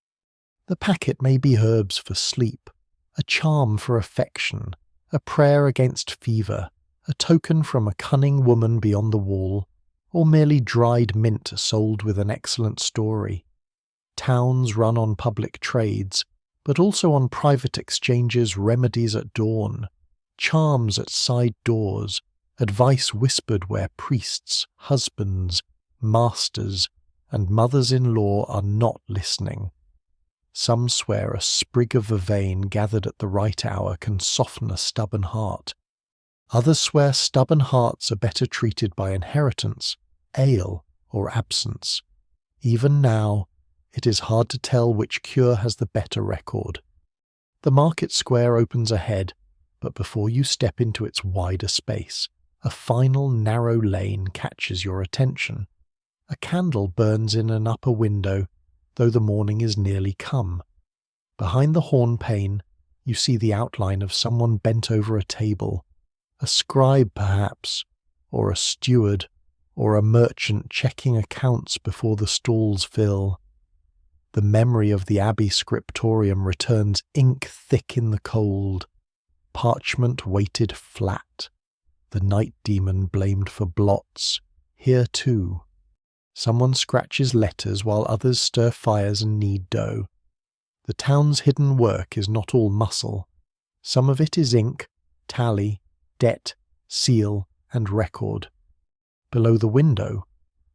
The packet may be herbs for sleep, a charm for affection, a prayer against fever, a token from a cunning woman beyond the wall, or merely dried mint sold with an excellent story. Towns run on public trades, but also on private exchanges, remedies at dawn, charms at side doors, advice whispered where priests, husbands, masters, and mothers-in-law are not listening. Some swear a sprig of vervain gathered at the right hour can soften a stubborn heart. Others swear stubborn hearts are better treated by inheritance, ale, or absence. Even now, it is hard to tell which cure has the better record. The market square opens ahead, but before you step into its wider space, a final narrow lane catches your attention. A candle burns in an upper window, though the morning is nearly come. Behind the horn pane, you see the outline of someone bent over a table, a scribe perhaps, or a steward, or a merchant checking accounts before the stalls fill. The memory of the abbey scriptorium returns ink thick in the cold, parchment weighted flat, the night demon blamed for blots, here too. Someone scratches letters while others stir fires and knead dough. The town's hidden work is not all muscle. Some of it is ink, tally, debt, seal, and record. Below the window,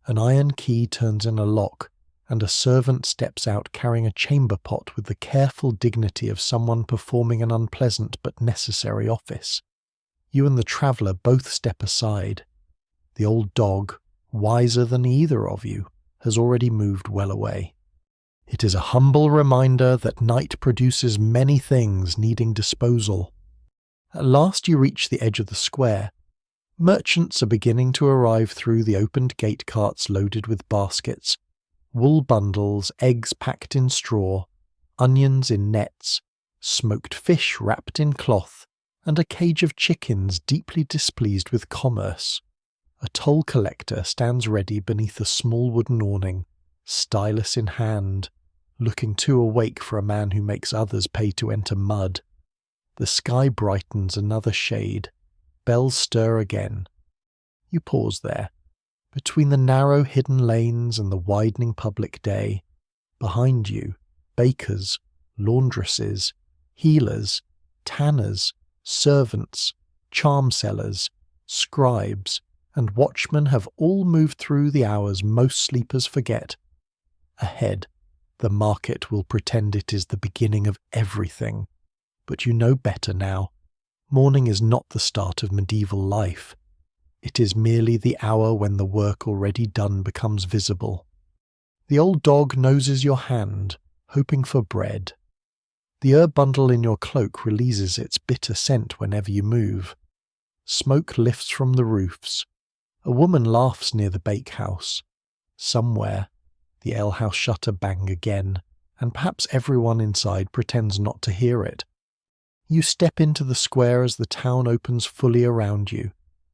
an iron key turns in a lock, and a servant steps out carrying a chamber pot with the careful dignity of someone performing an unpleasant but necessary office. You and the traveller both step aside. The old dog, wiser than either of you, has already moved well away. It is a humble reminder that night produces many things needing disposal. At last you reach the edge of the square. Merchants are beginning to arrive through the opened gate carts loaded with baskets, wool bundles, eggs packed in straw, onions in nets, smoked fish wrapped in cloth, and a cage of chickens deeply displeased with commerce. A toll collector stands ready beneath a small wooden awning, stylus in hand, looking too awake for a man who makes others pay to enter mud. The sky brightens another shade. Bells stir again. You pause there, between the narrow hidden lanes and the widening public day. Behind you, bakers, laundresses, healers, tanners, servants, charm sellers, scribes, and watchmen have all moved through the hours most sleepers forget. Ahead, the market will pretend it is the beginning of everything. But you know better now. Morning is not the start of medieval life. It is merely the hour when the work already done becomes visible. The old dog noses your hand, hoping for bread. The herb bundle in your cloak releases its bitter scent whenever you move. Smoke lifts from the roofs. A woman laughs near the bakehouse. Somewhere, the alehouse shutter bang again, and perhaps everyone inside pretends not to hear it. You step into the square as the town opens fully around you,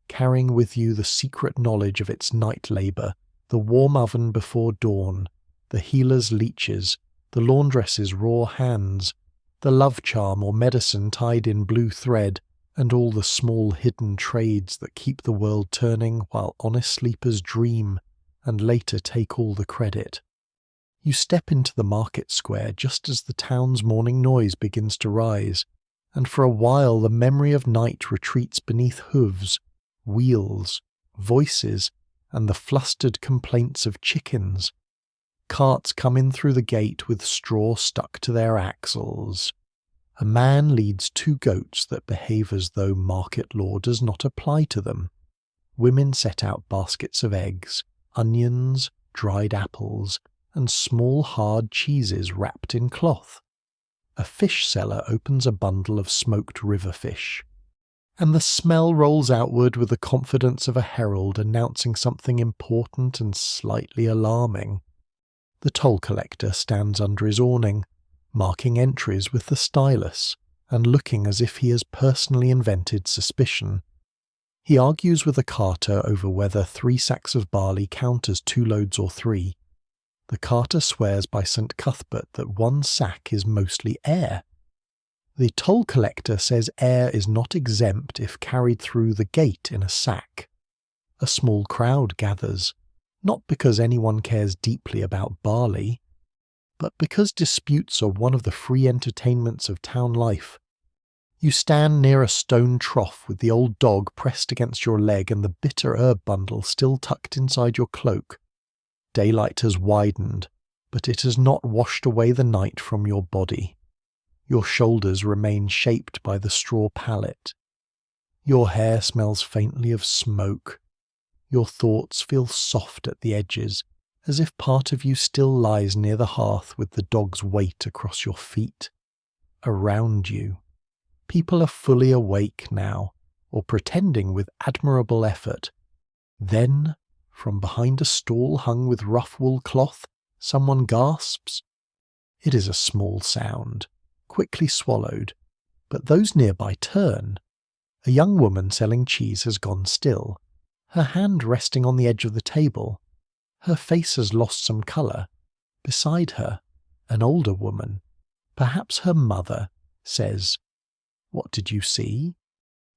carrying with you the secret knowledge of its night labour, the warm oven before dawn, the healer's leeches, the laundress's raw hands, the love charm or medicine tied in blue thread, and all the small hidden trades that keep the world turning while honest sleepers dream and later take all the credit. You step into the market square just as the town's morning noise begins to rise, and for a while the memory of night retreats beneath hooves, wheels, voices, and the flustered complaints of chickens. Carts come in through the gate with straw stuck to their axles. A man leads 2 goats that behave as though market law does not apply to them. Women set out baskets of eggs, onions, dried apples, and small hard cheeses wrapped in cloth. A fish seller opens a bundle of smoked river fish, and the smell rolls outward with the confidence of a herald announcing something important and slightly alarming. The toll collector stands under his awning, marking entries with the stylus, and looking as if he has personally invented suspicion. He argues with the carter over whether 3 sacks of barley count as 2 loads or 3. The carter swears by St. Cuthbert that 1 sack is mostly air. The toll collector says air is not exempt if carried through the gate in a sack. A small crowd gathers, not because anyone cares deeply about barley, but because disputes are one of the free entertainments of town life. You stand near a stone trough with the old dog pressed against your leg and the bitter herb bundle still tucked inside your cloak. Daylight has widened, but it has not washed away the night from your body. Your shoulders remain shaped by the straw pallet. Your hair smells faintly of smoke. Your thoughts feel soft at the edges, as if part of you still lies near the hearth with the dog's weight across your feet. Around you, people are fully awake now, or pretending with admirable effort. Then, from behind a stall hung with rough wool cloth, someone gasps. It is a small sound, quickly swallowed, but those nearby turn. A young woman selling cheese has gone still. her hand resting on the edge of the table. Her face has lost some colour. Beside her, an older woman, perhaps her mother, says, "What did you see?"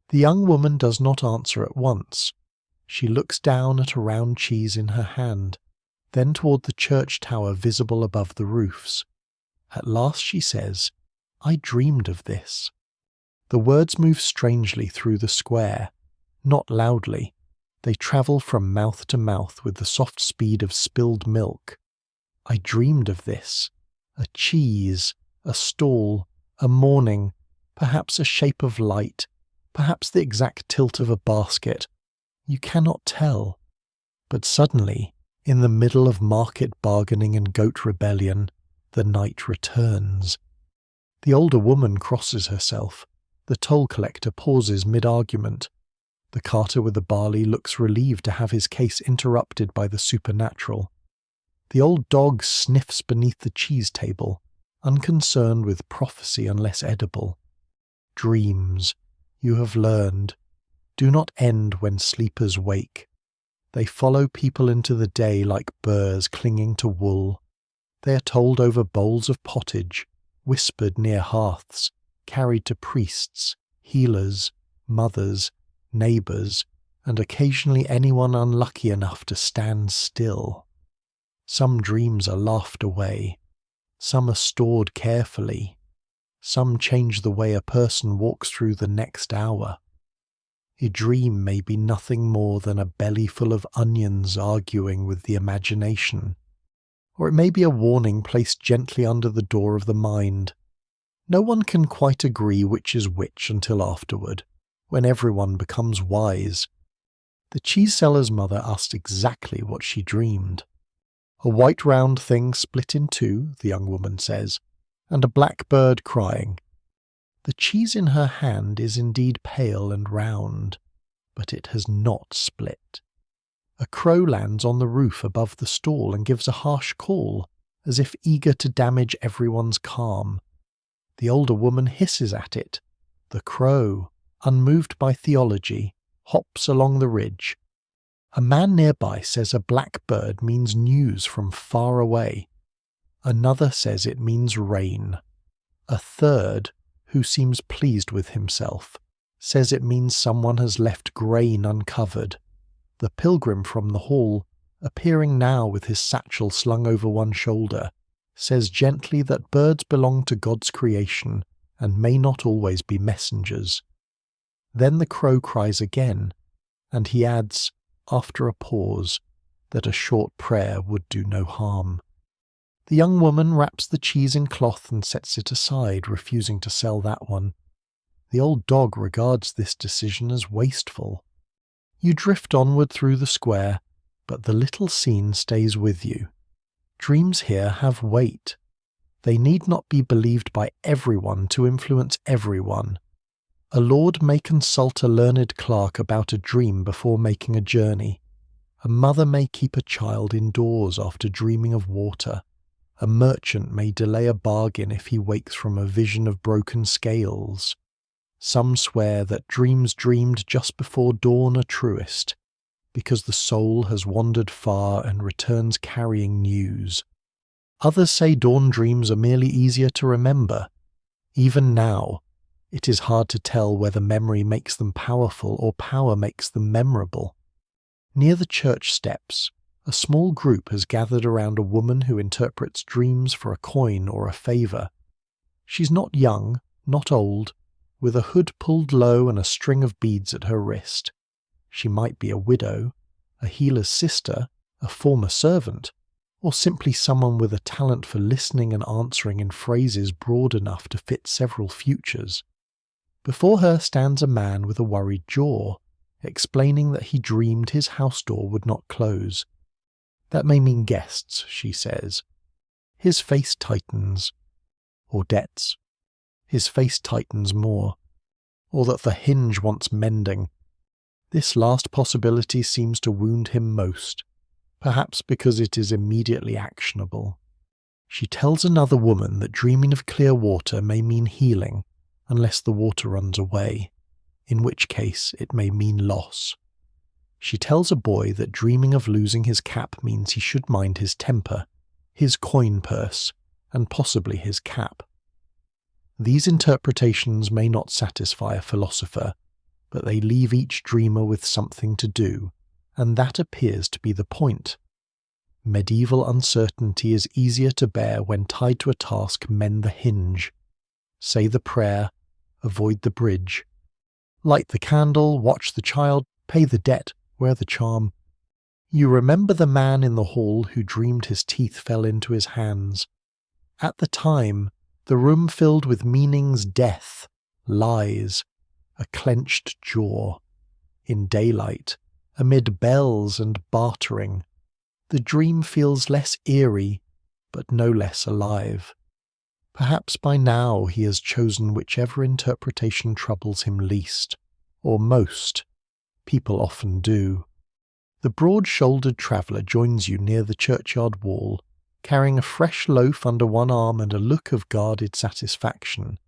The young woman does not answer at once. She looks down at a round cheese in her hand, then toward the church tower visible above the roofs. At last she says, "I dreamed of this." The words move strangely through the square, not loudly. They travel from mouth to mouth with the soft speed of spilled milk. I dreamed of this. A cheese, a stall, a morning, perhaps a shape of light, perhaps the exact tilt of a basket. You cannot tell. But suddenly, in the middle of market bargaining and goat rebellion, the night returns. The older woman crosses herself. The toll collector pauses mid-argument. The carter with the barley looks relieved to have his case interrupted by the supernatural. The old dog sniffs beneath the cheese table, unconcerned with prophecy unless edible. Dreams, you have learned, do not end when sleepers wake. They follow people into the day like burrs clinging to wool. They are told over bowls of pottage, whispered near hearths, carried to priests, healers, mothers, neighbours, and occasionally anyone unlucky enough to stand still. Some dreams are laughed away. Some are stored carefully. Some change the way a person walks through the next hour. A dream may be nothing more than a belly full of onions arguing with the imagination, or it may be a warning placed gently under the door of the mind. No one can quite agree which is which until afterward, when everyone becomes wise. The cheese seller's mother asked exactly what she dreamed. A white round thing split in two, the young woman says, and a black bird crying. The cheese in her hand is indeed pale and round, but it has not split. A crow lands on the roof above the stall and gives a harsh call, as if eager to damage everyone's calm. The older woman hisses at it. The crow, unmoved by theology, hops along the ridge. A man nearby says a black bird means news from far away. Another says it means rain. A third, who seems pleased with himself, says it means someone has left grain uncovered. The pilgrim from the hall, appearing now with his satchel slung over one shoulder, says gently that birds belong to God's creation and may not always be messengers. Then the crow cries again, and he adds, after a pause, that a short prayer would do no harm. The young woman wraps the cheese in cloth and sets it aside, refusing to sell that one. The old dog regards this decision as wasteful. You drift onward through the square, but the little scene stays with you. Dreams here have weight. They need not be believed by everyone to influence everyone. A lord may consult a learned clerk about a dream before making a journey. A mother may keep a child indoors after dreaming of water. A merchant may delay a bargain if he wakes from a vision of broken scales. Some swear that dreams dreamed just before dawn are truest, because the soul has wandered far and returns carrying news. Others say dawn dreams are merely easier to remember. Even now, it is hard to tell whether memory makes them powerful or power makes them memorable. Near the church steps, a small group has gathered around a woman who interprets dreams for a coin or a favour. She's not young, not old, with a hood pulled low and a string of beads at her wrist. She might be a widow, a healer's sister, a former servant, or simply someone with a talent for listening and answering in phrases broad enough to fit several futures. Before her stands a man with a worried jaw, explaining that he dreamed his house door would not close. That may mean guests, she says. His face tightens. Or debts. His face tightens more. Or that the hinge wants mending. This last possibility seems to wound him most, perhaps because it is immediately actionable. She tells another woman that dreaming of clear water may mean healing, unless the water runs away, in which case it may mean loss. She tells a boy that dreaming of losing his cap means he should mind his temper, his coin purse, and possibly his cap. These interpretations may not satisfy a philosopher, but they leave each dreamer with something to do, and that appears to be the point. Medieval uncertainty is easier to bear when tied to a task. Mend the hinge, say the prayer, avoid the bridge, light the candle, watch the child, pay the debt, wear the charm. You remember the man in the hall who dreamed his teeth fell into his hands. At the time, the room filled with meanings, death, lies, a clenched jaw. In daylight, amid bells and bartering, the dream feels less eerie, but no less alive. Perhaps by now he has chosen whichever interpretation troubles him least, or most. People often do. The broad-shouldered traveller joins you near the churchyard wall, carrying a fresh loaf under one arm and a look of guarded satisfaction.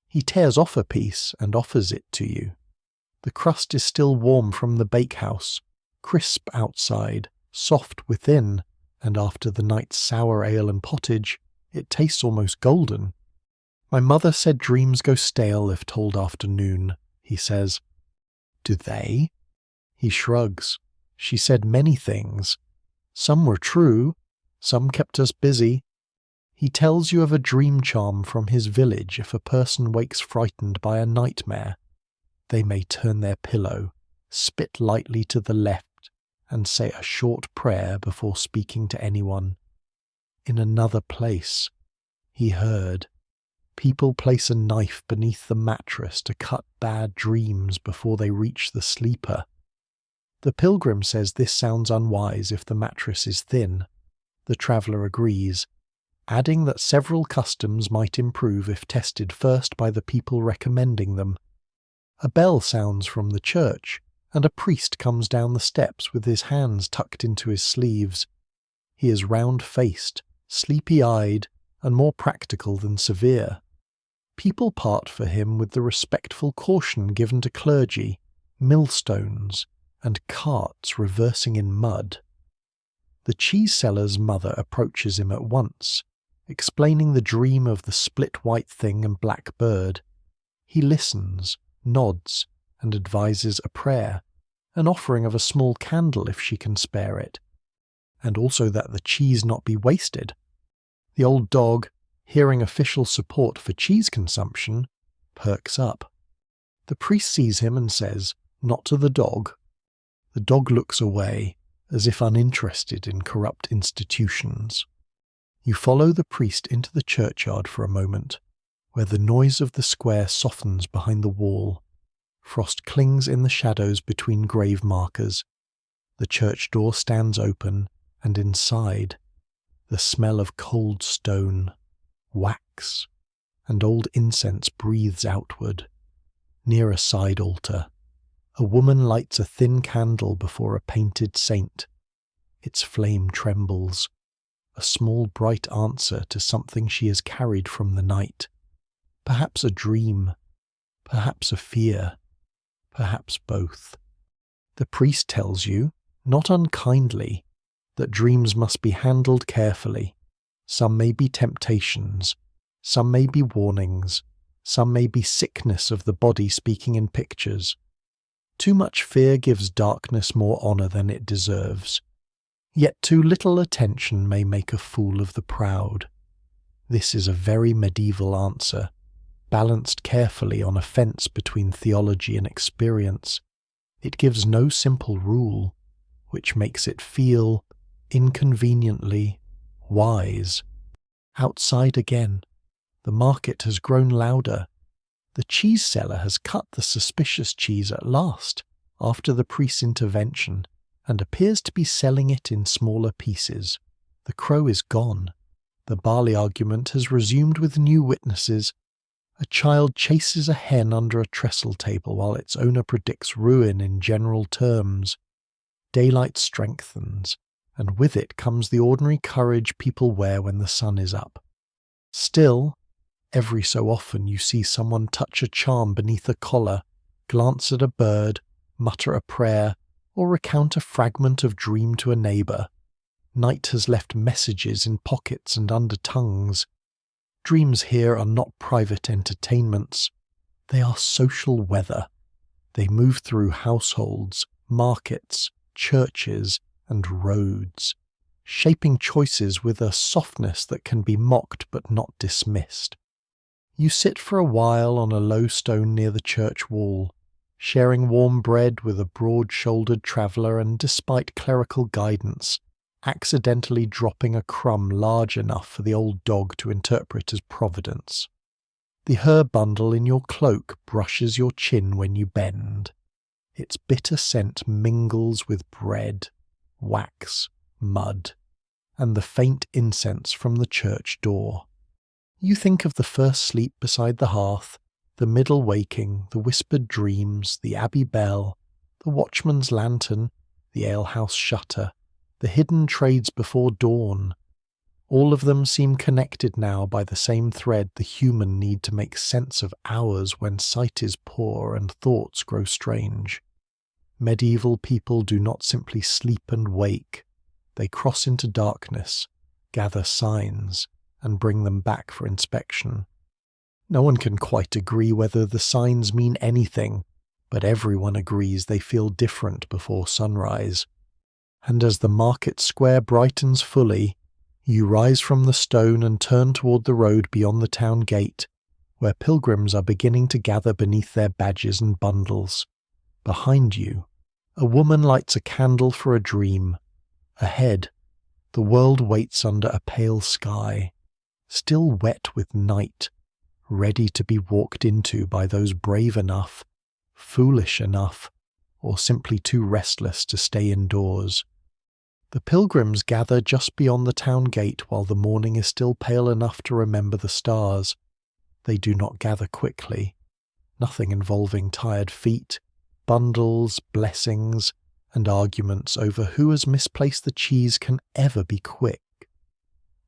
He tears off a piece and offers it to you. The crust is still warm from the bakehouse, crisp outside, soft within, and after the night's sour ale and pottage, it tastes almost golden. My mother said dreams go stale if told after noon, he says. Do they? He shrugs. She said many things. Some were true, some kept us busy. He tells you of a dream charm from his village if a person wakes frightened by a nightmare. They may turn their pillow, spit lightly to the left, and say a short prayer before speaking to anyone. In another place, he heard, people place a knife beneath the mattress to cut bad dreams before they reach the sleeper. The pilgrim says this sounds unwise if the mattress is thin. The traveller agrees, adding that several customs might improve if tested first by the people recommending them. A bell sounds from the church, and a priest comes down the steps with his hands tucked into his sleeves. He is round-faced, sleepy-eyed, and more practical than severe. People part for him with the respectful caution given to clergy, millstones, and carts reversing in mud. The cheese seller's mother approaches him at once, explaining the dream of the split white thing and black bird. He listens, nods, and advises a prayer, an offering of a small candle if she can spare it, and also that the cheese not be wasted. The old dog, hearing official support for cheese consumption, perks up. The priest sees him and says, "Not to the dog." The dog looks away, as if uninterested in corrupt institutions. You follow the priest into the churchyard for a moment, where the noise of the square softens behind the wall. Frost clings in the shadows between grave markers. The church door stands open, and inside, the smell of cold stone, wax, and old incense breathes outward. Near a side altar, a woman lights a thin candle before a painted saint. Its flame trembles, a small bright answer to something she has carried from the night. Perhaps a dream, perhaps a fear, perhaps both. The priest tells you, not unkindly, that dreams must be handled carefully. Some may be temptations, some may be warnings, some may be sickness of the body speaking in pictures. Too much fear gives darkness more honour than it deserves. Yet too little attention may make a fool of the proud. This is a very medieval answer, balanced carefully on a fence between theology and experience. It gives no simple rule, which makes it feel, inconveniently, wise. Outside again, the market has grown louder. The cheese seller has cut the suspicious cheese at last, after the priest's intervention, and appears to be selling it in smaller pieces. The crow is gone. The barley argument has resumed with new witnesses. A child chases a hen under a trestle table while its owner predicts ruin in general terms. Daylight strengthens, and with it comes the ordinary courage people wear when the sun is up. Still, every so often you see someone touch a charm beneath a collar, glance at a bird, mutter a prayer, or recount a fragment of dream to a neighbour. Night has left messages in pockets and under tongues. Dreams here are not private entertainments. They are social weather. They move through households, markets, churches, and roads, shaping choices with a softness that can be mocked but not dismissed. You sit for a while on a low stone near the church wall, sharing warm bread with a broad-shouldered traveller and, despite clerical guidance, accidentally dropping a crumb large enough for the old dog to interpret as providence. The herb bundle in your cloak brushes your chin when you bend. Its bitter scent mingles with bread, wax, mud, and the faint incense from the church door. You think of the first sleep beside the hearth, the middle waking, the whispered dreams, the abbey bell, the watchman's lantern, the alehouse shutter, the hidden trades before dawn. All of them seem connected now by the same thread the human need to make sense of hours when sight is poor and thoughts grow strange. Medieval people do not simply sleep and wake. They cross into darkness, gather signs, and bring them back for inspection. No one can quite agree whether the signs mean anything, but everyone agrees they feel different before sunrise. And as the market square brightens fully, you rise from the stone and turn toward the road beyond the town gate, where pilgrims are beginning to gather beneath their badges and bundles. Behind you, a woman lights a candle for a dream. Ahead, the world waits under a pale sky, still wet with night, ready to be walked into by those brave enough, foolish enough, or simply too restless to stay indoors. The pilgrims gather just beyond the town gate while the morning is still pale enough to remember the stars. They do not gather quickly. Nothing involving tired feet, bundles, blessings, and arguments over who has misplaced the cheese can ever be quick.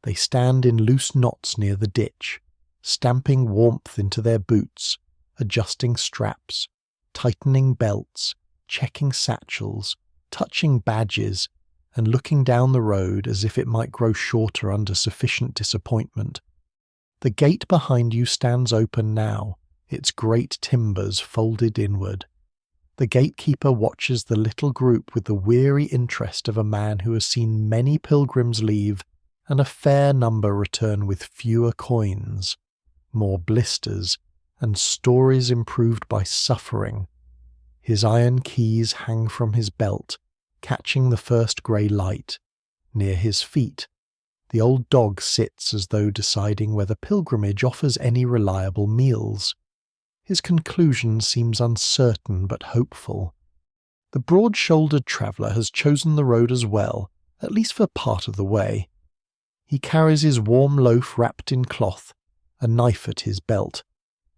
They stand in loose knots near the ditch, stamping warmth into their boots, adjusting straps, tightening belts, checking satchels, touching badges, and looking down the road as if it might grow shorter under sufficient disappointment. The gate behind you stands open now, its great timbers folded inward. The gatekeeper watches the little group with the weary interest of a man who has seen many pilgrims leave and a fair number return with fewer coins, more blisters, and stories improved by suffering. His iron keys hang from his belt, catching the first grey light. Near his feet, the old dog sits as though deciding whether pilgrimage offers any reliable meals. His conclusion seems uncertain but hopeful. The broad-shouldered traveller has chosen the road as well, at least for part of the way. He carries his warm loaf wrapped in cloth, a knife at his belt,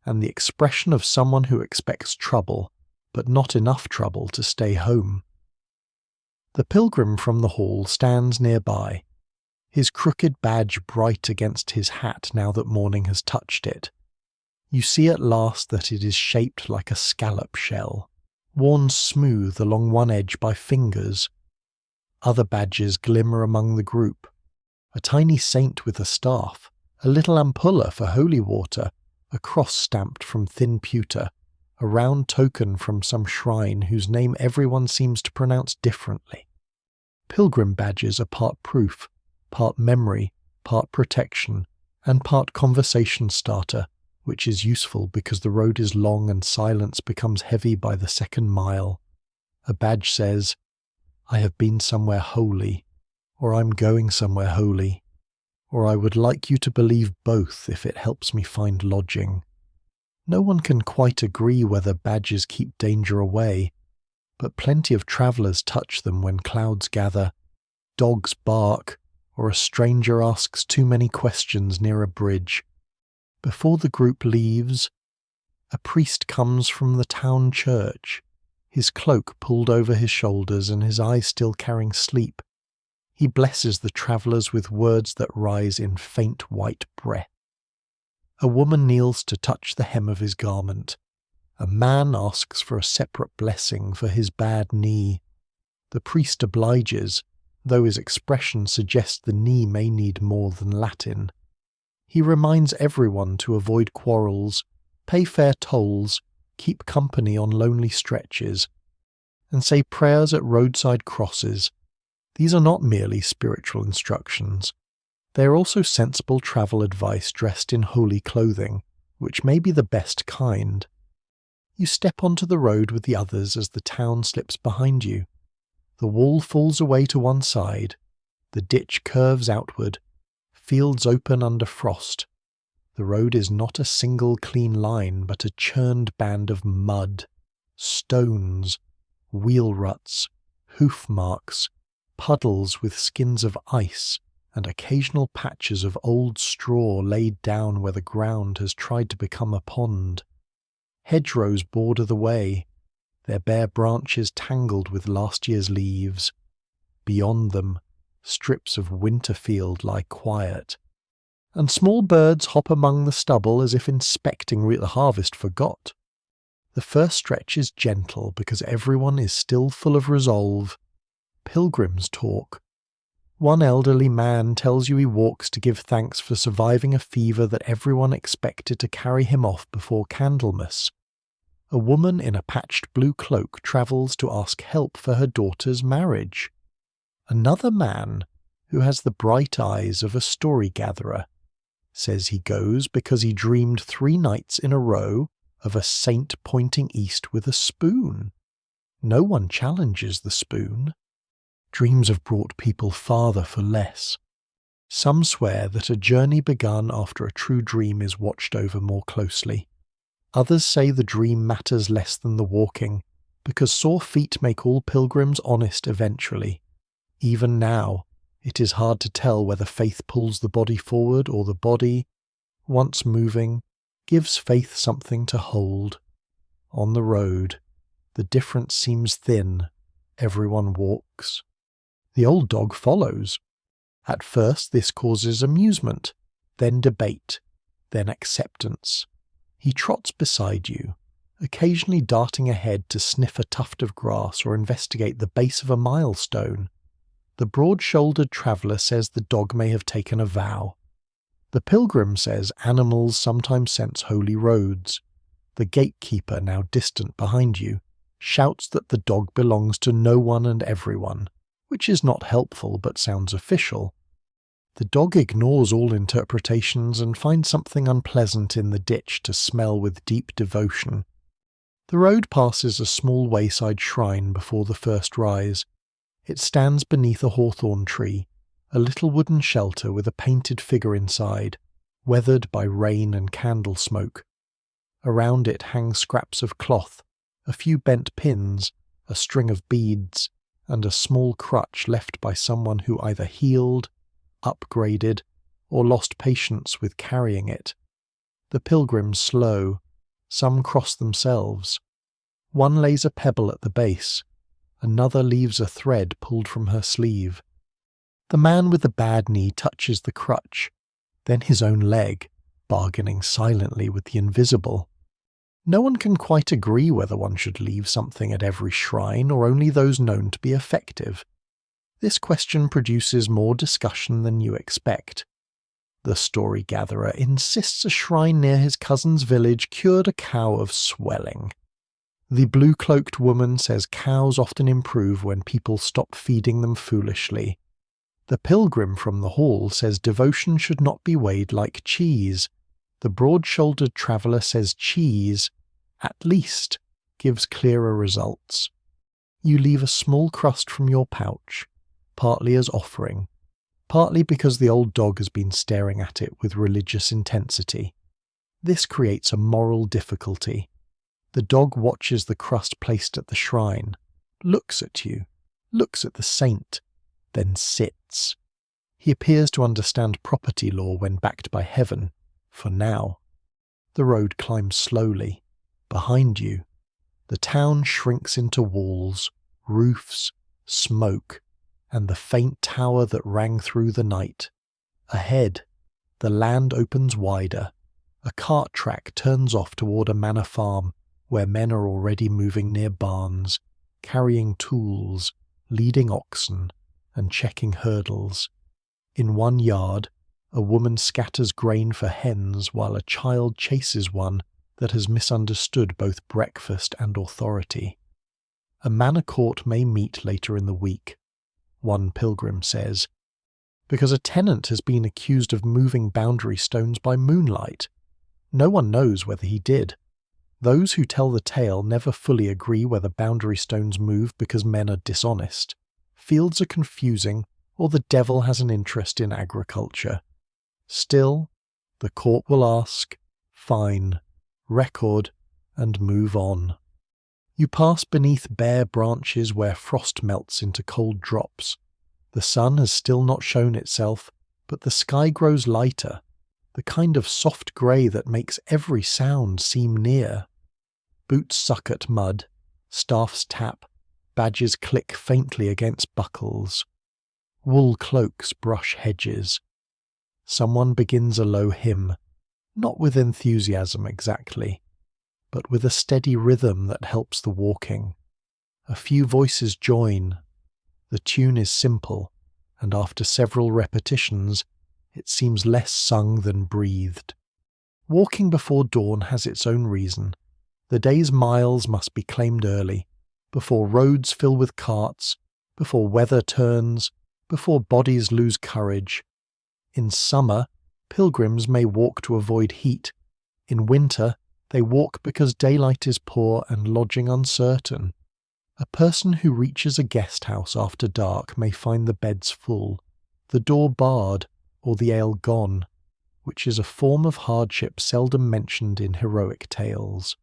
and the expression of someone who expects trouble, but not enough trouble to stay home. The pilgrim from the hall stands nearby, his crooked badge bright against his hat now that morning has touched it. You see at last that it is shaped like a scallop shell, worn smooth along one edge by fingers. Other badges glimmer among the group. A tiny saint with a staff, a little ampulla for holy water, a cross stamped from thin pewter, a round token from some shrine whose name everyone seems to pronounce differently. Pilgrim badges are part proof, part memory, part protection, and part conversation starter, which is useful because the road is long and silence becomes heavy by the second mile. A badge says, "I have been somewhere holy," or "I'm going somewhere holy," or "I would like you to believe both if it helps me find lodging." No one can quite agree whether badges keep danger away, but plenty of travellers touch them when clouds gather, dogs bark, or a stranger asks too many questions near a bridge. Before the group leaves, a priest comes from the town church, his cloak pulled over his shoulders and his eyes still carrying sleep. He blesses the travellers with words that rise in faint white breath. A woman kneels to touch the hem of his garment. A man asks for a separate blessing for his bad knee. The priest obliges, though his expression suggests the knee may need more than Latin. He reminds everyone to avoid quarrels, pay fair tolls, keep company on lonely stretches, and say prayers at roadside crosses. These are not merely spiritual instructions. They are also sensible travel advice dressed in holy clothing, which may be the best kind. You step onto the road with the others as the town slips behind you. The wall falls away to one side, the ditch curves outward, fields open under frost. The road is not a single clean line, but a churned band of mud, stones, wheel ruts, hoof marks, puddles with skins of ice, and occasional patches of old straw laid down where the ground has tried to become a pond. Hedgerows border the way, their bare branches tangled with last year's leaves. Beyond them, strips of winter field lie quiet, and small birds hop among the stubble as if inspecting the harvest forgot. The first stretch is gentle because everyone is still full of resolve. Pilgrims talk. One elderly man tells you he walks to give thanks for surviving a fever that everyone expected to carry him off before Candlemas. A woman in a patched blue cloak travels to ask help for her daughter's marriage. Another man, who has the bright eyes of a story-gatherer, says he goes because he dreamed 3 nights in a row of a saint pointing east with a spoon. No one challenges the spoon. Dreams have brought people farther for less. Some swear that a journey begun after a true dream is watched over more closely. Others say the dream matters less than the walking, because sore feet make all pilgrims honest eventually. Even now, it is hard to tell whether faith pulls the body forward or the body, once moving, gives faith something to hold. On the road, the difference seems thin. Everyone walks. The old dog follows. At first this causes amusement, then debate, then acceptance. He trots beside you, occasionally darting ahead to sniff a tuft of grass or investigate the base of a milestone. The broad-shouldered traveller says the dog may have taken a vow. The pilgrim says animals sometimes sense holy roads. The gatekeeper, now distant behind you, shouts that the dog belongs to no one and everyone, which is not helpful but sounds official. The dog ignores all interpretations and finds something unpleasant in the ditch to smell with deep devotion. The road passes a small wayside shrine before the first rise. It stands beneath a hawthorn tree, a little wooden shelter with a painted figure inside, weathered by rain and candle smoke. Around it hang scraps of cloth, a few bent pins, a string of beads, and a small crutch left by someone who either healed, upgraded, or lost patience with carrying it. The pilgrims slow. Some cross themselves. One lays a pebble at the base. Another leaves a thread pulled from her sleeve. The man with the bad knee touches the crutch, then his own leg, bargaining silently with the invisible. No one can quite agree whether one should leave something at every shrine or only those known to be effective. This question produces more discussion than you expect. The story-gatherer insists a shrine near his cousin's village cured a cow of swelling. The blue-cloaked woman says cows often improve when people stop feeding them foolishly. The pilgrim from the hall says devotion should not be weighed like cheese. The broad-shouldered traveller says cheese, at least, gives clearer results. You leave a small crust from your pouch, partly as offering, partly because the old dog has been staring at it with religious intensity. This creates a moral difficulty. The dog watches the crust placed at the shrine, looks at you, looks at the saint, then sits. He appears to understand property law when backed by heaven, for now. The road climbs slowly. Behind you, the town shrinks into walls, roofs, smoke, and the faint tower that rang through the night. Ahead, the land opens wider. A cart track turns off toward a manor farm, where men are already moving near barns, carrying tools, leading oxen and checking hurdles. In one yard, a woman scatters grain for hens while a child chases one that has misunderstood both breakfast and authority. A manor court may meet later in the week, one pilgrim says, because a tenant has been accused of moving boundary stones by moonlight. No one knows whether he did. Those who tell the tale never fully agree whether boundary stones move because men are dishonest, fields are confusing, or the devil has an interest in agriculture. Still, the court will ask, fine, record, and move on. You pass beneath bare branches where frost melts into cold drops. The sun has still not shown itself, but the sky grows lighter, the kind of soft grey that makes every sound seem near. Boots suck at mud, staffs tap, badges click faintly against buckles. Wool cloaks brush hedges. Someone begins a low hymn, not with enthusiasm exactly, but with a steady rhythm that helps the walking. A few voices join. The tune is simple, and after several repetitions, it seems less sung than breathed. Walking before dawn has its own reason. The day's miles must be claimed early, before roads fill with carts, before weather turns, before bodies lose courage. In summer, pilgrims may walk to avoid heat. In winter, they walk because daylight is poor and lodging uncertain. A person who reaches a guest house after dark may find the beds full, the door barred, or the ale gone, which is a form of hardship seldom mentioned in heroic tales.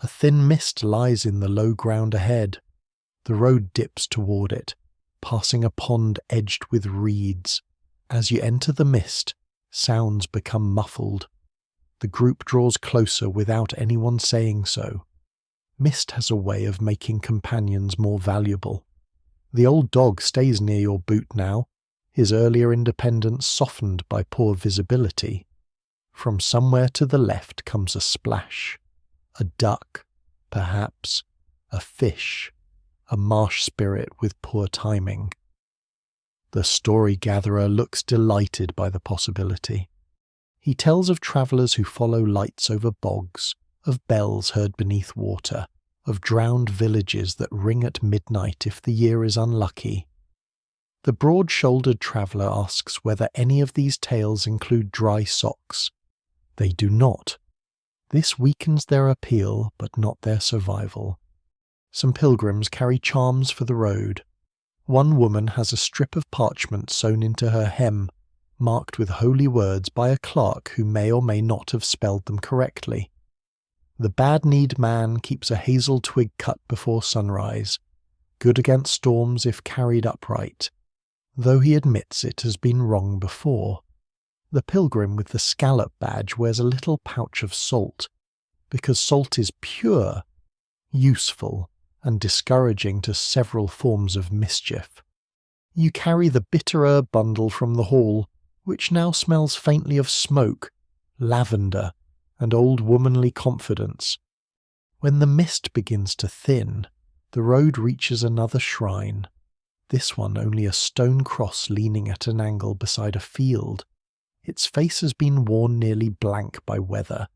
A thin mist lies in the low ground ahead. The road dips toward it, passing a pond edged with reeds. As you enter the mist, sounds become muffled. The group draws closer without anyone saying so. Mist has a way of making companions more valuable. The old dog stays near your boot now, his earlier independence softened by poor visibility. From somewhere to the left comes a splash. A duck, perhaps, a fish, a marsh spirit with poor timing. The story-gatherer looks delighted by the possibility. He tells of travellers who follow lights over bogs, of bells heard beneath water, of drowned villages that ring at midnight if the year is unlucky. The broad-shouldered traveller asks whether any of these tales include dry socks. They do not. This weakens their appeal, but not their survival. Some pilgrims carry charms for the road. One woman has a strip of parchment sewn into her hem, marked with holy words by a clerk who may or may not have spelled them correctly. The bad-kneed man keeps a hazel twig cut before sunrise, good against storms if carried upright, though he admits it has been wrong before. The pilgrim with the scallop badge wears a little pouch of salt, because salt is pure, useful, and discouraging to several forms of mischief. You carry the bitter herb bundle from the hall, which now smells faintly of smoke, lavender, and old womanly confidence. When the mist begins to thin, the road reaches another shrine, this one only a stone cross leaning at an angle beside a field. Its face has been worn nearly blank by weather.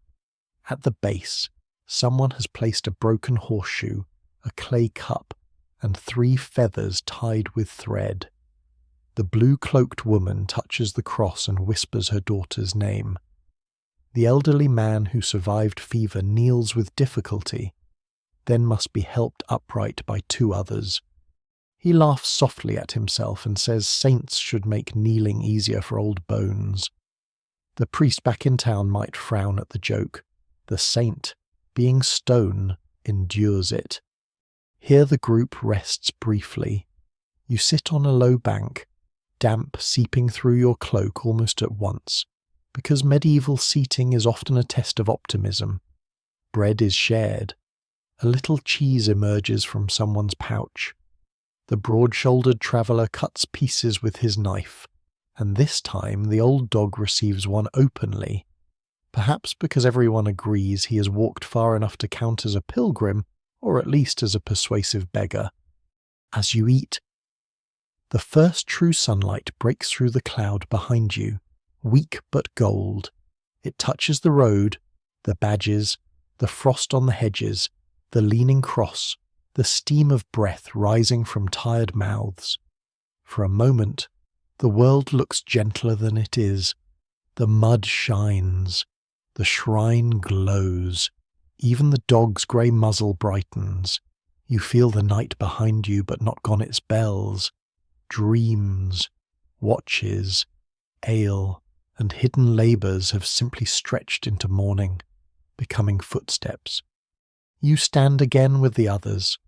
At the base, someone has placed a broken horseshoe, a clay cup, and 3 feathers tied with thread. The blue-cloaked woman touches the cross and whispers her daughter's name. The elderly man who survived fever kneels with difficulty, then must be helped upright by 2 others. He laughs softly at himself and says saints should make kneeling easier for old bones. The priest back in town might frown at the joke. The saint, being stone, endures it. Here the group rests briefly. You sit on a low bank, damp seeping through your cloak almost at once, because medieval seating is often a test of optimism. Bread is shared. A little cheese emerges from someone's pouch. The broad-shouldered traveller cuts pieces with his knife, and this time the old dog receives one openly, perhaps because everyone agrees he has walked far enough to count as a pilgrim, or at least as a persuasive beggar. As you eat, The first true sunlight breaks through the cloud behind you, weak but gold. It touches the road, the badges, the frost on the hedges, the leaning cross, the steam of breath rising from tired mouths. For a moment, the world looks gentler than it is. The mud shines, the shrine glows, even the dog's grey muzzle brightens. You feel the night behind you but not gone its bells. Dreams, watches, ale, and hidden labours have simply stretched into morning, becoming footsteps. You stand again with the others.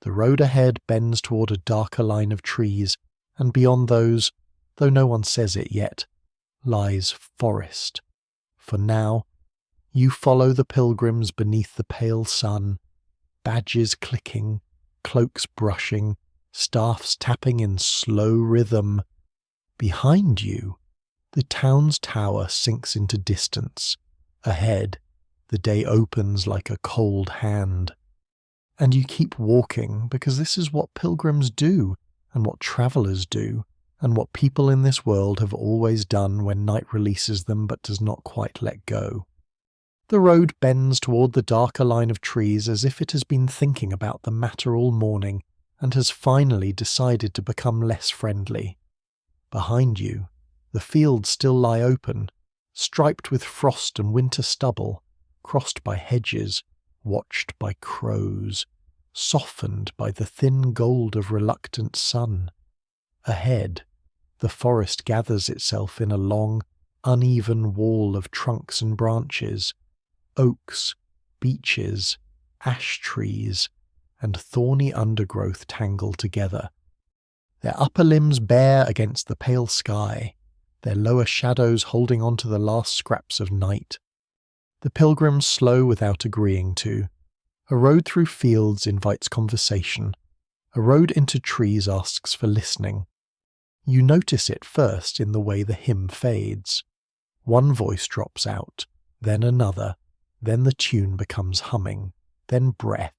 The road ahead bends toward a darker line of trees, and beyond those, though no one says it yet, lies forest. For now, you follow the pilgrims beneath the pale sun, badges clicking, cloaks brushing, staffs tapping in slow rhythm. Behind you, the town's tower sinks into distance. Ahead, the day opens like a cold hand. And you keep walking because this is what pilgrims do, and what travellers do, and what people in this world have always done when night releases them but does not quite let go. The road bends toward the darker line of trees as if it has been thinking about the matter all morning and has finally decided to become less friendly. Behind you, the fields still lie open, striped with frost and winter stubble, crossed by hedges, watched by crows, softened by the thin gold of reluctant sun. Ahead, the forest gathers itself in a long, uneven wall of trunks and branches, oaks, beeches, ash trees, and thorny undergrowth tangle together. Their upper limbs bare against the pale sky, their lower shadows holding on to the last scraps of night. The pilgrims slow without agreeing to. A road through fields invites conversation. A road into trees asks for listening. You notice it first in the way the hymn fades. One voice drops out, then another, then the tune becomes humming, then breath,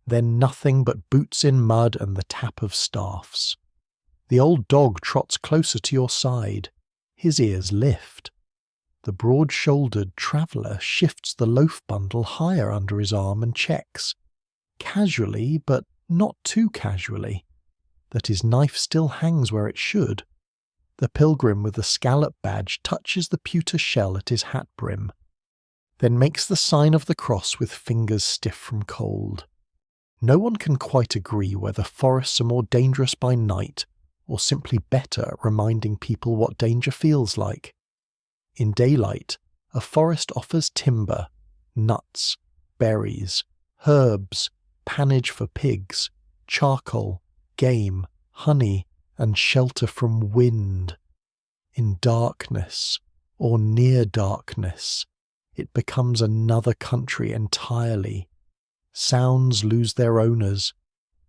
then nothing but boots in mud and the tap of staffs. The old dog trots closer to your side. His ears lift. The broad-shouldered traveller shifts the loaf bundle higher under his arm and checks, casually but not too casually, that his knife still hangs where it should. The pilgrim with the scallop badge touches the pewter shell at his hat brim, then makes the sign of the cross with fingers stiff from cold. No one can quite agree whether forests are more dangerous by night or simply better at reminding people what danger feels like. In daylight, a forest offers timber, nuts, berries, herbs, pannage for pigs, charcoal, game, honey, and shelter from wind. In darkness, or near darkness, it becomes another country entirely. Sounds lose their owners,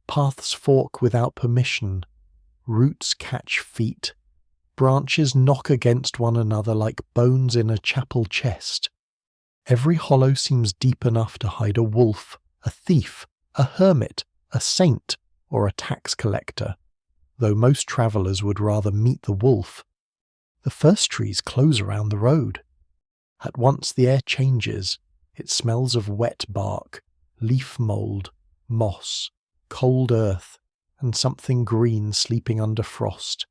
paths fork without permission, roots catch feet, branches knock against one another like bones in a chapel chest. Every hollow seems deep enough to hide a wolf, a thief, a hermit, a saint, or a tax collector, though most travellers would rather meet the wolf. The first trees close around the road. At once the air changes. It smells of wet bark, leaf mould, moss, cold earth, and something green sleeping under frost.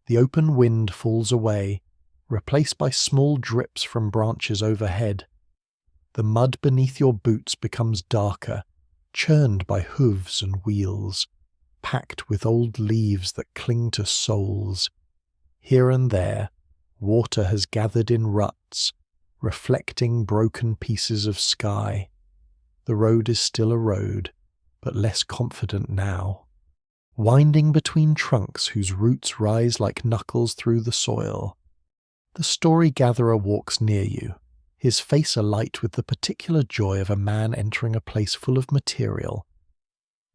The open wind falls away, replaced by small drips from branches overhead. The mud beneath your boots becomes darker, churned by hooves and wheels, packed with old leaves that cling to soles. Here and there, water has gathered in ruts, reflecting broken pieces of sky. The road is still a road, but less confident now, winding between trunks whose roots rise like knuckles through the soil. The story-gatherer walks near you, his face alight with the particular joy of a man entering a place full of material.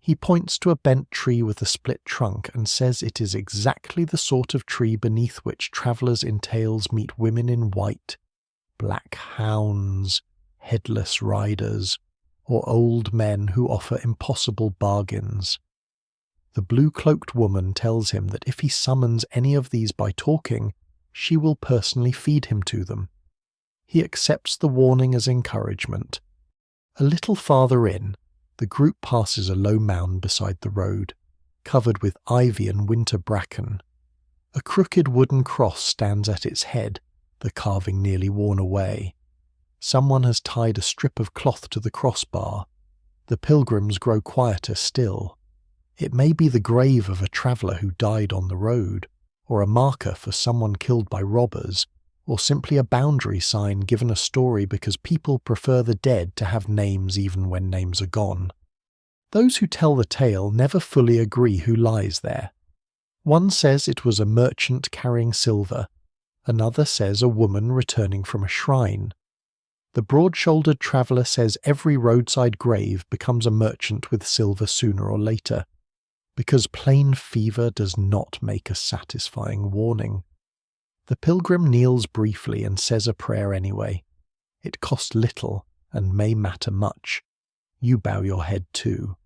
He points to a bent tree with a split trunk and says it is exactly the sort of tree beneath which travellers in tales meet women in white, black hounds, headless riders, or old men who offer impossible bargains. The blue-cloaked woman tells him that if he summons any of these by talking, she will personally feed him to them. He accepts the warning as encouragement. A little farther in, the group passes a low mound beside the road, covered with ivy and winter bracken. A crooked wooden cross stands at its head, the carving nearly worn away. Someone has tied a strip of cloth to the crossbar. The pilgrims grow quieter still. It may be the grave of a traveller who died on the road, or a marker for someone killed by robbers, or simply a boundary sign given a story because people prefer the dead to have names even when names are gone. Those who tell the tale never fully agree who lies there. One says it was a merchant carrying silver, another says a woman returning from a shrine. The broad-shouldered traveller says every roadside grave becomes a merchant with silver sooner or later, because plain fever does not make a satisfying warning. The pilgrim kneels briefly and says a prayer anyway. It costs little and may matter much. You bow your head too.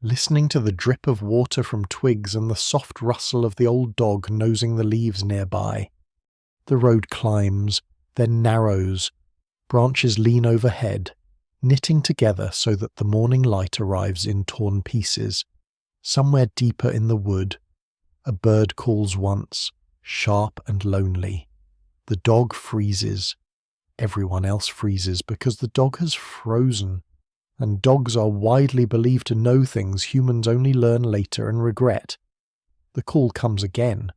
Listening to the drip of water from twigs and the soft rustle of the old dog nosing the leaves nearby. The road climbs, then narrows. Branches lean overhead, knitting together so that the morning light arrives in torn pieces. Somewhere deeper in the wood, a bird calls once, sharp and lonely. The dog freezes. Everyone else freezes because the dog has frozen, and dogs are widely believed to know things humans only learn later and regret. The call comes again.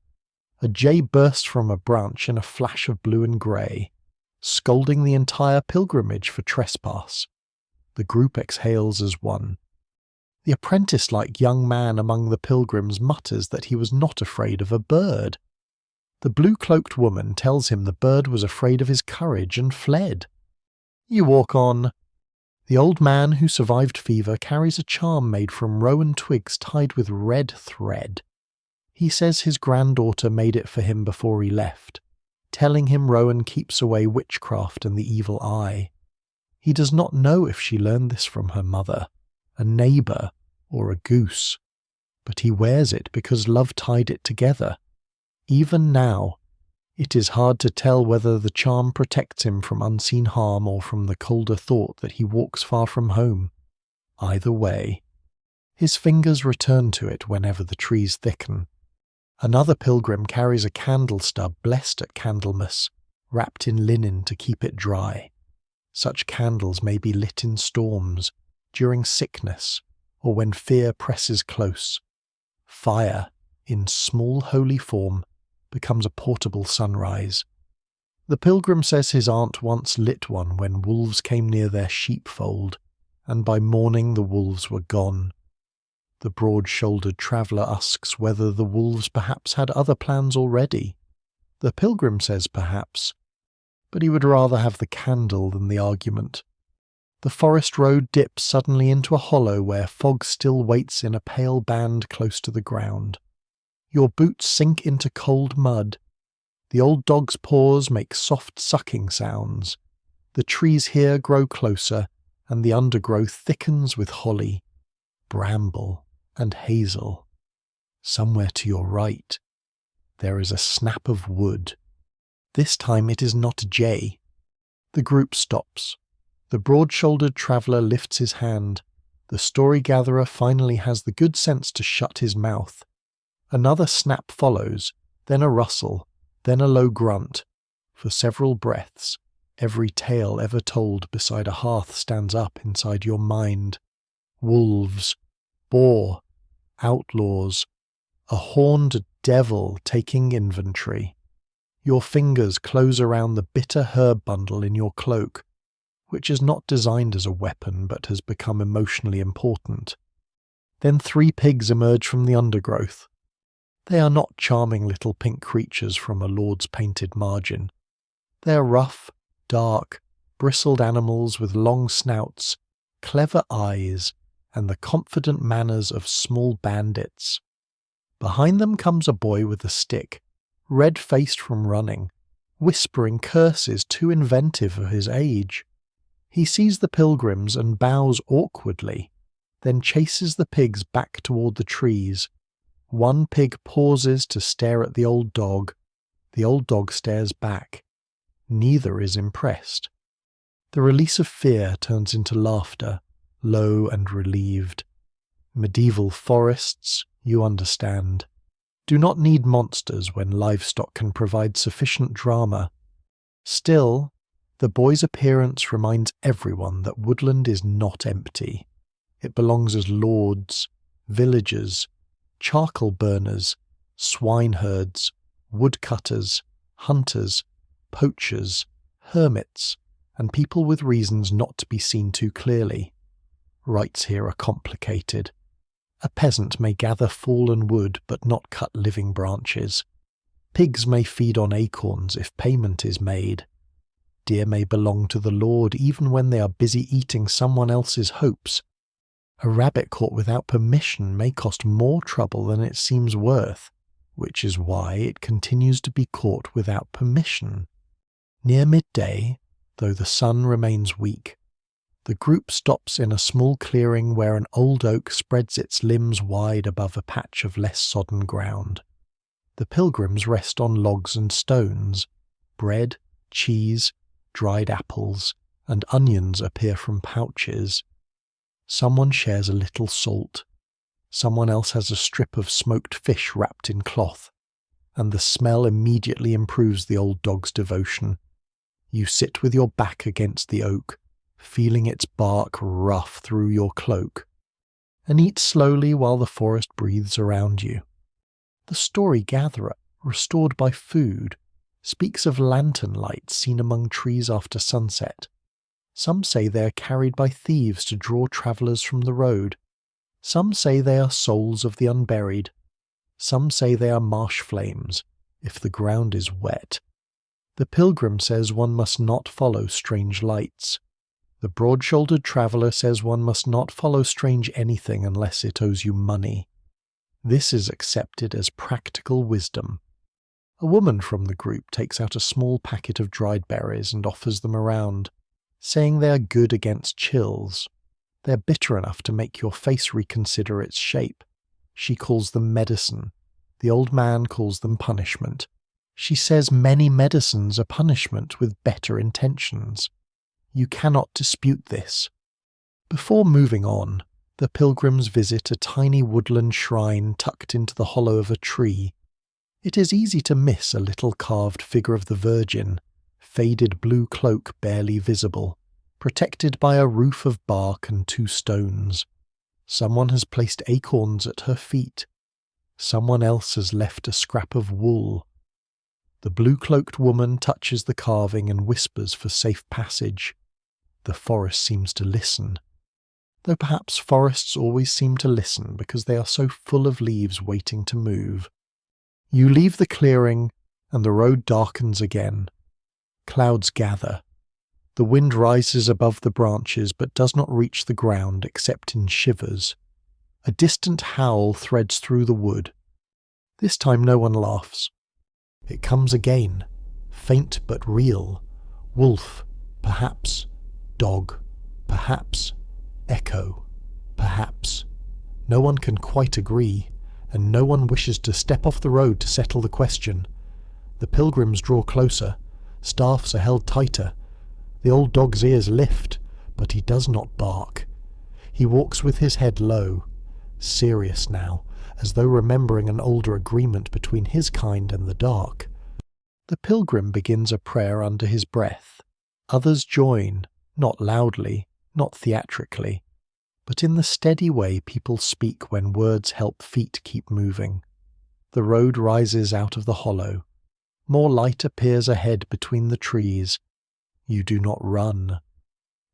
A jay bursts from a branch in a flash of blue and grey, scolding the entire pilgrimage for trespass. The group exhales as one. The apprentice-like young man among the pilgrims mutters that he was not afraid of a bird. The blue-cloaked woman tells him the bird was afraid of his courage and fled. You walk on. The old man who survived fever carries a charm made from rowan twigs tied with red thread. He says his granddaughter made it for him before he left, telling him rowan keeps away witchcraft and the evil eye. He does not know if she learned this from her mother, a neighbour, or a goose, but he wears it because love tied it together. Even now, it is hard to tell whether the charm protects him from unseen harm or from the colder thought that he walks far from home. Either way, his fingers return to it whenever the trees thicken. Another pilgrim carries a candle stub blessed at Candlemas, wrapped in linen to keep it dry. Such candles may be lit in storms, during sickness, or when fear presses close. Fire, in small holy form, becomes a portable sunrise. The pilgrim says his aunt once lit one when wolves came near their sheepfold, and by morning the wolves were gone. The broad-shouldered traveller asks whether the wolves perhaps had other plans already. The pilgrim says perhaps, but he would rather have the candle than the argument. The forest road dips suddenly into a hollow where fog still waits in a pale band close to the ground. Your boots sink into cold mud. The old dog's paws make soft sucking sounds. The trees here grow closer, and the undergrowth thickens with holly, bramble, and hazel. Somewhere to your right, there is a snap of wood. This time it is not a jay. The group stops. The broad-shouldered traveller lifts his hand. The story-gatherer finally has the good sense to shut his mouth. Another snap follows, then a rustle, then a low grunt. For several breaths, every tale ever told beside a hearth stands up inside your mind. Wolves, boar, outlaws, a horned devil taking inventory. Your fingers close around the bitter herb bundle in your cloak, which is not designed as a weapon but has become emotionally important. Then 3 pigs emerge from the undergrowth. They are not charming little pink creatures from a lord's painted margin. They are rough, dark, bristled animals with long snouts, clever eyes, and the confident manners of small bandits. Behind them comes a boy with a stick, red-faced from running, whispering curses too inventive for his age. He sees the pilgrims and bows awkwardly, then chases the pigs back toward the trees, One pig pauses to stare at the old dog. The old dog stares back. Neither is impressed. The release of fear turns into laughter, low and relieved. Medieval forests, you understand, do not need monsters when livestock can provide sufficient drama. Still, the boy's appearance reminds everyone that woodland is not empty. It belongs as lords, villagers, charcoal burners, swineherds, woodcutters, hunters, poachers, hermits, and people with reasons not to be seen too clearly. Rites here are complicated. A peasant may gather fallen wood but not cut living branches. Pigs may feed on acorns if payment is made. Deer may belong to the Lord even when they are busy eating someone else's hopes. A rabbit caught without permission may cost more trouble than it seems worth, which is why it continues to be caught without permission. Near midday, though the sun remains weak, the group stops in a small clearing where an old oak spreads its limbs wide above a patch of less sodden ground. The pilgrims rest on logs and stones. Bread, cheese, dried apples, and onions appear from pouches. Someone shares a little salt. Someone else has a strip of smoked fish wrapped in cloth, and the smell immediately improves the old dog's devotion. You sit with your back against the oak, feeling its bark rough through your cloak, and eat slowly while the forest breathes around you. The story gatherer, restored by food, speaks of lantern lights seen among trees after sunset. Some say they are carried by thieves to draw travellers from the road. Some say they are souls of the unburied. Some say they are marsh flames, if the ground is wet. The pilgrim says one must not follow strange lights. The broad-shouldered traveller says one must not follow strange anything unless it owes you money. This is accepted as practical wisdom. A woman from the group takes out a small packet of dried berries and offers them around, saying they are good against chills. They're bitter enough to make your face reconsider its shape. She calls them medicine. The old man calls them punishment. She says many medicines are punishment with better intentions. You cannot dispute this. Before moving on, the pilgrims visit a tiny woodland shrine tucked into the hollow of a tree. It is easy to miss a little carved figure of the Virgin, faded blue cloak barely visible, protected by a roof of bark and 2 stones. Someone has placed acorns at her feet. Someone else has left a scrap of wool. The blue-cloaked woman touches the carving and whispers for safe passage. The forest seems to listen, though perhaps forests always seem to listen because they are so full of leaves waiting to move. You leave the clearing, and the road darkens again. Clouds gather. The wind rises above the branches but does not reach the ground except in shivers. A distant howl threads through the wood. This time no one laughs. It comes again, faint but real. Wolf, perhaps. Dog, perhaps. Echo, perhaps. No one can quite agree, and no one wishes to step off the road to settle the question. The pilgrims draw closer. Staffs are held tighter. The old dog's ears lift, but he does not bark. He walks with his head low, serious now, as though remembering an older agreement between his kind and the dark. The pilgrim begins a prayer under his breath. Others join, not loudly, not theatrically, but in the steady way people speak when words help feet keep moving. The road rises out of the hollow. More light appears ahead between the trees. You do not run.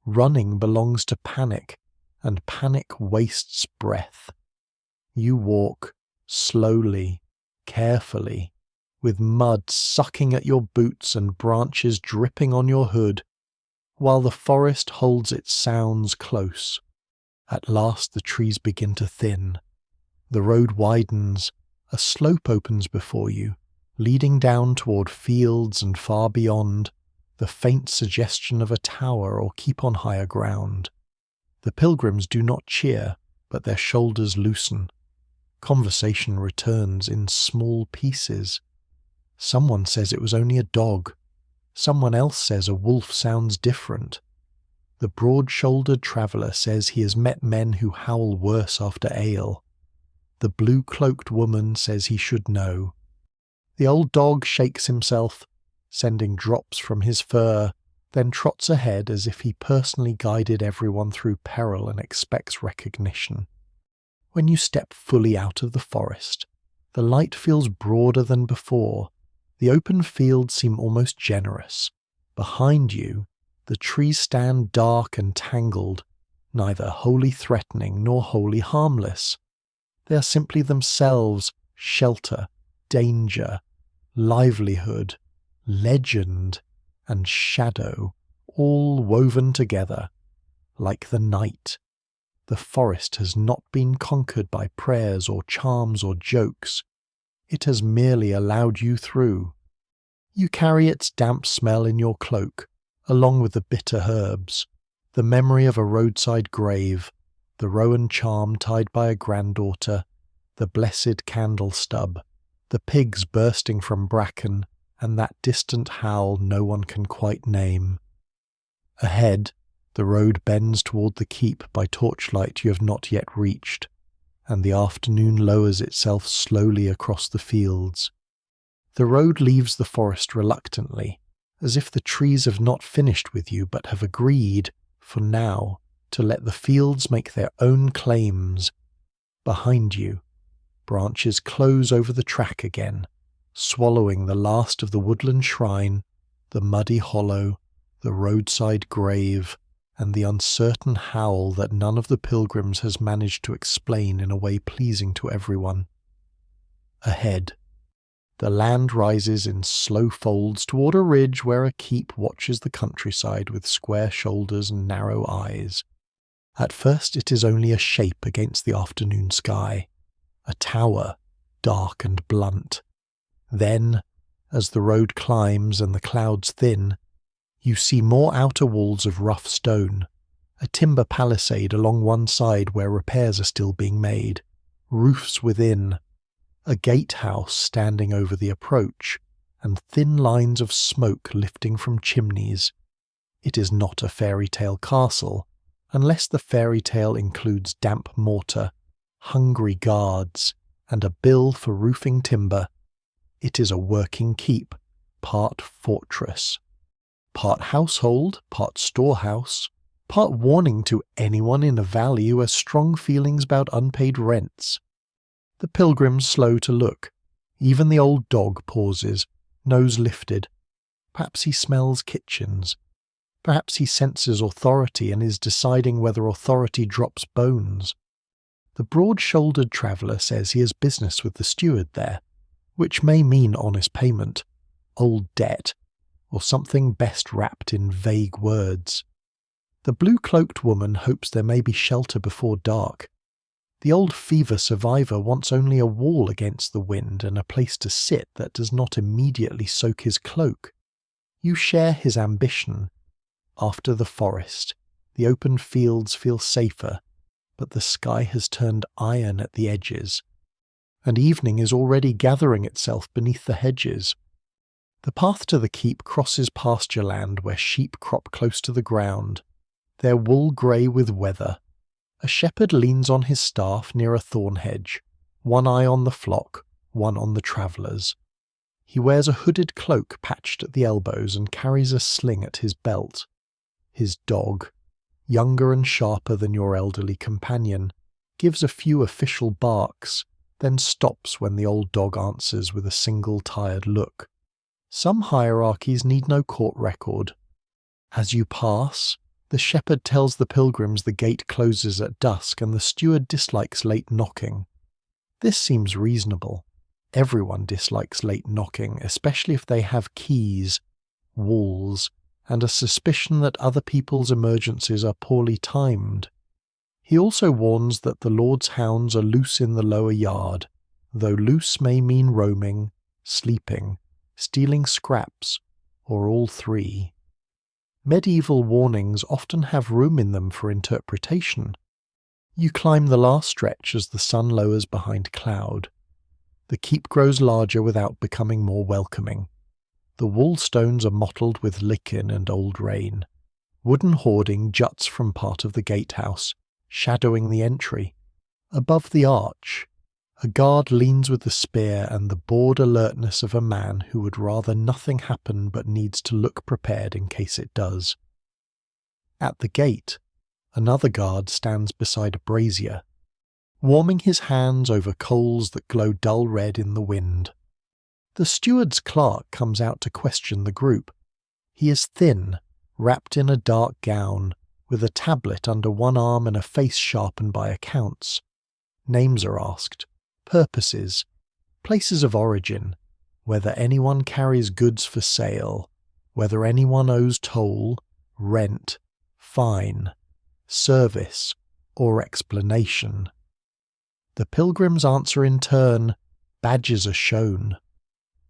Running belongs to panic, and panic wastes breath. You walk, slowly, carefully, with mud sucking at your boots and branches dripping on your hood, while the forest holds its sounds close. At last the trees begin to thin. The road widens. A slope opens before you, leading down toward fields and far beyond, the faint suggestion of a tower or keep on higher ground. The pilgrims do not cheer, but their shoulders loosen. Conversation returns in small pieces. Someone says it was only a dog. Someone else says a wolf sounds different. The broad-shouldered traveller says he has met men who howl worse after ale. The blue-cloaked woman says he should know. The old dog shakes himself, sending drops from his fur, then trots ahead as if he personally guided everyone through peril and expects recognition. When you step fully out of the forest, the light feels broader than before. The open fields seem almost generous. Behind you, the trees stand dark and tangled, neither wholly threatening nor wholly harmless. They are simply themselves shelter, danger, livelihood, legend, and shadow, all woven together, like the night. The forest has not been conquered by prayers or charms or jokes. It has merely allowed you through. You carry its damp smell in your cloak, along with the bitter herbs, the memory of a roadside grave, the rowan charm tied by a granddaughter, the blessed candle stub, the pigs bursting from bracken, and that distant howl no one can quite name. Ahead, the road bends toward the keep by torchlight you have not yet reached, and the afternoon lowers itself slowly across the fields. The road leaves the forest reluctantly, as if the trees have not finished with you but have agreed, for now, to let the fields make their own claims. Behind you, branches close over the track again, swallowing the last of the woodland shrine, the muddy hollow, the roadside grave, and the uncertain howl that none of the pilgrims has managed to explain in a way pleasing to everyone. Ahead, the land rises in slow folds toward a ridge where a keep watches the countryside with square shoulders and narrow eyes. At first it is only a shape against the afternoon sky, a tower, dark and blunt. Then, as the road climbs and the clouds thin, you see more outer walls of rough stone, a timber palisade along one side where repairs are still being made, roofs within, a gatehouse standing over the approach, and thin lines of smoke lifting from chimneys. It is not a fairy tale castle, unless the fairy tale includes damp mortar, hungry guards, and a bill for roofing timber. It is a working keep, part fortress, part household, part storehouse, part warning to anyone in a valley who has strong feelings about unpaid rents. The pilgrims slow to look. Even the old dog pauses, nose lifted. Perhaps he smells kitchens. Perhaps he senses authority and is deciding whether authority drops bones. The broad-shouldered traveller says he has business with the steward there, which may mean honest payment, old debt, or something best wrapped in vague words. The blue-cloaked woman hopes there may be shelter before dark. The old fever survivor wants only a wall against the wind and a place to sit that does not immediately soak his cloak. You share his ambition. After the forest, the open fields feel safer, but the sky has turned iron at the edges, and evening is already gathering itself beneath the hedges. The path to the keep crosses pasture land where sheep crop close to the ground, their wool grey with weather. A shepherd leans on his staff near a thorn hedge, one eye on the flock, one on the travellers. He wears a hooded cloak patched at the elbows and carries a sling at his belt. His dog, younger and sharper than your elderly companion, gives a few official barks, then stops when the old dog answers with a single tired look. Some hierarchies need no court record. As you pass, the shepherd tells the pilgrims the gate closes at dusk and the steward dislikes late knocking. This seems reasonable. Everyone dislikes late knocking, especially if they have keys, walls, and a suspicion that other people's emergencies are poorly timed. He also warns that the Lord's hounds are loose in the lower yard, though loose may mean roaming, sleeping, stealing scraps, or all three. Medieval warnings often have room in them for interpretation. You climb the last stretch as the sun lowers behind cloud. The keep grows larger without becoming more welcoming. The wall stones are mottled with lichen and old rain. Wooden hoarding juts from part of the gatehouse, shadowing the entry. Above the arch, a guard leans with the spear and the bored alertness of a man who would rather nothing happen but needs to look prepared in case it does. At the gate, another guard stands beside a brazier, warming his hands over coals that glow dull red in the wind. The steward's clerk comes out to question the group. He is thin, wrapped in a dark gown, with a tablet under one arm and a face sharpened by accounts. Names are asked, purposes, places of origin, whether anyone carries goods for sale, whether anyone owes toll, rent, fine, service, or explanation. The pilgrims answer in turn, badges are shown.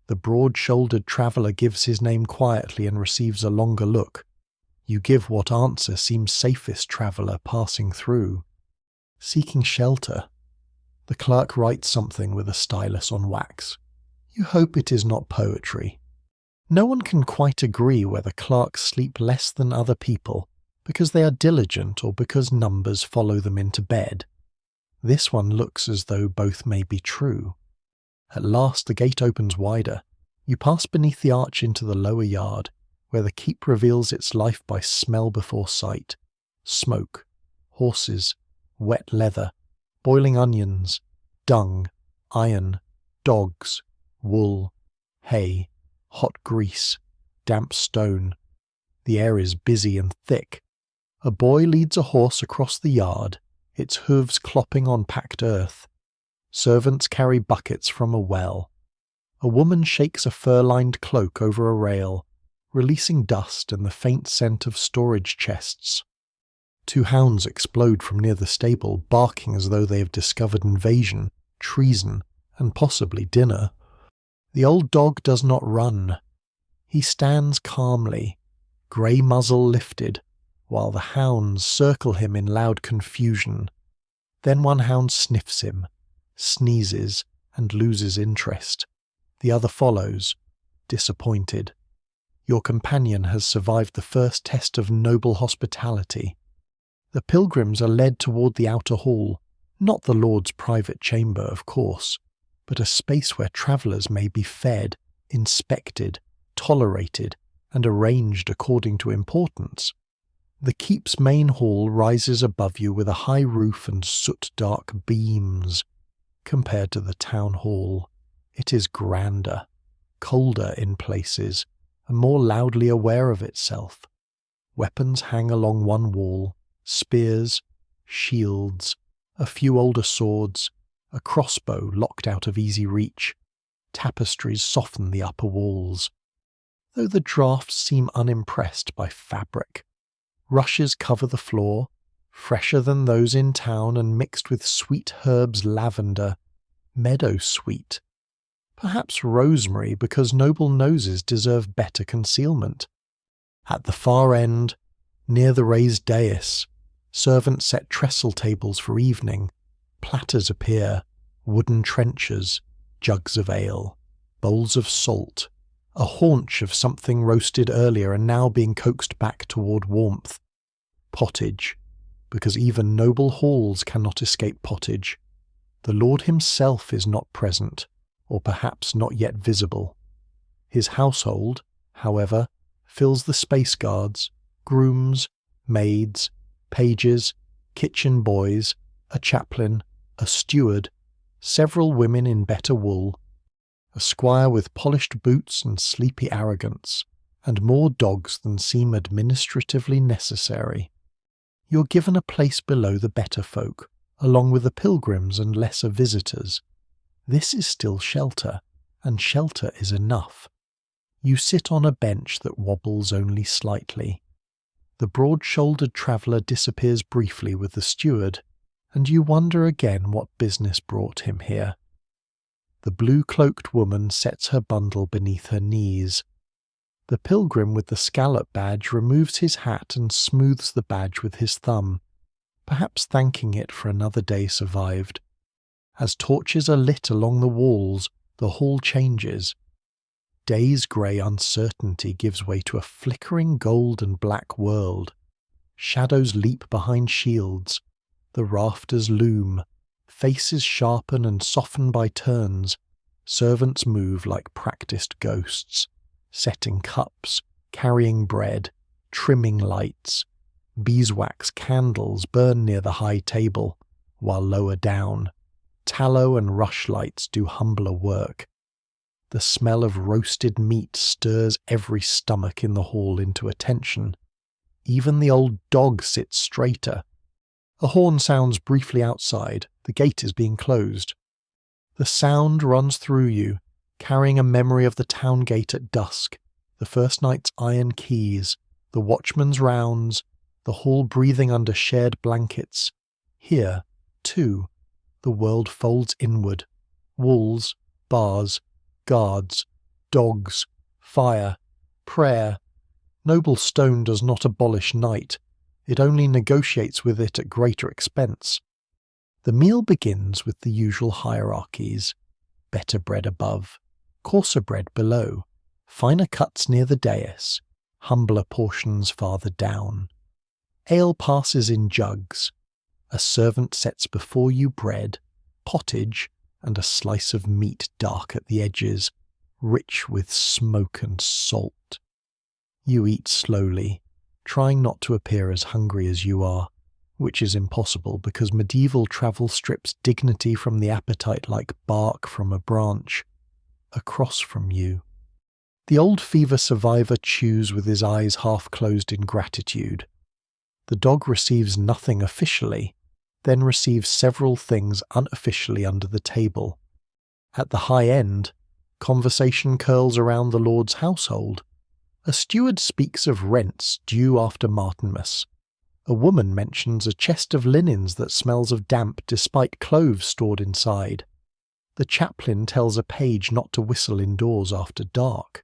The broad-shouldered traveller gives his name quietly and receives a longer look. You give what answer seems safest, traveller passing through. Seeking shelter. The clerk writes something with a stylus on wax. You hope it is not poetry. No one can quite agree whether clerks sleep less than other people, because they are diligent or because numbers follow them into bed. This one looks as though both may be true. At last the gate opens wider. You pass beneath the arch into the lower yard, where the keep reveals its life by smell before sight. Smoke, horses, wet leather, boiling onions, dung, iron, dogs, wool, hay, hot grease, damp stone. The air is busy and thick. A boy leads a horse across the yard, its hooves clopping on packed earth. Servants carry buckets from a well. A woman shakes a fur-lined cloak over a rail, releasing dust and the faint scent of storage chests. 2 hounds explode from near the stable, barking as though they have discovered invasion, treason, and possibly dinner. The old dog does not run. He stands calmly, grey muzzle lifted, while the hounds circle him in loud confusion. Then one hound sniffs him, sneezes, and loses interest. The other follows, disappointed. Your companion has survived the first test of noble hospitality. The pilgrims are led toward the outer hall, not the Lord's private chamber, of course, but a space where travellers may be fed, inspected, tolerated, and arranged according to importance. The keep's main hall rises above you with a high roof and soot-dark beams. Compared to the town hall, it is grander, colder in places, and more loudly aware of itself. Weapons hang along one wall, spears, shields, a few older swords, a crossbow locked out of easy reach. Tapestries soften the upper walls, though the draughts seem unimpressed by fabric. Rushes cover the floor, fresher than those in town and mixed with sweet herbs, lavender, meadow sweet, perhaps rosemary, because noble noses deserve better concealment. At the far end, near the raised dais, servants set trestle tables for evening. Platters appear, wooden trenchers, jugs of ale, bowls of salt, a haunch of something roasted earlier and now being coaxed back toward warmth. Pottage, because even noble halls cannot escape pottage. The Lord himself is not present, or perhaps not yet visible. His household, however, fills the space guards, grooms, maids, pages, kitchen boys, a chaplain, a steward, several women in better wool, a squire with polished boots and sleepy arrogance, and more dogs than seem administratively necessary. You're given a place below the better folk, along with the pilgrims and lesser visitors. This is still shelter, and shelter is enough. You sit on a bench that wobbles only slightly. The broad-shouldered traveller disappears briefly with the steward, and you wonder again what business brought him here. The blue-cloaked woman sets her bundle beneath her knees. The pilgrim with the scallop badge removes his hat and smooths the badge with his thumb. perhaps thanking it for another day survived. As torches are lit along the walls, the hall changes. Day's grey uncertainty gives way to a flickering gold and black world. Shadows leap behind shields. The rafters loom. Faces sharpen and soften by turns. Servants move like practiced ghosts, setting cups, carrying bread, trimming lights. Beeswax candles burn near the high table, while lower down, tallow and rushlights do humbler work. The smell of roasted meat stirs every stomach in the hall into attention. Even the old dog sits straighter. A horn sounds briefly outside. The gate is being closed. The sound runs through you, carrying a memory of the town gate at dusk, the first night's iron keys, the watchman's rounds, the hall breathing under shared blankets. Here, too, the world folds inward. Walls, bars, guards, dogs, fire, prayer. Noble stone does not abolish night. It only negotiates with it at greater expense. The meal begins with the usual hierarchies. Better bread above, coarser bread below, finer cuts near the dais, humbler portions farther down. Ale passes in jugs. A servant sets before you bread, pottage, and a slice of meat dark at the edges, rich with smoke and salt. You eat slowly, trying not to appear as hungry as you are, which is impossible because medieval travel strips dignity from the appetite like bark from a branch. Across from you, the old fever survivor chews with his eyes half closed in gratitude. The dog receives nothing officially, then receives several things unofficially under the table. At the high end, conversation curls around the Lord's household. A steward speaks of rents due after Martinmas. A woman mentions a chest of linens that smells of damp despite cloves stored inside. The chaplain tells a page not to whistle indoors after dark.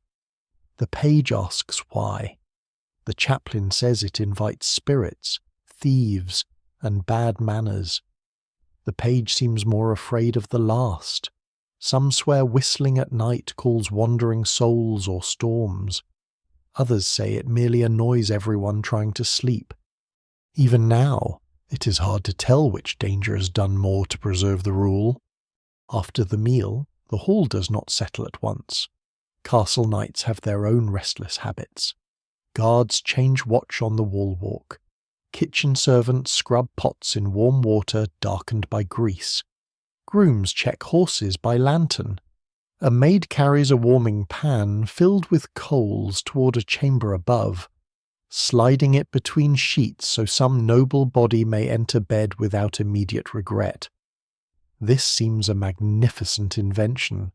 The page asks why. The chaplain says it invites spirits, thieves, and bad manners. The page seems more afraid of the last. Some swear whistling at night calls wandering souls or storms. Others say it merely annoys everyone trying to sleep. Even now, it is hard to tell which danger has done more to preserve the rule. After the meal, the hall does not settle at once. Castle knights have their own restless habits. Guards change watch on the wall walk. Kitchen servants scrub pots in warm water darkened by grease. Grooms check horses by lantern. A maid carries a warming pan filled with coals toward a chamber above, sliding it between sheets so some noble body may enter bed without immediate regret. This seems a magnificent invention.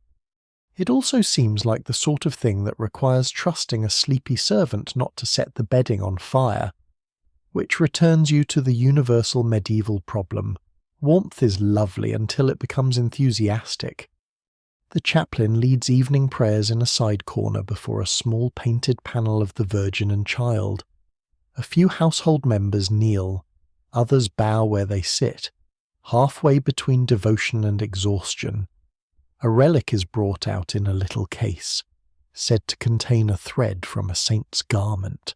It also seems like the sort of thing that requires trusting a sleepy servant not to set the bedding on fire, which returns you to the universal medieval problem. Warmth is lovely until it becomes enthusiastic. The chaplain leads evening prayers in a side corner before a small painted panel of the Virgin and Child. A few household members kneel, others bow where they sit, halfway between devotion and exhaustion. A relic is brought out in a little case, said to contain a thread from a saint's garment.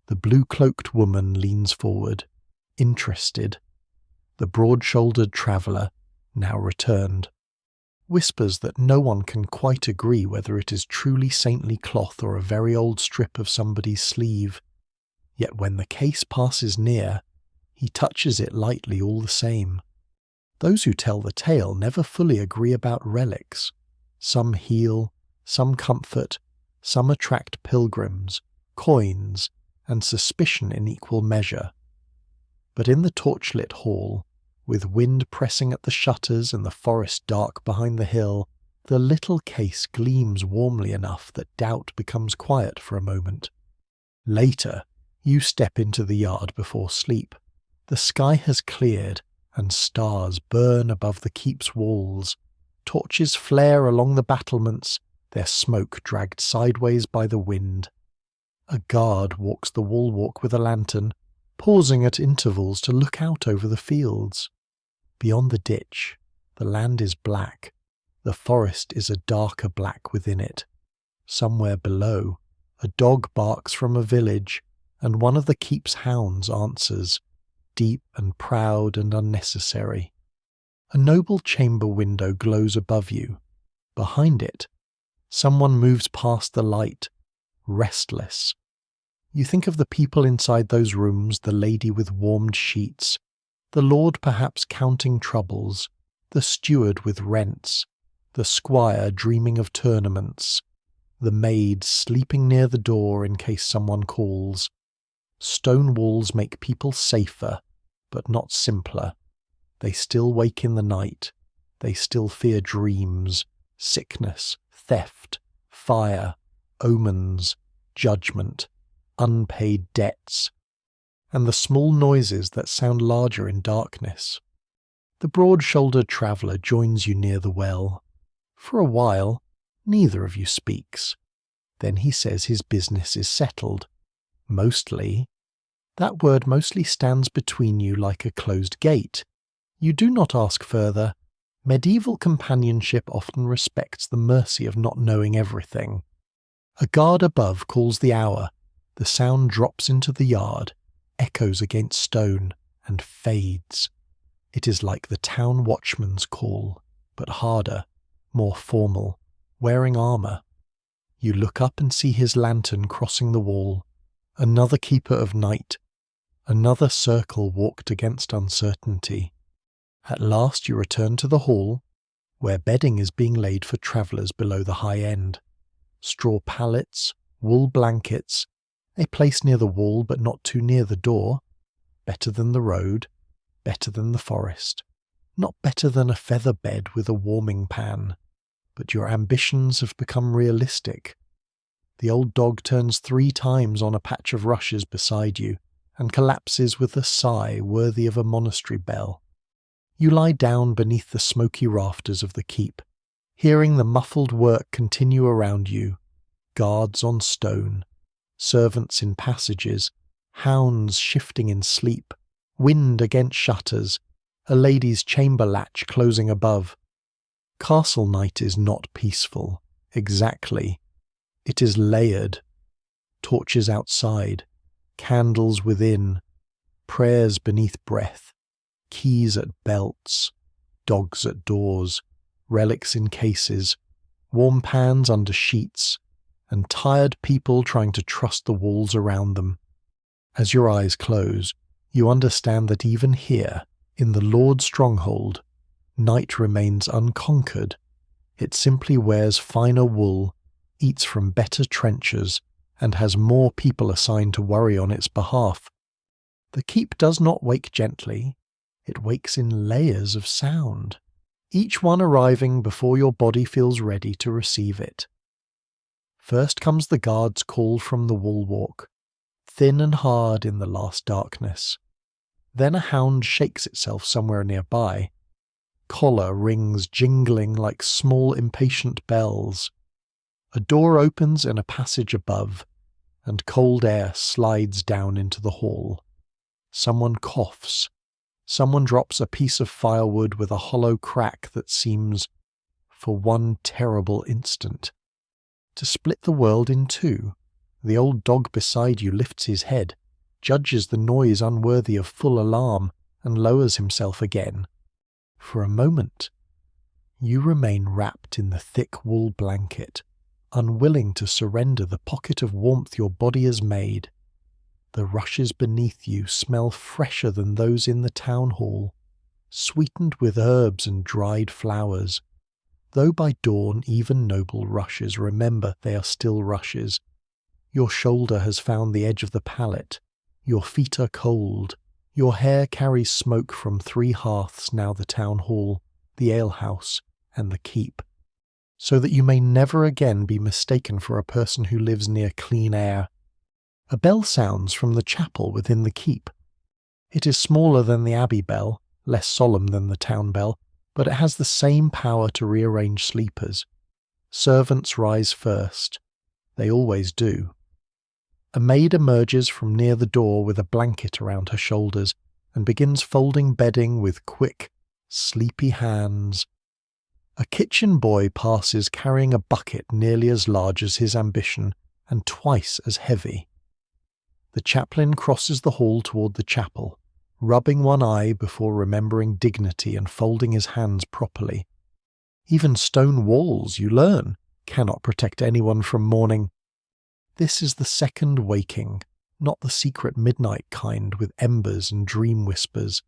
The blue-cloaked woman leans forward, interested. The broad-shouldered traveller, now returned, whispers that no one can quite agree whether it is truly saintly cloth or a very old strip of somebody's sleeve. Yet when the case passes near, he touches it lightly all the same. Those who tell the tale never fully agree about relics. Some heal, some comfort, some attract pilgrims, coins, and suspicion in equal measure. But in the torchlit hall, with wind pressing at the shutters and the forest dark behind the hill, the little case gleams warmly enough that doubt becomes quiet for a moment. Later, you step into the yard before sleep. The sky has cleared, and stars burn above the keep's walls. Torches flare along the battlements, their smoke dragged sideways by the wind. A guard walks the wall walk with a lantern, pausing at intervals to look out over the fields. Beyond the ditch, the land is black. The forest is a darker black within it. Somewhere below, a dog barks from a village, and one of the keep's hounds answers, deep and proud and unnecessary. A noble chamber window glows above you. Behind it, someone moves past the light, restless. You think of the people inside those rooms, the lady with warmed sheets, the lord perhaps counting troubles, the steward with rents, the squire dreaming of tournaments, the maid sleeping near the door in case someone calls. Stone walls make people safer, but not simpler. They still wake in the night. They still fear dreams, sickness, theft, fire, omens, judgment, unpaid debts, and the small noises that sound larger in darkness. The broad-shouldered traveller joins you near the well. For a while, neither of you speaks. Then he says his business is settled. Mostly. That word mostly stands between you like a closed gate. You do not ask further. Medieval companionship often respects the mercy of not knowing everything. A guard above calls the hour. The sound drops into the yard, echoes against stone, and fades. It is like the town watchman's call, but harder, more formal, wearing armour. You look up and see his lantern crossing the wall. Another keeper of night. Another circle walked against uncertainty. At last you return to the hall, where bedding is being laid for travellers below the high end. Straw pallets, wool blankets, a place near the wall but not too near the door. Better than the road, better than the forest. Not better than a feather bed with a warming pan. But your ambitions have become realistic. The old dog turns 3 times on a patch of rushes beside you, and collapses with a sigh worthy of a monastery bell. You lie down beneath the smoky rafters of the keep, hearing the muffled work continue around you, guards on stone, servants in passages, hounds shifting in sleep, wind against shutters, a lady's chamber latch closing above. Castle night is not peaceful, exactly. It is layered. Torches outside, candles within, prayers beneath breath, keys at belts, dogs at doors, relics in cases, warm pans under sheets, and tired people trying to trust the walls around them. As your eyes close, you understand that even here, in the Lord's stronghold, night remains unconquered. It simply wears finer wool, eats from better trenchers, and has more people assigned to worry on its behalf. The keep does not wake gently. It wakes in layers of sound, each one arriving before your body feels ready to receive it. First comes the guard's call from the wall walk, thin and hard in the last darkness. Then a hound shakes itself somewhere nearby. Collar rings jingling like small impatient bells. A door opens in a passage above, and cold air slides down into the hall. Someone coughs. Someone drops a piece of firewood with a hollow crack that seems, for one terrible instant, to split the world in two. The old dog beside you lifts his head, judges the noise unworthy of full alarm, and lowers himself again. For a moment, you remain wrapped in the thick wool blanket, unwilling to surrender the pocket of warmth your body has made. The rushes beneath you smell fresher than those in the town hall, sweetened with herbs and dried flowers. Though by dawn even noble rushes remember they are still rushes. Your shoulder has found the edge of the pallet. Your feet are cold. Your hair carries smoke from 3 hearths, now the town hall, the alehouse, and the keep, so that you may never again be mistaken for a person who lives near clean air. A bell sounds from the chapel within the keep. It is smaller than the abbey bell, less solemn than the town bell, but it has the same power to rearrange sleepers. Servants rise first. They always do. A maid emerges from near the door with a blanket around her shoulders and begins folding bedding with quick, sleepy hands. A kitchen boy passes carrying a bucket nearly as large as his ambition and twice as heavy. The chaplain crosses the hall toward the chapel, rubbing one eye before remembering dignity and folding his hands properly. Even stone walls, you learn, cannot protect anyone from mourning. This is the second waking, not the secret midnight kind with embers and dream whispers,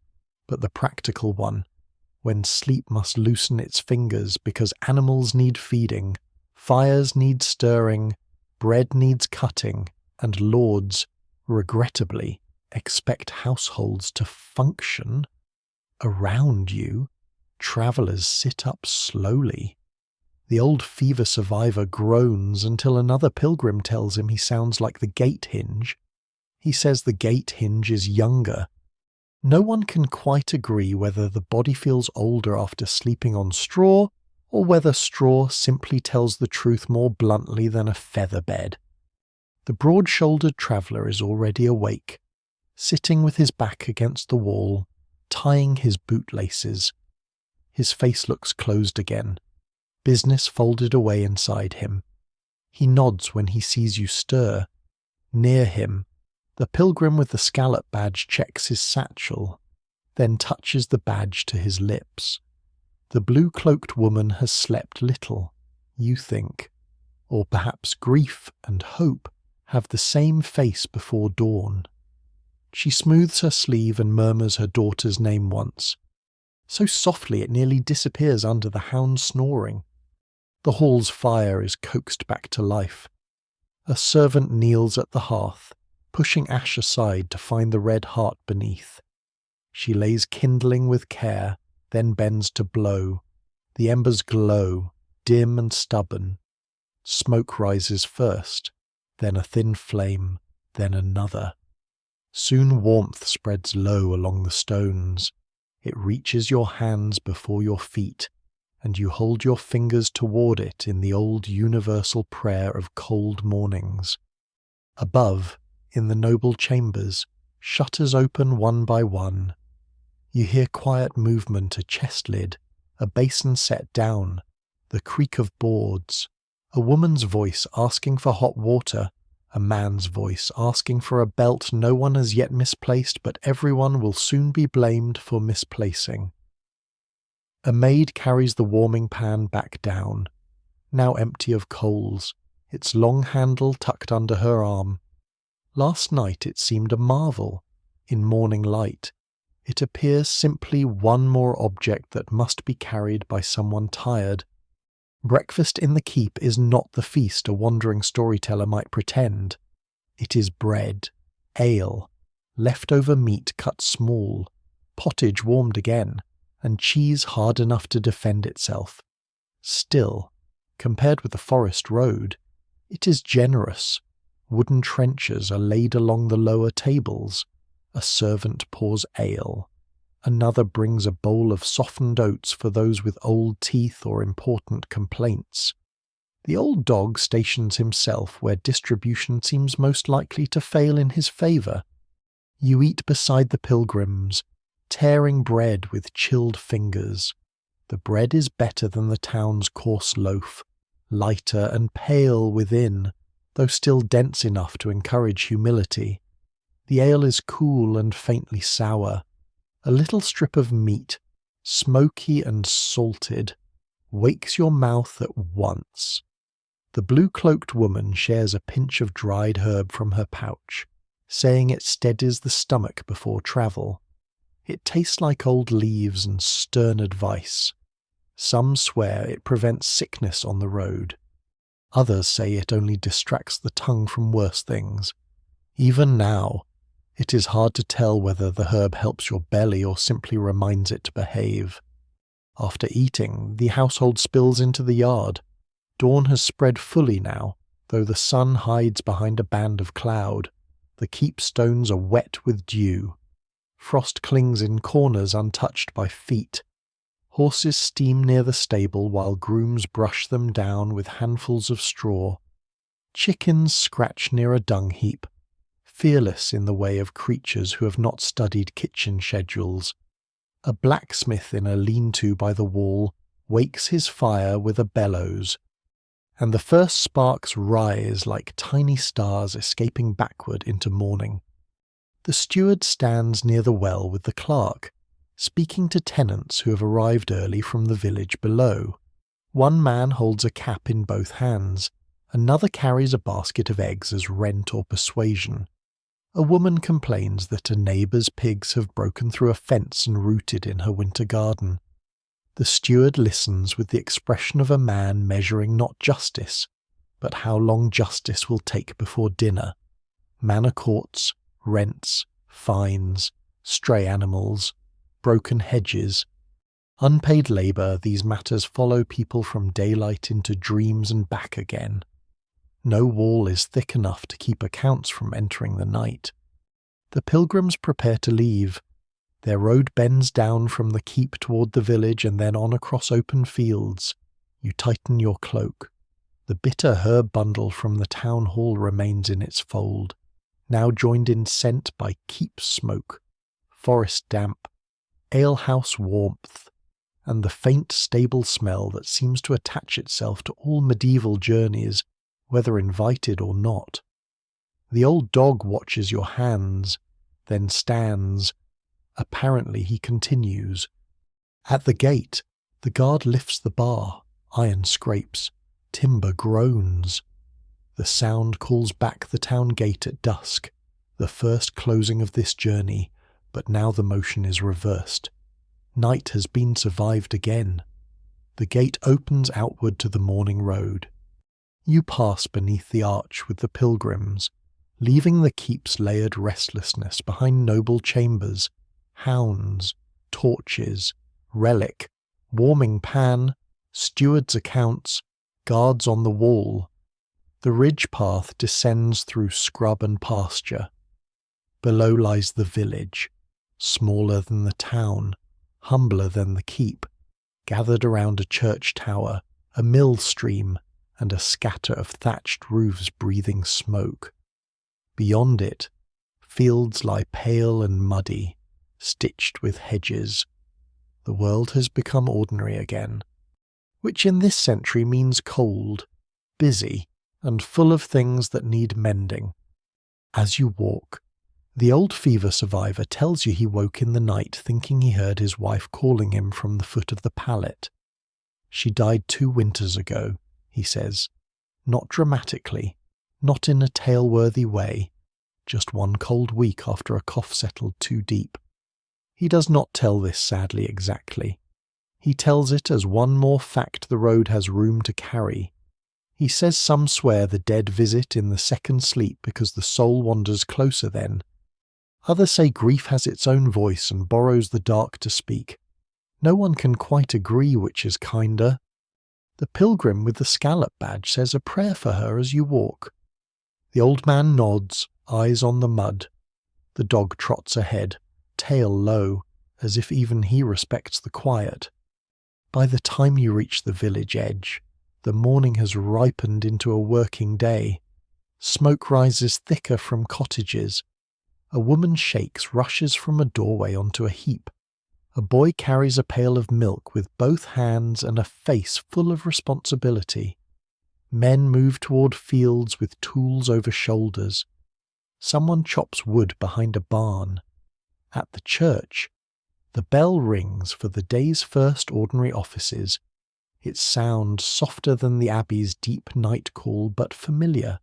but the practical one, when sleep must loosen its fingers because animals need feeding, fires need stirring, bread needs cutting, and lords, regrettably, expect households to function. Around you, travellers sit up slowly. The old fever survivor groans until another pilgrim tells him he sounds like the gate hinge. He says the gate hinge is younger. No one can quite agree whether the body feels older after sleeping on straw, or whether straw simply tells the truth more bluntly than a feather bed. The broad-shouldered traveller is already awake, sitting with his back against the wall, tying his bootlaces. His face looks closed again, business folded away inside him. He nods when he sees you stir. Near him, the pilgrim with the scallop badge checks his satchel, then touches the badge to his lips. The blue-cloaked woman has slept little, you think, or perhaps grief and hope have the same face before dawn. She smooths her sleeve and murmurs her daughter's name once, so softly it nearly disappears under the hound's snoring. The hall's fire is coaxed back to life. A servant kneels at the hearth, pushing ash aside to find the red heart beneath. She lays kindling with care, then bends to blow. The embers glow, dim and stubborn. Smoke rises first, then a thin flame, then another. Soon warmth spreads low along the stones. It reaches your hands before your feet, and you hold your fingers toward it in the old universal prayer of cold mornings. Above, in the noble chambers, shutters open one by one. You hear quiet movement, a chest lid, a basin set down, the creak of boards, a woman's voice asking for hot water, a man's voice asking for a belt no one has yet misplaced but everyone will soon be blamed for misplacing. A maid carries the warming pan back down, now empty of coals, its long handle tucked under her arm. Last night it seemed a marvel. In morning light, it appears simply one more object that must be carried by someone tired. Breakfast in the keep is not the feast a wandering storyteller might pretend. It is bread, ale, leftover meat cut small, pottage warmed again, and cheese hard enough to defend itself. Still, compared with the forest road, it is generous. Wooden trenchers are laid along the lower tables. A servant pours ale. Another brings a bowl of softened oats for those with old teeth or important complaints. The old dog stations himself where distribution seems most likely to fail in his favour. You eat beside the pilgrims, tearing bread with chilled fingers. The bread is better than the town's coarse loaf, lighter and pale within, though still dense enough to encourage humility. The ale is cool and faintly sour. A little strip of meat, smoky and salted, wakes your mouth at once. The blue-cloaked woman shares a pinch of dried herb from her pouch, saying it steadies the stomach before travel. It tastes like old leaves and stern advice. Some swear it prevents sickness on the road. Others say it only distracts the tongue from worse things. Even now, it is hard to tell whether the herb helps your belly or simply reminds it to behave. After eating, the household spills into the yard. Dawn has spread fully now, though the sun hides behind a band of cloud. The keep stones are wet with dew. Frost clings in corners untouched by feet. Horses steam near the stable while grooms brush them down with handfuls of straw. Chickens scratch near a dung heap, fearless in the way of creatures who have not studied kitchen schedules. A blacksmith in a lean-to by the wall wakes his fire with a bellows, and the first sparks rise like tiny stars escaping backward into morning. The steward stands near the well with the clerk, speaking to tenants who have arrived early from the village below. One man holds a cap in both hands, another carries a basket of eggs as rent or persuasion. A woman complains that a neighbour's pigs have broken through a fence and rooted in her winter garden. The steward listens with the expression of a man measuring not justice, but how long justice will take before dinner. Manor courts, rents, fines, stray animals, broken hedges. Unpaid labour, these matters follow people from daylight into dreams and back again. No wall is thick enough to keep accounts from entering the night. The pilgrims prepare to leave. Their road bends down from the keep toward the village and then on across open fields. You tighten your cloak. The bitter herb bundle from the town hall remains in its fold, now joined in scent by keep smoke, forest damp, alehouse warmth, and the faint stable smell that seems to attach itself to all medieval journeys, whether invited or not. The old dog watches your hands, then stands. Apparently he continues. At the gate, the guard lifts the bar, iron scrapes, timber groans. The sound calls back the town gate at dusk, the first closing of this journey, but now the motion is reversed. Night has been survived again. The gate opens outward to the morning road. You pass beneath the arch with the pilgrims, leaving the keep's layered restlessness behind noble chambers, hounds, torches, relic, warming pan, steward's accounts, guards on the wall. The ridge path descends through scrub and pasture. Below lies the village, smaller than the town, humbler than the keep, gathered around a church tower, a mill stream, and a scatter of thatched roofs breathing smoke. Beyond it, fields lie pale and muddy, stitched with hedges. The world has become ordinary again, which in this century means cold, busy, and full of things that need mending. As you walk, the old fever survivor tells you he woke in the night thinking he heard his wife calling him from the foot of the pallet. She died 2 winters ago, he says, not dramatically, not in a tale-worthy way, just one cold week after a cough settled too deep. He does not tell this sadly exactly. He tells it as one more fact the road has room to carry. He says some swear the dead visit in the second sleep because the soul wanders closer then. Others say grief has its own voice and borrows the dark to speak. No one can quite agree which is kinder. The pilgrim with the scallop badge says a prayer for her as you walk. The old man nods, eyes on the mud. The dog trots ahead, tail low, as if even he respects the quiet. By the time you reach the village edge, the morning has ripened into a working day. Smoke rises thicker from cottages. A woman shakes, rushes from a doorway onto a heap. A boy carries a pail of milk with both hands and a face full of responsibility. Men move toward fields with tools over shoulders. Someone chops wood behind a barn. At the church, the bell rings for the day's first ordinary offices. Its sound softer than the abbey's deep night call, but familiar,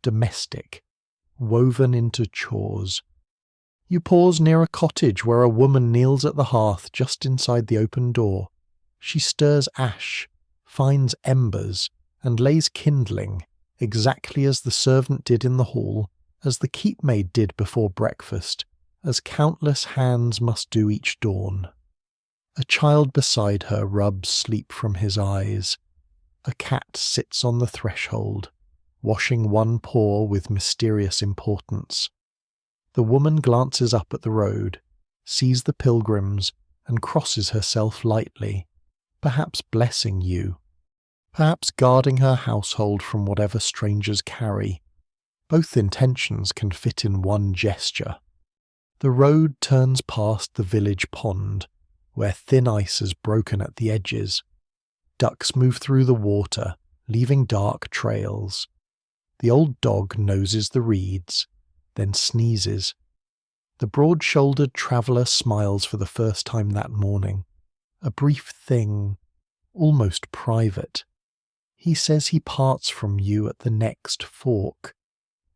domestic, woven into chores. You pause near a cottage where a woman kneels at the hearth just inside the open door. She stirs ash, finds embers, and lays kindling, exactly as the servant did in the hall, as the keepmaid did before breakfast, as countless hands must do each dawn. A child beside her rubs sleep from his eyes. A cat sits on the threshold, washing one paw with mysterious importance. The woman glances up at the road, sees the pilgrims, and crosses herself lightly, perhaps blessing you, perhaps guarding her household from whatever strangers carry. Both intentions can fit in one gesture. The road turns past the village pond, where thin ice is broken at the edges. Ducks move through the water, leaving dark trails. The old dog noses the reeds, then sneezes. The broad-shouldered traveller smiles for the first time that morning. A brief thing, almost private. He says he parts from you at the next fork.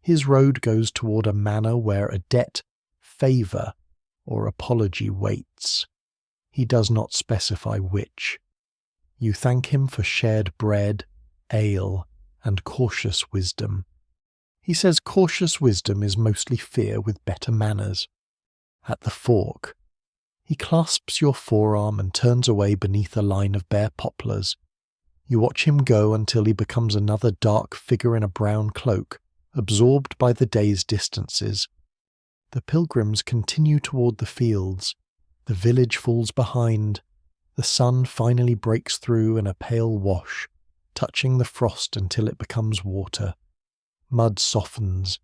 His road goes toward a manor where a debt, favour, or apology waits. He does not specify which. You thank him for shared bread, ale, and cautious wisdom. He says cautious wisdom is mostly fear with better manners. At the fork, he clasps your forearm and turns away beneath a line of bare poplars. You watch him go until he becomes another dark figure in a brown cloak, absorbed by the day's distances. The pilgrims continue toward the fields. The village falls behind. The sun finally breaks through in a pale wash, touching the frost until it becomes water. Mud softens.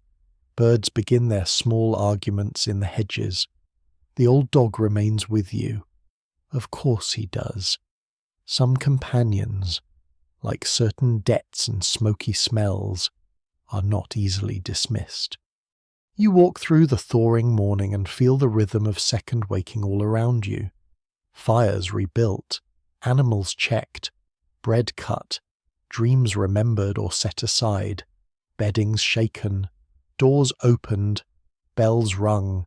Birds begin their small arguments in the hedges. The old dog remains with you. Of course he does. Some companions, like certain debts and smoky smells, are not easily dismissed. You walk through the thawing morning and feel the rhythm of second waking all around you. Fires rebuilt, animals checked, bread cut, dreams remembered or set aside, beddings shaken, doors opened, bells rung.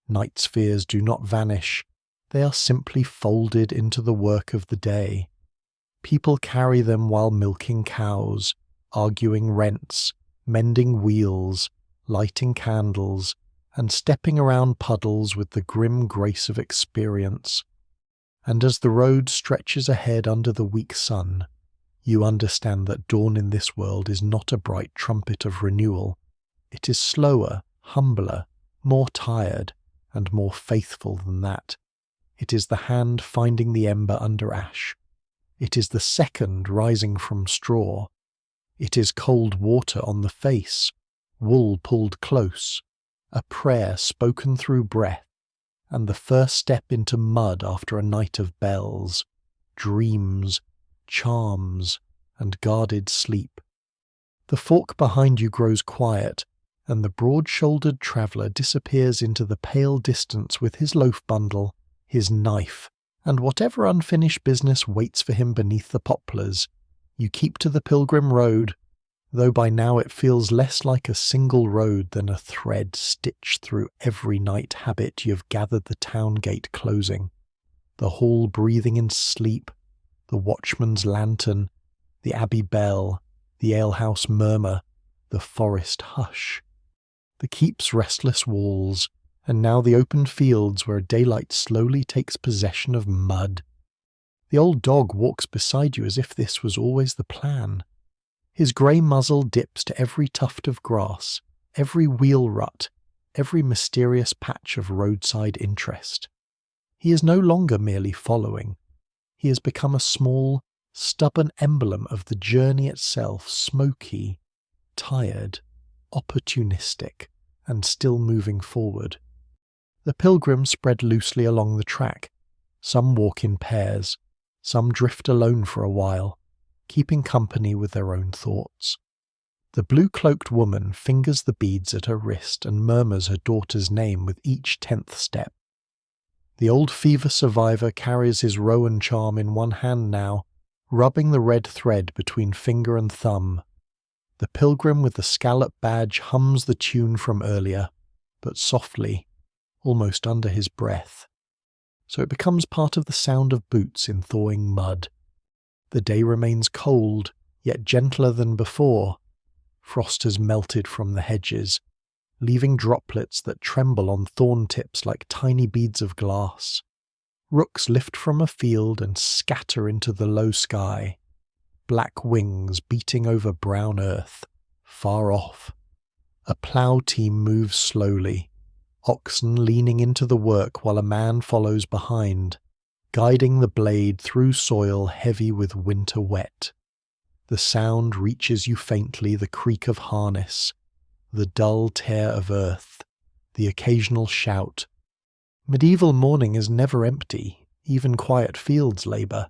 Night's fears do not vanish, they are simply folded into the work of the day. People carry them while milking cows, arguing rents, mending wheels, lighting candles, and stepping around puddles with the grim grace of experience. And as the road stretches ahead under the weak sun, you understand that dawn in this world is not a bright trumpet of renewal. It is slower, humbler, more tired, and more faithful than that. It is the hand finding the ember under ash. It is the second rising from straw. It is cold water on the face, wool pulled close, a prayer spoken through breath, and the first step into mud after a night of bells, dreams, charms, and guarded sleep. The fork behind you grows quiet, and the broad-shouldered traveller disappears into the pale distance with his loaf bundle, his knife, and whatever unfinished business waits for him beneath the poplars. You keep to the pilgrim road, though by now it feels less like a single road than a thread stitched through every night habit you've gathered the town gate closing, the hall breathing in sleep, the watchman's lantern, the abbey bell, the alehouse murmur, the forest hush, the keep's restless walls, and now the open fields where daylight slowly takes possession of mud. The old dog walks beside you as if this was always the plan. His grey muzzle dips to every tuft of grass, every wheel rut, every mysterious patch of roadside interest. He is no longer merely following. He has become a small, stubborn emblem of the journey itself, smoky, tired, opportunistic, and still moving forward. The pilgrims spread loosely along the track. Some walk in pairs, some drift alone for a while, keeping company with their own thoughts. The blue-cloaked woman fingers the beads at her wrist and murmurs her daughter's name with each 10th step. The old fever survivor carries his rowan charm in one hand now, rubbing the red thread between finger and thumb. The pilgrim with the scallop badge hums the tune from earlier, but softly, almost under his breath, so it becomes part of the sound of boots in thawing mud. The day remains cold, yet gentler than before. Frost has melted from the hedges, leaving droplets that tremble on thorn tips like tiny beads of glass. Rooks lift from a field and scatter into the low sky, black wings beating over brown earth, far off. A plough team moves slowly, oxen leaning into the work while a man follows behind, guiding the blade through soil heavy with winter wet. The sound reaches you faintly, the creak of harness, the dull tear of earth, the occasional shout. Medieval morning is never empty, even quiet fields labour.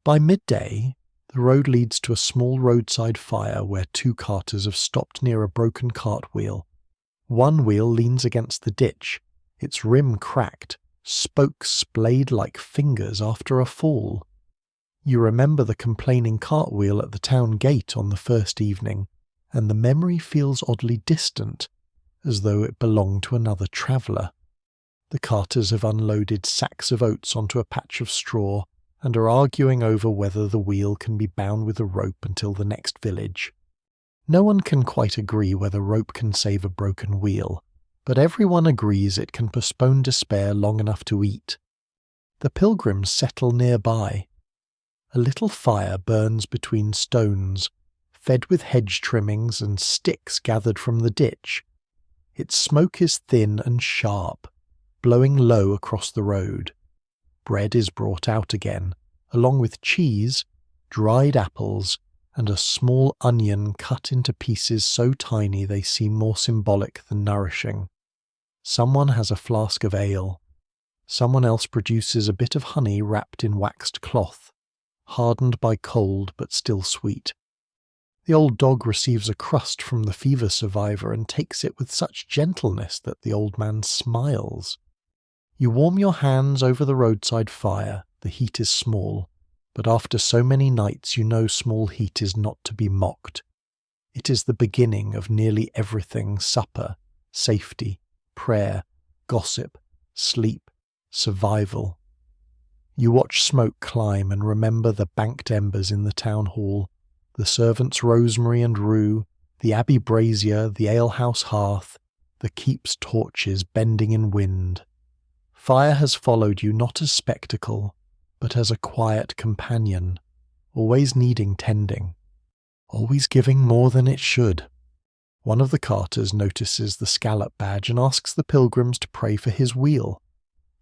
By midday, the road leads to a small roadside fire where two carters have stopped near a broken cartwheel. One wheel leans against the ditch, its rim cracked, spokes splayed like fingers after a fall. You remember the complaining cartwheel at the town gate on the first evening, and the memory feels oddly distant, as though it belonged to another traveller. The carters have unloaded sacks of oats onto a patch of straw, and are arguing over whether the wheel can be bound with a rope until the next village. No one can quite agree whether rope can save a broken wheel, but everyone agrees it can postpone despair long enough to eat. The pilgrims settle nearby. A little fire burns between stones, fed with hedge trimmings and sticks gathered from the ditch. Its smoke is thin and sharp, blowing low across the road. Bread is brought out again, along with cheese, dried apples, and a small onion cut into pieces so tiny they seem more symbolic than nourishing. Someone has a flask of ale. Someone else produces a bit of honey wrapped in waxed cloth, hardened by cold but still sweet. The old dog receives a crust from the fever survivor and takes it with such gentleness that the old man smiles. You warm your hands over the roadside fire. The heat is small, but after so many nights you know small heat is not to be mocked. It is the beginning of nearly everything: supper, safety, prayer, gossip, sleep, survival. You watch smoke climb and remember the banked embers in the town hall, the servants' rosemary and rue, the abbey brazier, the alehouse hearth, the keep's torches bending in wind. Fire has followed you not as spectacle, but as a quiet companion, always needing tending, always giving more than it should. One of the carters notices the scallop badge and asks the pilgrims to pray for his wheel.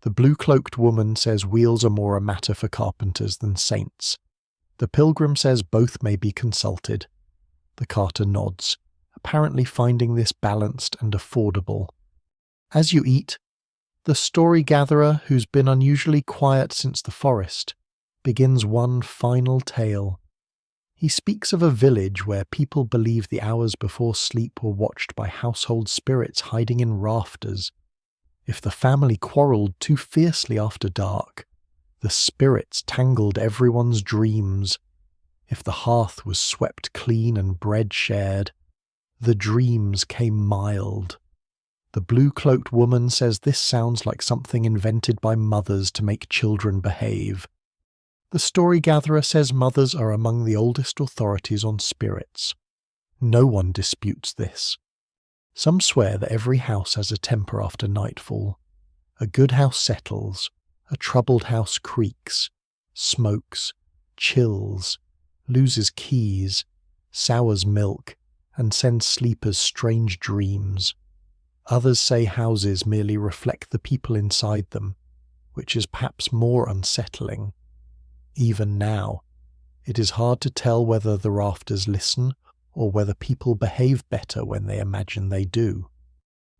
The blue-cloaked woman says wheels are more a matter for carpenters than saints. The pilgrim says both may be consulted. The carter nods, apparently finding this balanced and affordable. As you eat, the story-gatherer, who's been unusually quiet since the forest, begins one final tale. He speaks of a village where people believe the hours before sleep were watched by household spirits hiding in rafters. If the family quarrelled too fiercely after dark, the spirits tangled everyone's dreams. If the hearth was swept clean and bread shared, the dreams came mild. The blue-cloaked woman says this sounds like something invented by mothers to make children behave. The story-gatherer says mothers are among the oldest authorities on spirits. No one disputes this. Some swear that every house has a temper after nightfall. A good house settles, a troubled house creaks, smokes, chills, loses keys, sours milk, and sends sleepers strange dreams. Others say houses merely reflect the people inside them, which is perhaps more unsettling. Even now, it is hard to tell whether the rafters listen or whether people behave better when they imagine they do.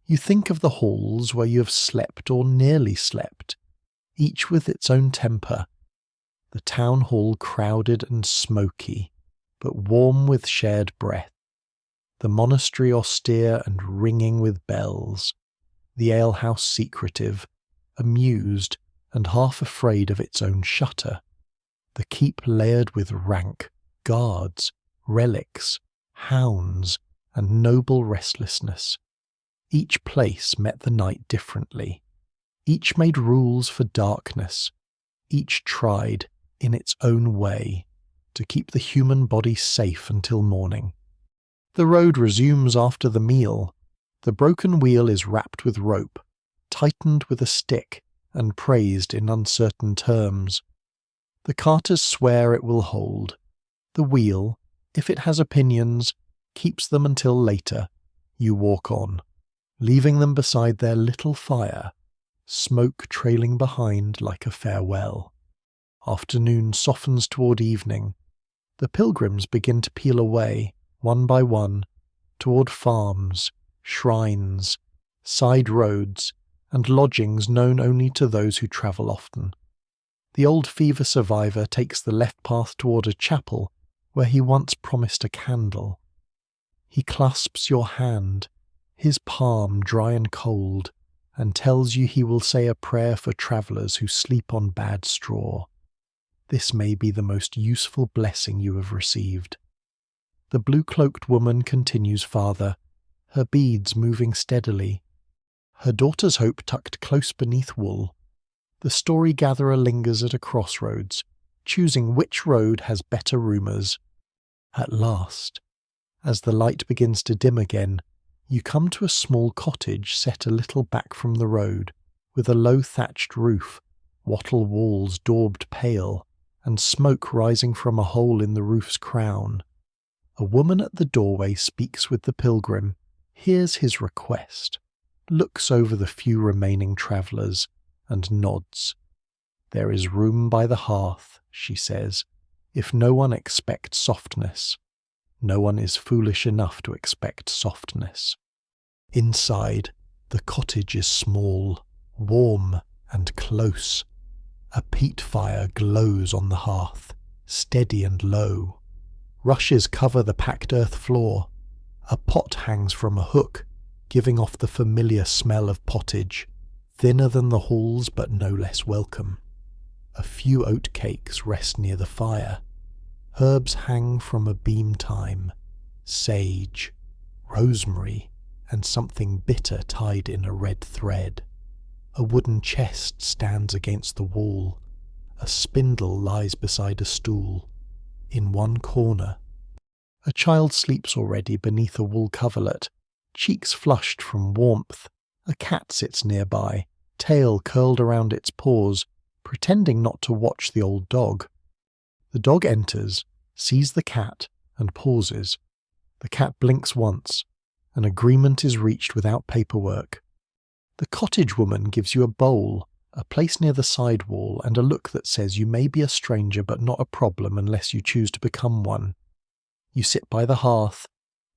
You think of the halls where you have slept or nearly slept, each with its own temper. The town hall crowded and smoky, but warm with shared breath. The monastery austere and ringing with bells. The alehouse secretive, amused and half afraid of its own shutter. The keep layered with rank, guards, relics, hounds, and noble restlessness. Each place met the night differently. Each made rules for darkness. Each tried, in its own way, to keep the human body safe until morning. The road resumes after the meal. The broken wheel is wrapped with rope, tightened with a stick, and praised in uncertain terms. The carters swear it will hold. The wheel, if it has opinions, keeps them until later. You walk on, leaving them beside their little fire, smoke trailing behind like a farewell. Afternoon softens toward evening. The pilgrims begin to peel away, one by one, toward farms, shrines, side roads, and lodgings known only to those who travel often. The old fever survivor takes the left path toward a chapel where he once promised a candle. He clasps your hand, his palm dry and cold, and tells you he will say a prayer for travellers who sleep on bad straw. This may be the most useful blessing you have received. The blue-cloaked woman continues farther, her beads moving steadily, her daughter's hope tucked close beneath wool. The story-gatherer lingers at a crossroads, choosing which road has better rumours. At last, as the light begins to dim again, you come to a small cottage set a little back from the road, with a low thatched roof, wattle walls daubed pale, and smoke rising from a hole in the roof's crown. A woman at the doorway speaks with the pilgrim, hears his request, looks over the few remaining travellers, and nods. There is room by the hearth, she says, if no one expects softness. No one is foolish enough to expect softness. Inside, the cottage is small, warm, and close. A peat fire glows on the hearth, steady and low. Rushes cover the packed earth floor. A pot hangs from a hook, giving off the familiar smell of pottage, thinner than the halls but no less welcome. A few oat cakes rest near the fire. Herbs hang from a beam thyme, sage, rosemary, and something bitter tied in a red thread. A wooden chest stands against the wall. A spindle lies beside a stool. In one corner, a child sleeps already beneath a wool coverlet, cheeks flushed from warmth. A cat sits nearby, tail curled around its paws, pretending not to watch the old dog. The dog enters, sees the cat, and pauses. The cat blinks once. An agreement is reached without paperwork. The cottage woman gives you a bowl, a place near the side wall, and a look that says you may be a stranger but not a problem unless you choose to become one. You sit by the hearth,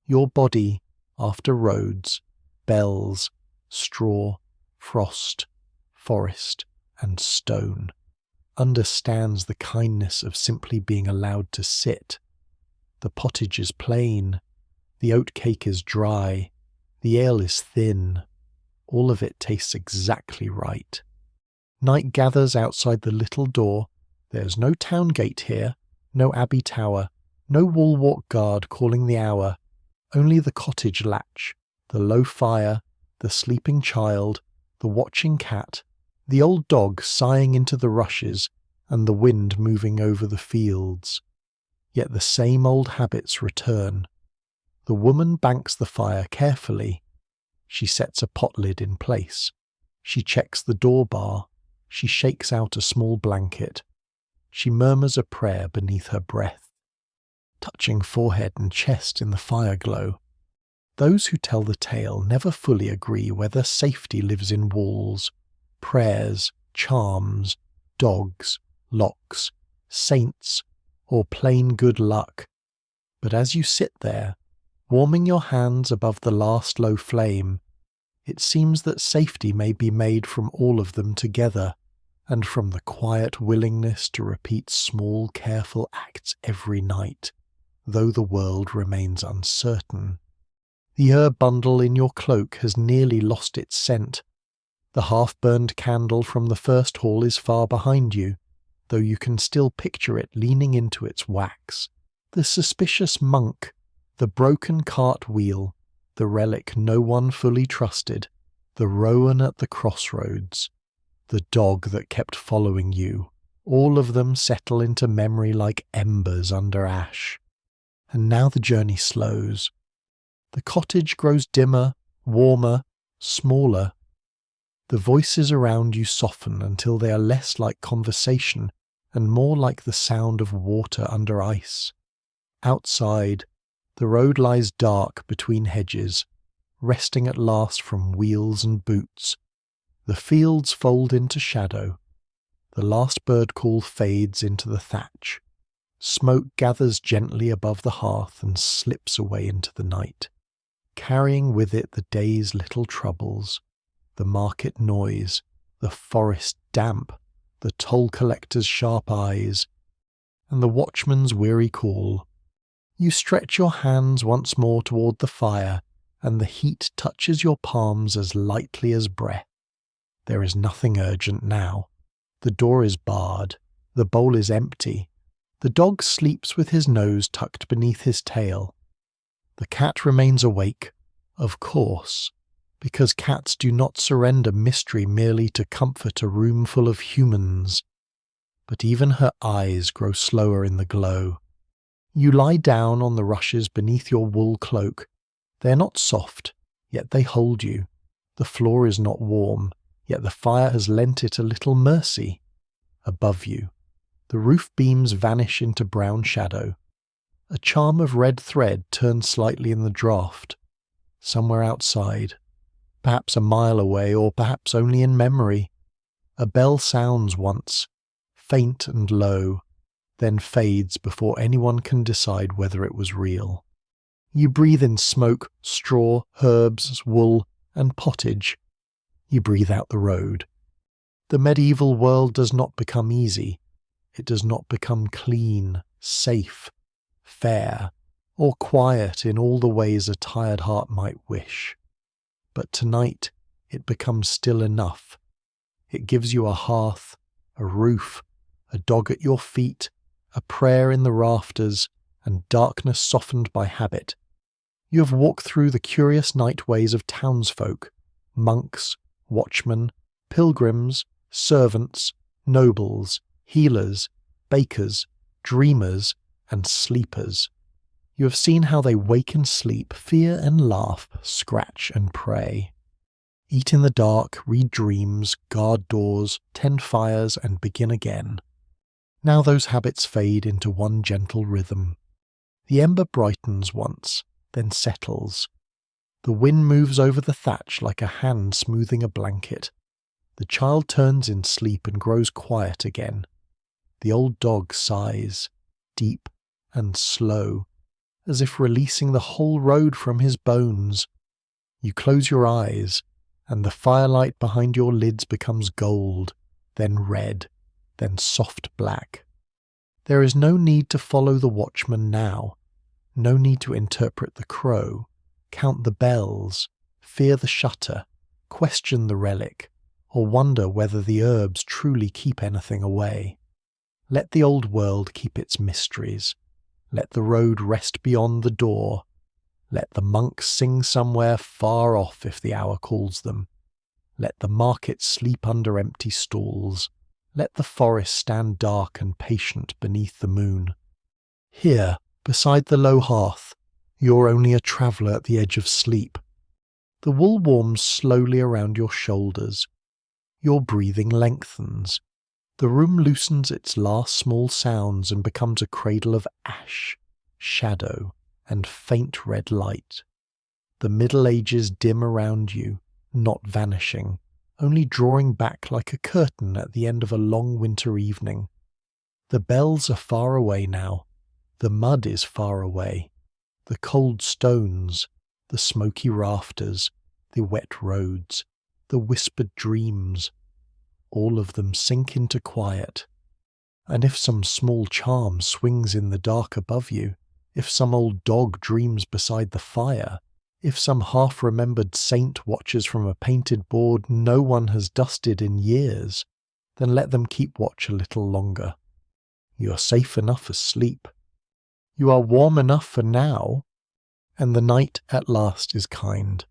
your body, after roads, bells, straw, frost, forest, and stone, understands the kindness of simply being allowed to sit. The pottage is plain, the oat cake is dry, the ale is thin. All of it tastes exactly right. Night gathers outside the little door. There's no town gate here, no abbey tower, no wall-walk guard calling the hour, only the cottage latch, the low fire, the sleeping child, the watching cat, the old dog sighing into the rushes, and the wind moving over the fields. Yet the same old habits return. The woman banks the fire carefully. She sets a pot lid in place. She checks the door bar. She shakes out a small blanket. She murmurs a prayer beneath her breath, touching forehead and chest in the fire glow. Those who tell the tale never fully agree whether safety lives in walls, prayers, charms, dogs, locks, saints, or plain good luck. But as you sit there, warming your hands above the last low flame, it seems that safety may be made from all of them together, and from the quiet willingness to repeat small, careful acts every night, though the world remains uncertain. The herb bundle in your cloak has nearly lost its scent. The half-burned candle from the first hall is far behind you, though you can still picture it leaning into its wax. The suspicious monk, the broken cart wheel, the relic no one fully trusted, the rowan at the crossroads, the dog that kept following you, all of them settle into memory like embers under ash. And now the journey slows. The cottage grows dimmer, warmer, smaller. The voices around you soften until they are less like conversation and more like the sound of water under ice. Outside, the road lies dark between hedges, resting at last from wheels and boots. The fields fold into shadow. The last bird call fades into the thatch. Smoke gathers gently above the hearth and slips away into the night. carrying with it the day's little troubles, the market noise, the forest damp, the toll collector's sharp eyes, and the watchman's weary call. You stretch your hands once more toward the fire, and the heat touches your palms as lightly as breath. There is nothing urgent now. The door is barred, the bowl is empty, the dog sleeps with his nose tucked beneath his tail. The cat remains awake, of course, because cats do not surrender mystery merely to comfort a room full of humans. But even her eyes grow slower in the glow. You lie down on the rushes beneath your wool cloak. They are not soft, yet they hold you. The floor is not warm, yet the fire has lent it a little mercy. Above you, the roof beams vanish into brown shadow. A charm of red thread turns slightly in the draught. Somewhere outside, perhaps a mile away or perhaps only in memory, a bell sounds once, faint and low, then fades before anyone can decide whether it was real. You breathe in smoke, straw, herbs, wool, and pottage. You breathe out the road. The medieval world does not become easy. It does not become clean, safe, fair, or quiet in all the ways a tired heart might wish. But tonight it becomes still enough. It gives you a hearth, a roof, a dog at your feet, a prayer in the rafters, and darkness softened by habit. You have walked through the curious night ways of townsfolk, monks, watchmen, pilgrims, servants, nobles, healers, bakers, dreamers, and sleepers. You have seen how they wake and sleep, fear and laugh, scratch and pray. Eat in the dark, read dreams, guard doors, tend fires, and begin again. Now those habits fade into one gentle rhythm. The ember brightens once, then settles. The wind moves over the thatch like a hand smoothing a blanket. The child turns in sleep and grows quiet again. The old dog sighs, deep and slow, as if releasing the whole road from his bones. You close your eyes, and the firelight behind your lids becomes gold, then red, then soft black. There is no need to follow the watchman now, no need to interpret the crow, count the bells, fear the shutter, question the relic, or wonder whether the herbs truly keep anything away. Let the old world keep its mysteries. Let the road rest beyond the door. Let the monks sing somewhere far off if the hour calls them. Let the market sleep under empty stalls. Let the forest stand dark and patient beneath the moon. Here, beside the low hearth, you're only a traveller at the edge of sleep. The wool warms slowly around your shoulders. Your breathing lengthens. The room loosens its last small sounds and becomes a cradle of ash, shadow, and faint red light. The Middle Ages dim around you, not vanishing, only drawing back like a curtain at the end of a long winter evening. The bells are far away now. The mud is far away. The cold stones, the smoky rafters, the wet roads, the whispered dreams, all of them sink into quiet. And if some small charm swings in the dark above you, if some old dog dreams beside the fire, if some half-remembered saint watches from a painted board no one has dusted in years, then let them keep watch a little longer. You are safe enough asleep. You are warm enough for now, and the night at last is kind.